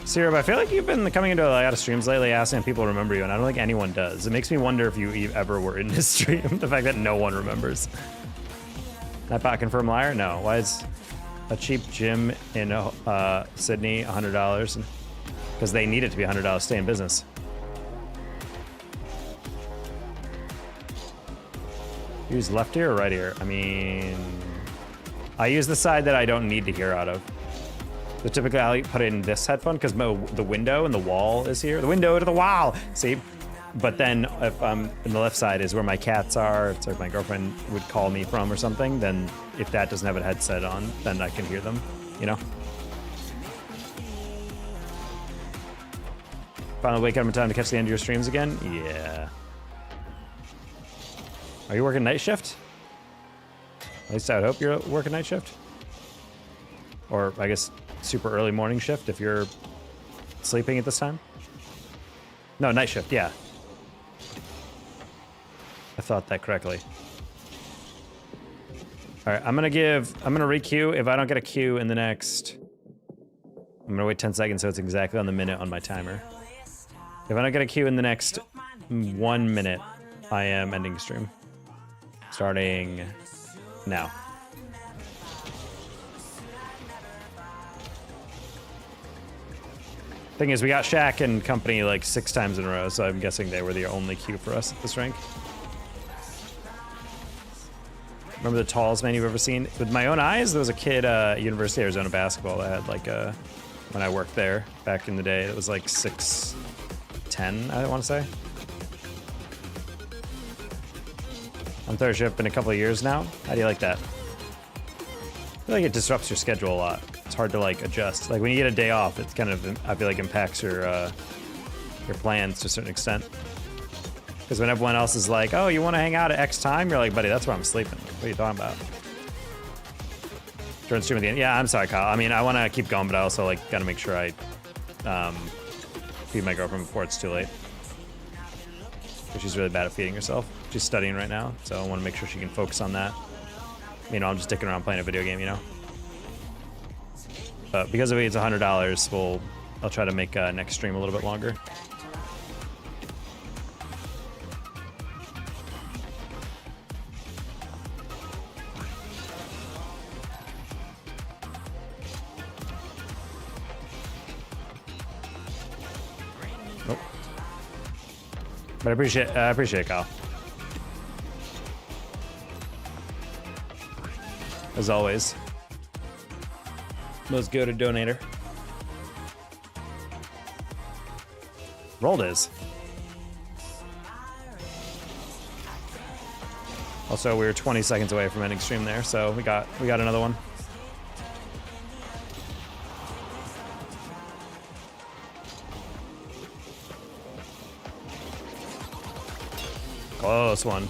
Syrup, I feel like you've been coming into a lot of streams lately asking if people remember you, and I don't think anyone does. It makes me wonder if you ever were in this stream, the fact that no one remembers. Nightbot confirmed liar? No. Why is a cheap gym in Sydney $100? Because they need it to be $100 to stay in business. Use left ear or right ear? I mean, I use the side that I don't need to hear out of. So typically I'll put it in this headphone because the window and the wall is here. The window to the wall, see? But then if I'm in the left side is where my cats are. It's like my girlfriend would call me from or something. Then if that doesn't have a headset on, then I can hear them, you know? Finally wake up in time to catch the end of your streams again? Yeah. Are you working night shift? At least I would hope you're working night shift. Or I guess super early morning shift if you're sleeping at this time. No, night shift, yeah. I thought that correctly. All right, I'm gonna re-queue. If I don't get a queue in the next, I'm gonna wait 10 seconds so it's exactly on the minute on my timer. If I don't get a queue in the next 1 minute, I am ending stream. Starting now. Thing is, we got Shaq and company like 6 times in a row, so I'm guessing they were the only queue for us at this rank. Remember the tallest man you've ever seen? With my own eyes, there was a kid at University of Arizona basketball that had like a when I worked there back in the day. It was like 6:10, I want to say. On third shift in a couple of years now. How do you like that? I feel like it disrupts your schedule a lot. It's hard to like adjust. Like when you get a day off, it's kind of, I feel like, impacts your plans to a certain extent. Because when everyone else is like, oh, you want to hang out at X time? You're like, buddy, that's where I'm sleeping. What are you talking about? Jordan stream at the end. Yeah, I'm sorry, Kyle. I mean, I want to keep going, but I also like got to make sure I feed my girlfriend before it's too late. Because she's really bad at feeding herself. She's studying right now, so I want to make sure she can focus on that. You know, I'm just dicking around playing a video game, you know? But because of it, it's $100, I'll try to make next stream a little bit longer. Nope. But I appreciate it, Kyle. As always. Most go-to donator. Rolled is. Also, we were 20 seconds away from ending stream there, so we got another one. Close one.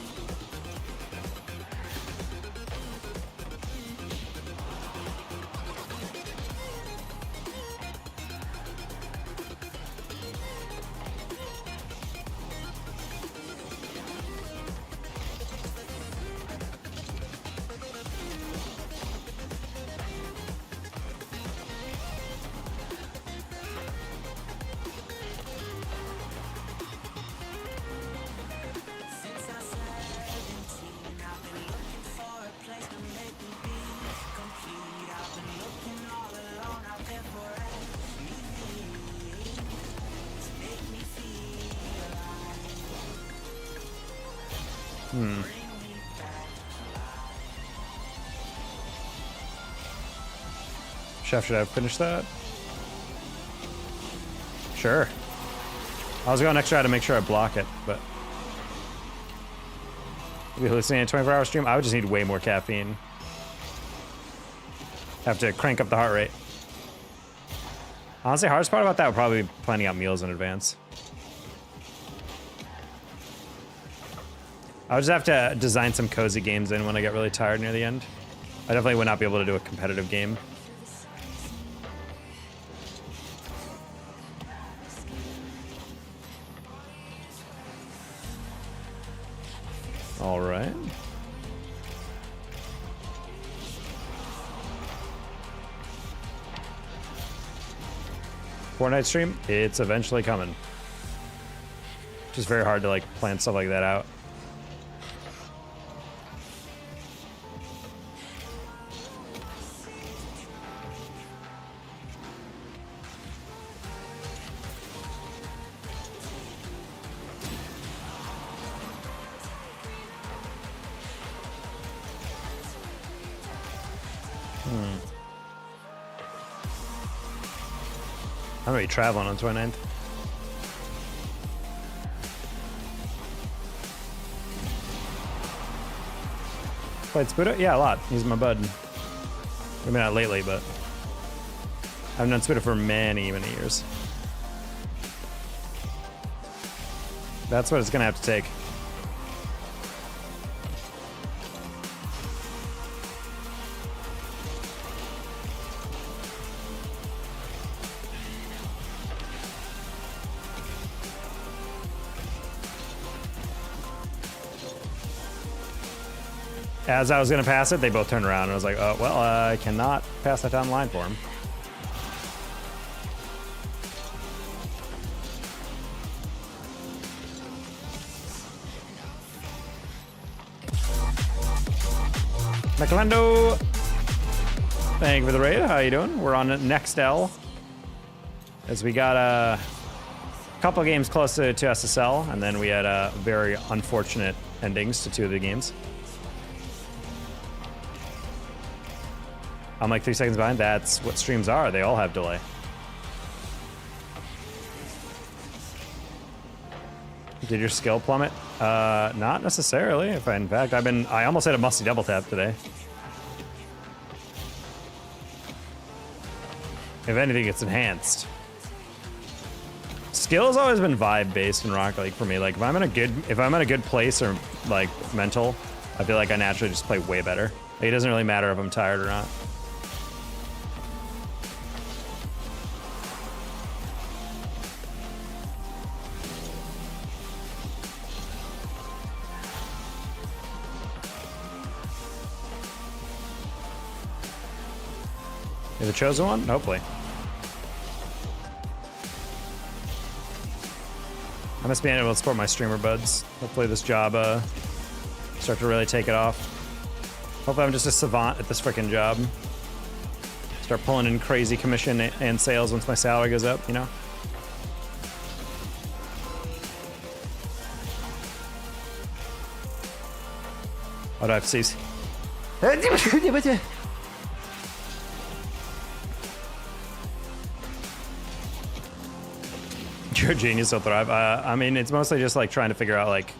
Chef, should I finish that? Sure. I was going extra to make sure I block it, but if you're listening to a 24-hour stream, I would just need way more caffeine. Have to crank up the heart rate. Honestly, hardest part about that would probably be planning out meals in advance. I would just have to design some cozy games in when I get really tired near the end. I definitely would not be able to do a competitive game. All right. Fortnite stream, it's eventually coming. Just very hard to like plan stuff like that out. I'm gonna be traveling on 29th. Played Spuda? Yeah, a lot. He's my bud. Maybe not lately, but I've known Spuda for many, many years. That's what it's gonna have to take. As I was going to pass it, they both turned around, and I was like, oh, well, I cannot pass that down the line for him. McLendo! Thank you for the raid. How you doing? We're on next L. As we got a couple games close to SSL, and then we had very unfortunate endings to two of the games. I'm like 3 seconds behind. That's what streams are. They all have delay. Did your skill plummet? Not necessarily. In fact, I almost hit a musty double tap today. If anything, it's enhanced. Skill has always been vibe based in Rocket League for me. Like if I'm in a good place or like mental, I feel like I naturally just play way better. Like, it doesn't really matter if I'm tired or not. You're the chosen one? Hopefully. I must be able to support my streamer buds. Hopefully this job start to really take it off. Hopefully I'm just a savant at this freaking job. Start pulling in crazy commission and sales once my salary goes up, you know? What do I have to see? You're a genius, will thrive. I mean, it's mostly just like trying to figure out like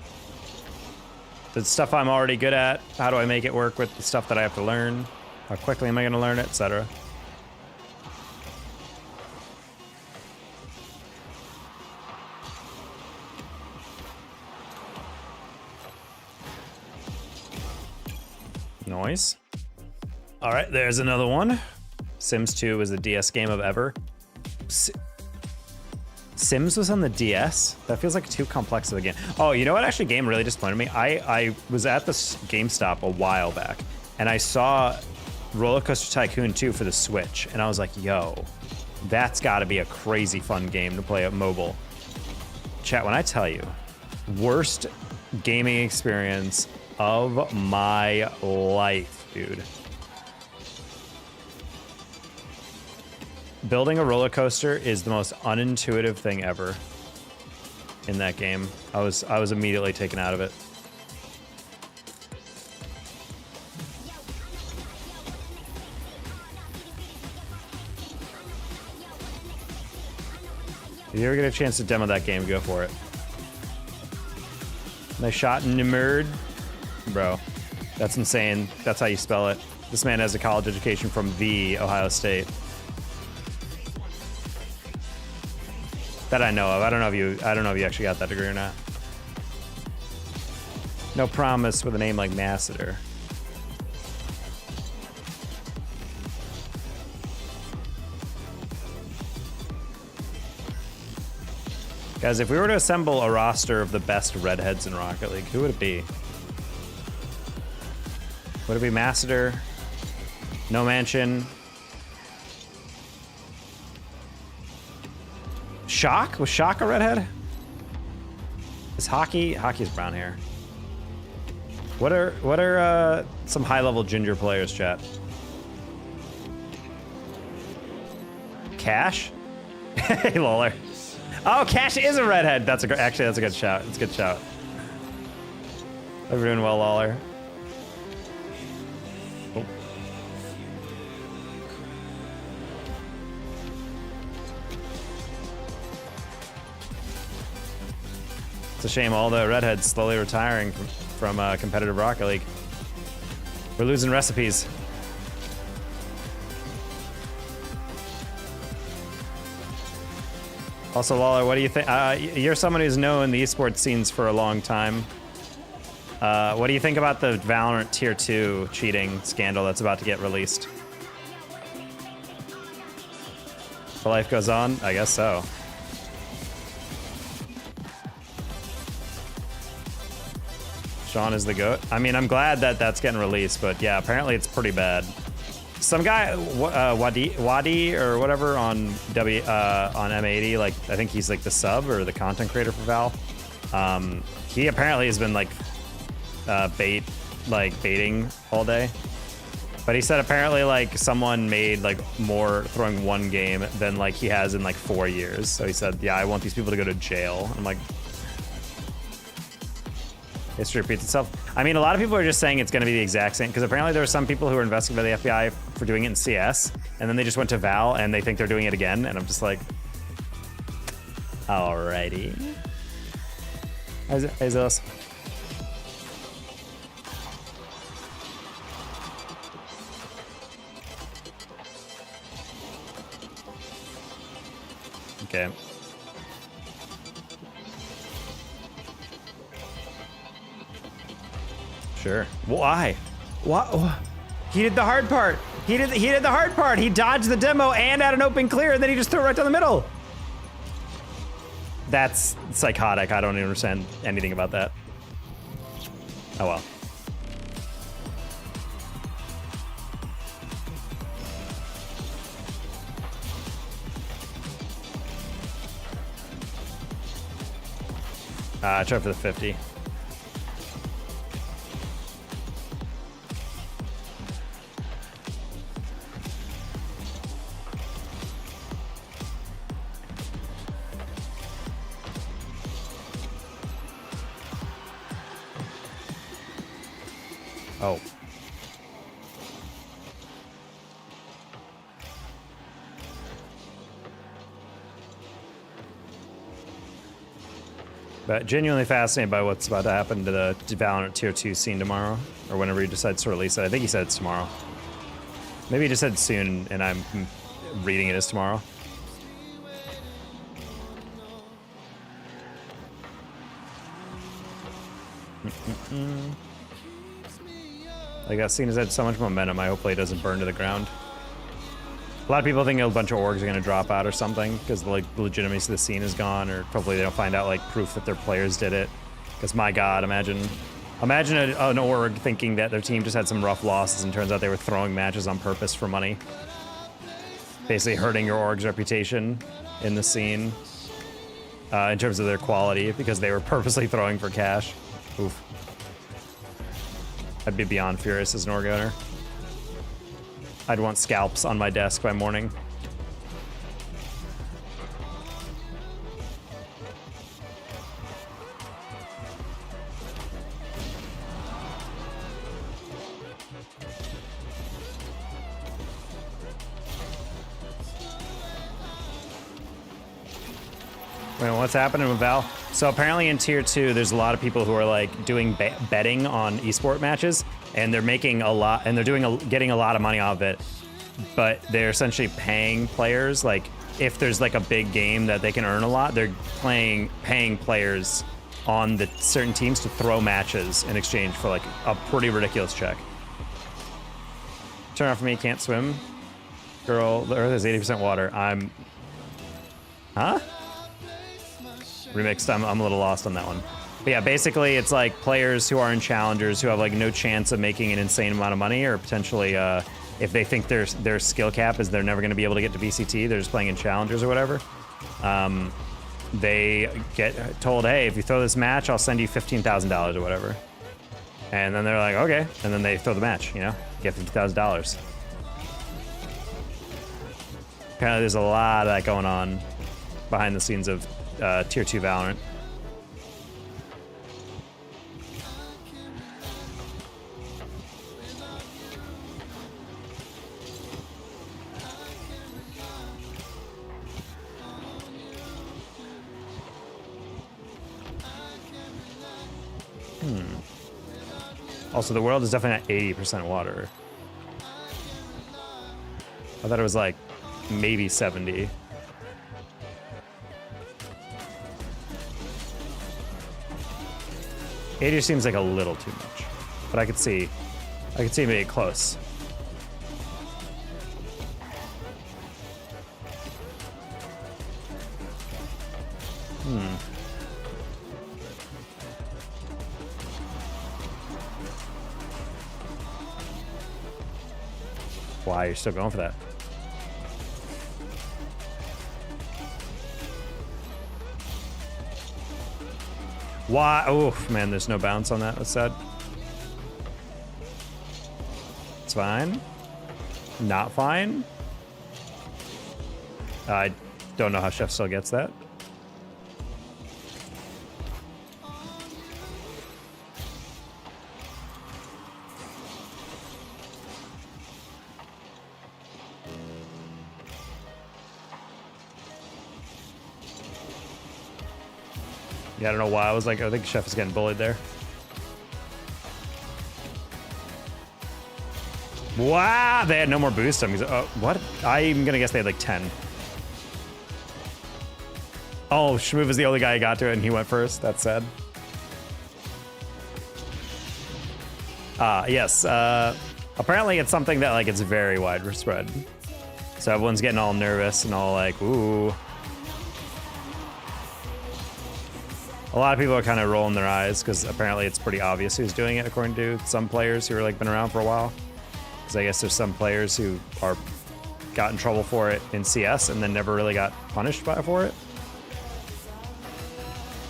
the stuff I'm already good at. How do I make it work with the stuff that I have to learn? How quickly am I going to learn it, etc. Noise. All right, there's another one. Sims 2 was the DS game of ever. Sims was on the DS? That feels like too complex of a game. Oh, you know what actually game really disappointed me? I was at this GameStop a while back, and I saw Roller Coaster Tycoon 2 for the Switch, and I was like, yo, that's gotta be a crazy fun game to play at mobile. Chat, when I tell you, worst gaming experience of my life, dude. Building a roller coaster is the most unintuitive thing ever in that game. I was immediately taken out of it. If you ever get a chance to demo that game, go for it. Nice shot, Nimerd. Bro, that's insane. That's how you spell it. This man has a college education from the Ohio State. That I know of. I don't know if you actually got that degree or not. No promise with a name like Masseter. Guys, if we were to assemble a roster of the best redheads in Rocket League, who would it be? Would it be Masseter? No Mansion? Shock? Was Shock a redhead? Is Hockey's brown hair. What are some high-level ginger players, chat? Cash? Hey, Lawler. Oh, Cash is a redhead. Actually, that's a good shout. It's a good shout. Hope you're doing well, Lawler. Oh. It's a shame all the redheads slowly retiring from competitive Rocket League. We're losing recipes. Also, Lawler, what do you think? You're someone who's known the esports scenes for a long time. What do you think about the Valorant Tier 2 cheating scandal that's about to get released? The life goes on? I guess so. Sean is the GOAT. I mean, I'm glad that that's getting released, but yeah, apparently it's pretty bad. Some guy, Wadi or whatever on on M80, like I think he's like the sub or the content creator for Valve. He apparently has been like baiting all day. But he said apparently like someone made like more throwing one game than like he has in like 4 years. So he said, yeah, I want these people to go to jail. I'm like, history repeats itself. I mean, a lot of people are just saying it's going to be the exact same, because apparently there are some people who are investigated by the FBI for doing it in CS, and then they just went to Val and they think they're doing it again, and I'm just like, alrighty. How's this? Okay. Sure. Why? What? He did the hard part. He did the hard part. He dodged the demo and had an open clear, and then he just threw it right down the middle. That's psychotic. I don't even understand anything about that. Oh well. Try for the 50. Oh. But genuinely fascinated by what's about to happen to the Valorant Tier 2 scene tomorrow, or whenever he decides to release it. I think he said it's tomorrow. Maybe he just said soon, and I'm reading it as tomorrow. Like, that scene has had so much momentum, I hopefully it doesn't burn to the ground. A lot of people think a bunch of orgs are gonna drop out or something, because the legitimacy of the scene is gone, or hopefully they don't find out, like, proof that their players did it. Because, my god, imagine an org thinking that their team just had some rough losses, and turns out they were throwing matches on purpose for money. Basically hurting your org's reputation in the scene, in terms of their quality, because they were purposely throwing for cash. Oof. I'd be beyond furious as an org owner. I'd want scalps on my desk by morning. Wait, what's happening with Val? So apparently in Tier 2, there's a lot of people who are like doing betting on esport matches, and they're making a lot, and they're getting a lot of money off of it. But they're essentially paying players, like if there's like a big game that they can earn a lot, they're paying players on the certain teams to throw matches in exchange for like a pretty ridiculous check. Turn off for me, can't swim. Girl, the earth is 80% water. Huh? Remixed, I'm a little lost on that one. But yeah, basically it's like players who are in challengers who have like no chance of making an insane amount of money, or potentially if they think their skill cap is they're never going to be able to get to VCT, they're just playing in challengers or whatever. They get told, hey, if you throw this match, I'll send you $15,000 or whatever. And then they're like, okay. And then they throw the match, you know, get $50,000. Apparently there's a lot of that going on behind the scenes of Tier 2 Valorant. Also, the world is definitely at 80% water. I thought it was like maybe 70. It just seems like a little too much, but I could see maybe close. Why you're still going for that? Why? Oh man, there's no bounce on that. That's sad. It's fine. Not fine. I don't know how Chef still gets that. Yeah, I don't know why. I think Chef is getting bullied there. Wow, they had no more boost. What? I'm gonna guess they had like 10. Oh, Shmoof is the only guy who got to it and he went first. That's sad. Yes. Apparently it's something that like it's very widespread. So everyone's getting all nervous and all like, ooh. A lot of people are kind of rolling their eyes because apparently it's pretty obvious who's doing it, according to some players who are like been around for a while. Because I guess there's some players who got in trouble for it in CS and then never really got punished for it.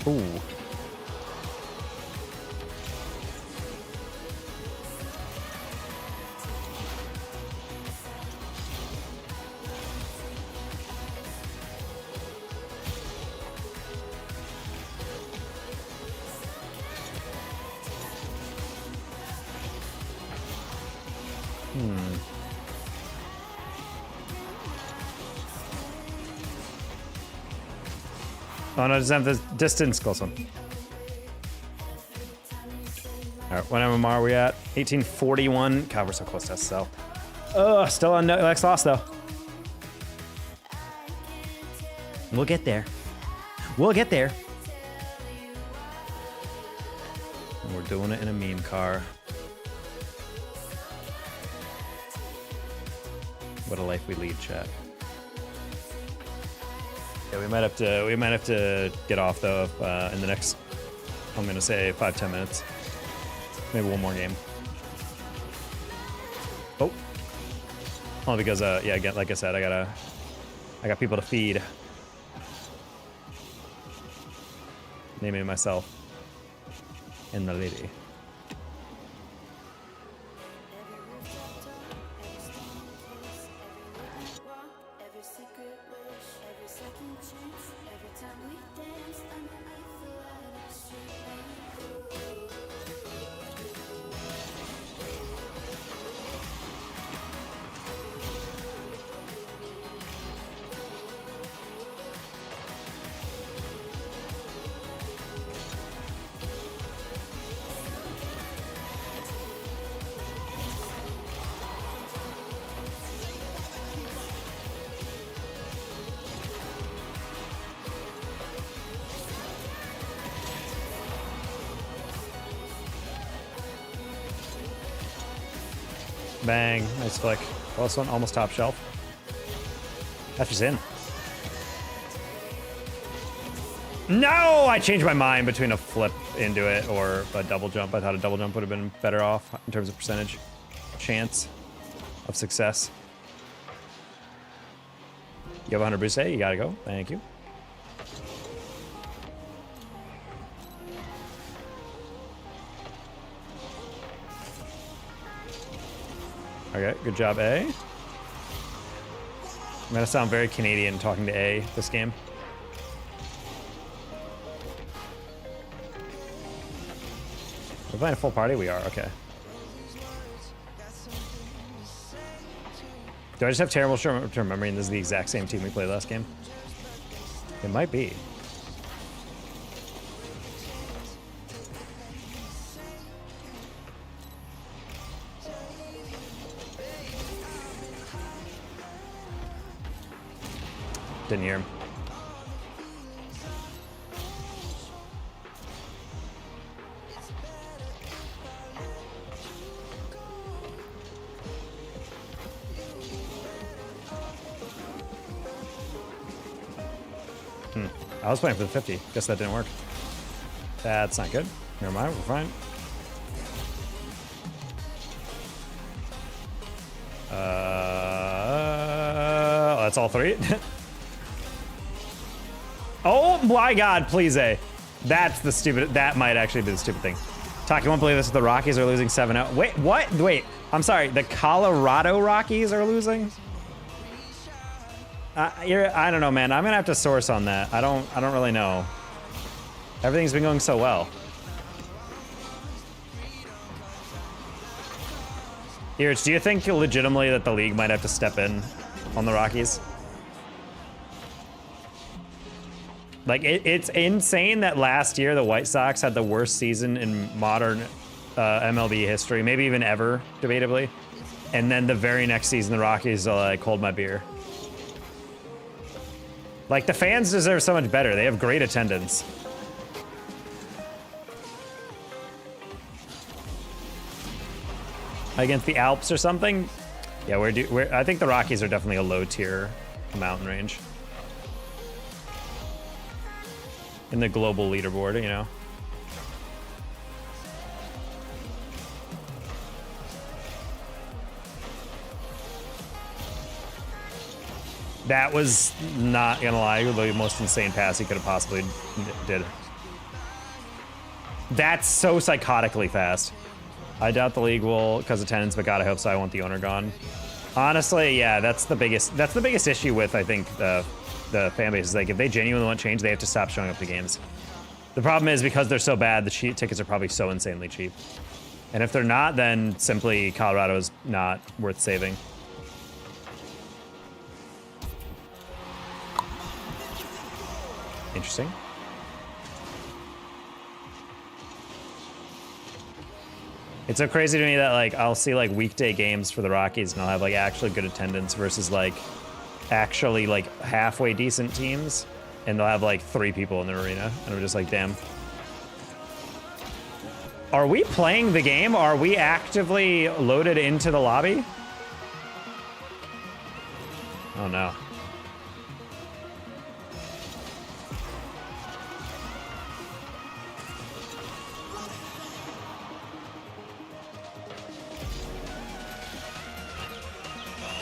Ooh. Oh no, doesn't have the distance. Close one. All right, what MMR are we at? 1841. God, we're so close to SSL. Ugh, still on next loss though. We'll get there. We'll get there. And we're doing it in a meme car. What a life we lead, chat. Yeah, we might have to get off though in the next, I'm gonna say 5-10 minutes. Maybe one more game. Oh. Only because yeah, again, like I said, I got people to feed. Naming myself and the lady. Bang, nice flick. Close one, almost top shelf. That's just in. No, I changed my mind between a flip into it or a double jump. I thought a double jump would have been better off in terms of percentage chance of success. You have 100 boost, hey, you gotta go. Thank you. Okay, good job, A. I'm gonna sound very Canadian talking to A this game. We're playing a full party? We are, okay. Do I just have terrible short-term memory and this is the exact same team we played last game? It might be. Didn't hear him. I was playing for the 50. Guess that didn't work. That's not good. Never mind, we're fine. That's all three. Oh my God, please A. That's the stupid, that might actually be the stupid thing. Talk, you won't believe this, the Rockies are losing 7-0. Wait, what? Wait, I'm sorry, the Colorado Rockies are losing? I don't know, man. I'm gonna have to source on that. I don't really know. Everything's been going so well. Irich, do you think legitimately that the league might have to step in on the Rockies? Like, it's insane that last year the White Sox had the worst season in modern MLB history, maybe even ever, debatably. And then the very next season, the Rockies are like, hold my beer. Like, the fans deserve so much better. They have great attendance. Against the Alps or something? Yeah, I think the Rockies are definitely a low tier mountain range. In the global leaderboard, you know? That was, not gonna lie, the most insane pass he could have possibly did. That's so psychotically fast. I doubt the league will because attendance, but God, I hope so. I want the owner gone. Honestly, yeah, that's the biggest issue with, I think, the fan base is like, if they genuinely want change, they have to stop showing up to games. The problem is because they're so bad, the tickets are probably so insanely cheap. And if they're not, then simply Colorado's not worth saving. Interesting. It's so crazy to me that, like, I'll see, like, weekday games for the Rockies and I'll have, like, actually good attendance versus, like, actually, like, halfway decent teams, and they'll have, like, 3 people in the arena, and I'm just like, damn. Are we playing the game? Are we actively loaded into the lobby? Oh, no.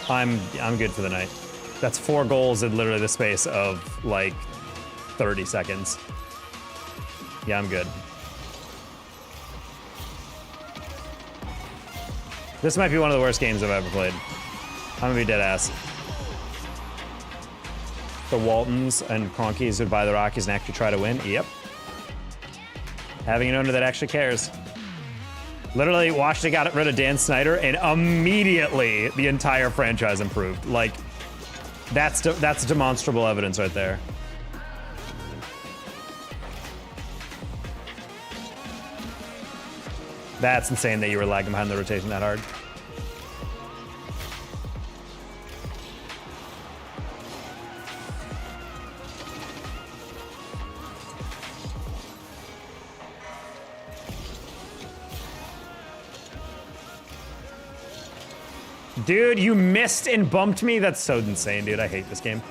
I'm good for the night. That's 4 goals in literally the space of like 30 seconds. Yeah, I'm good. This might be one of the worst games I've ever played. I'm gonna be dead ass. The Waltons and Cronkies would buy the Rockies and actually try to win. Yep. Having an owner that actually cares. Literally, Washington got rid of Dan Snyder, and immediately the entire franchise improved. Like, that's demonstrable evidence right there. That's insane that you were lagging behind the rotation that hard. Dude, you missed and bumped me? That's so insane, dude. I hate this game.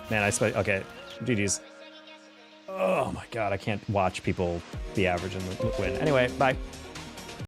Man, okay, GG's. Oh my God, I can't watch people be average and win. Anyway, bye.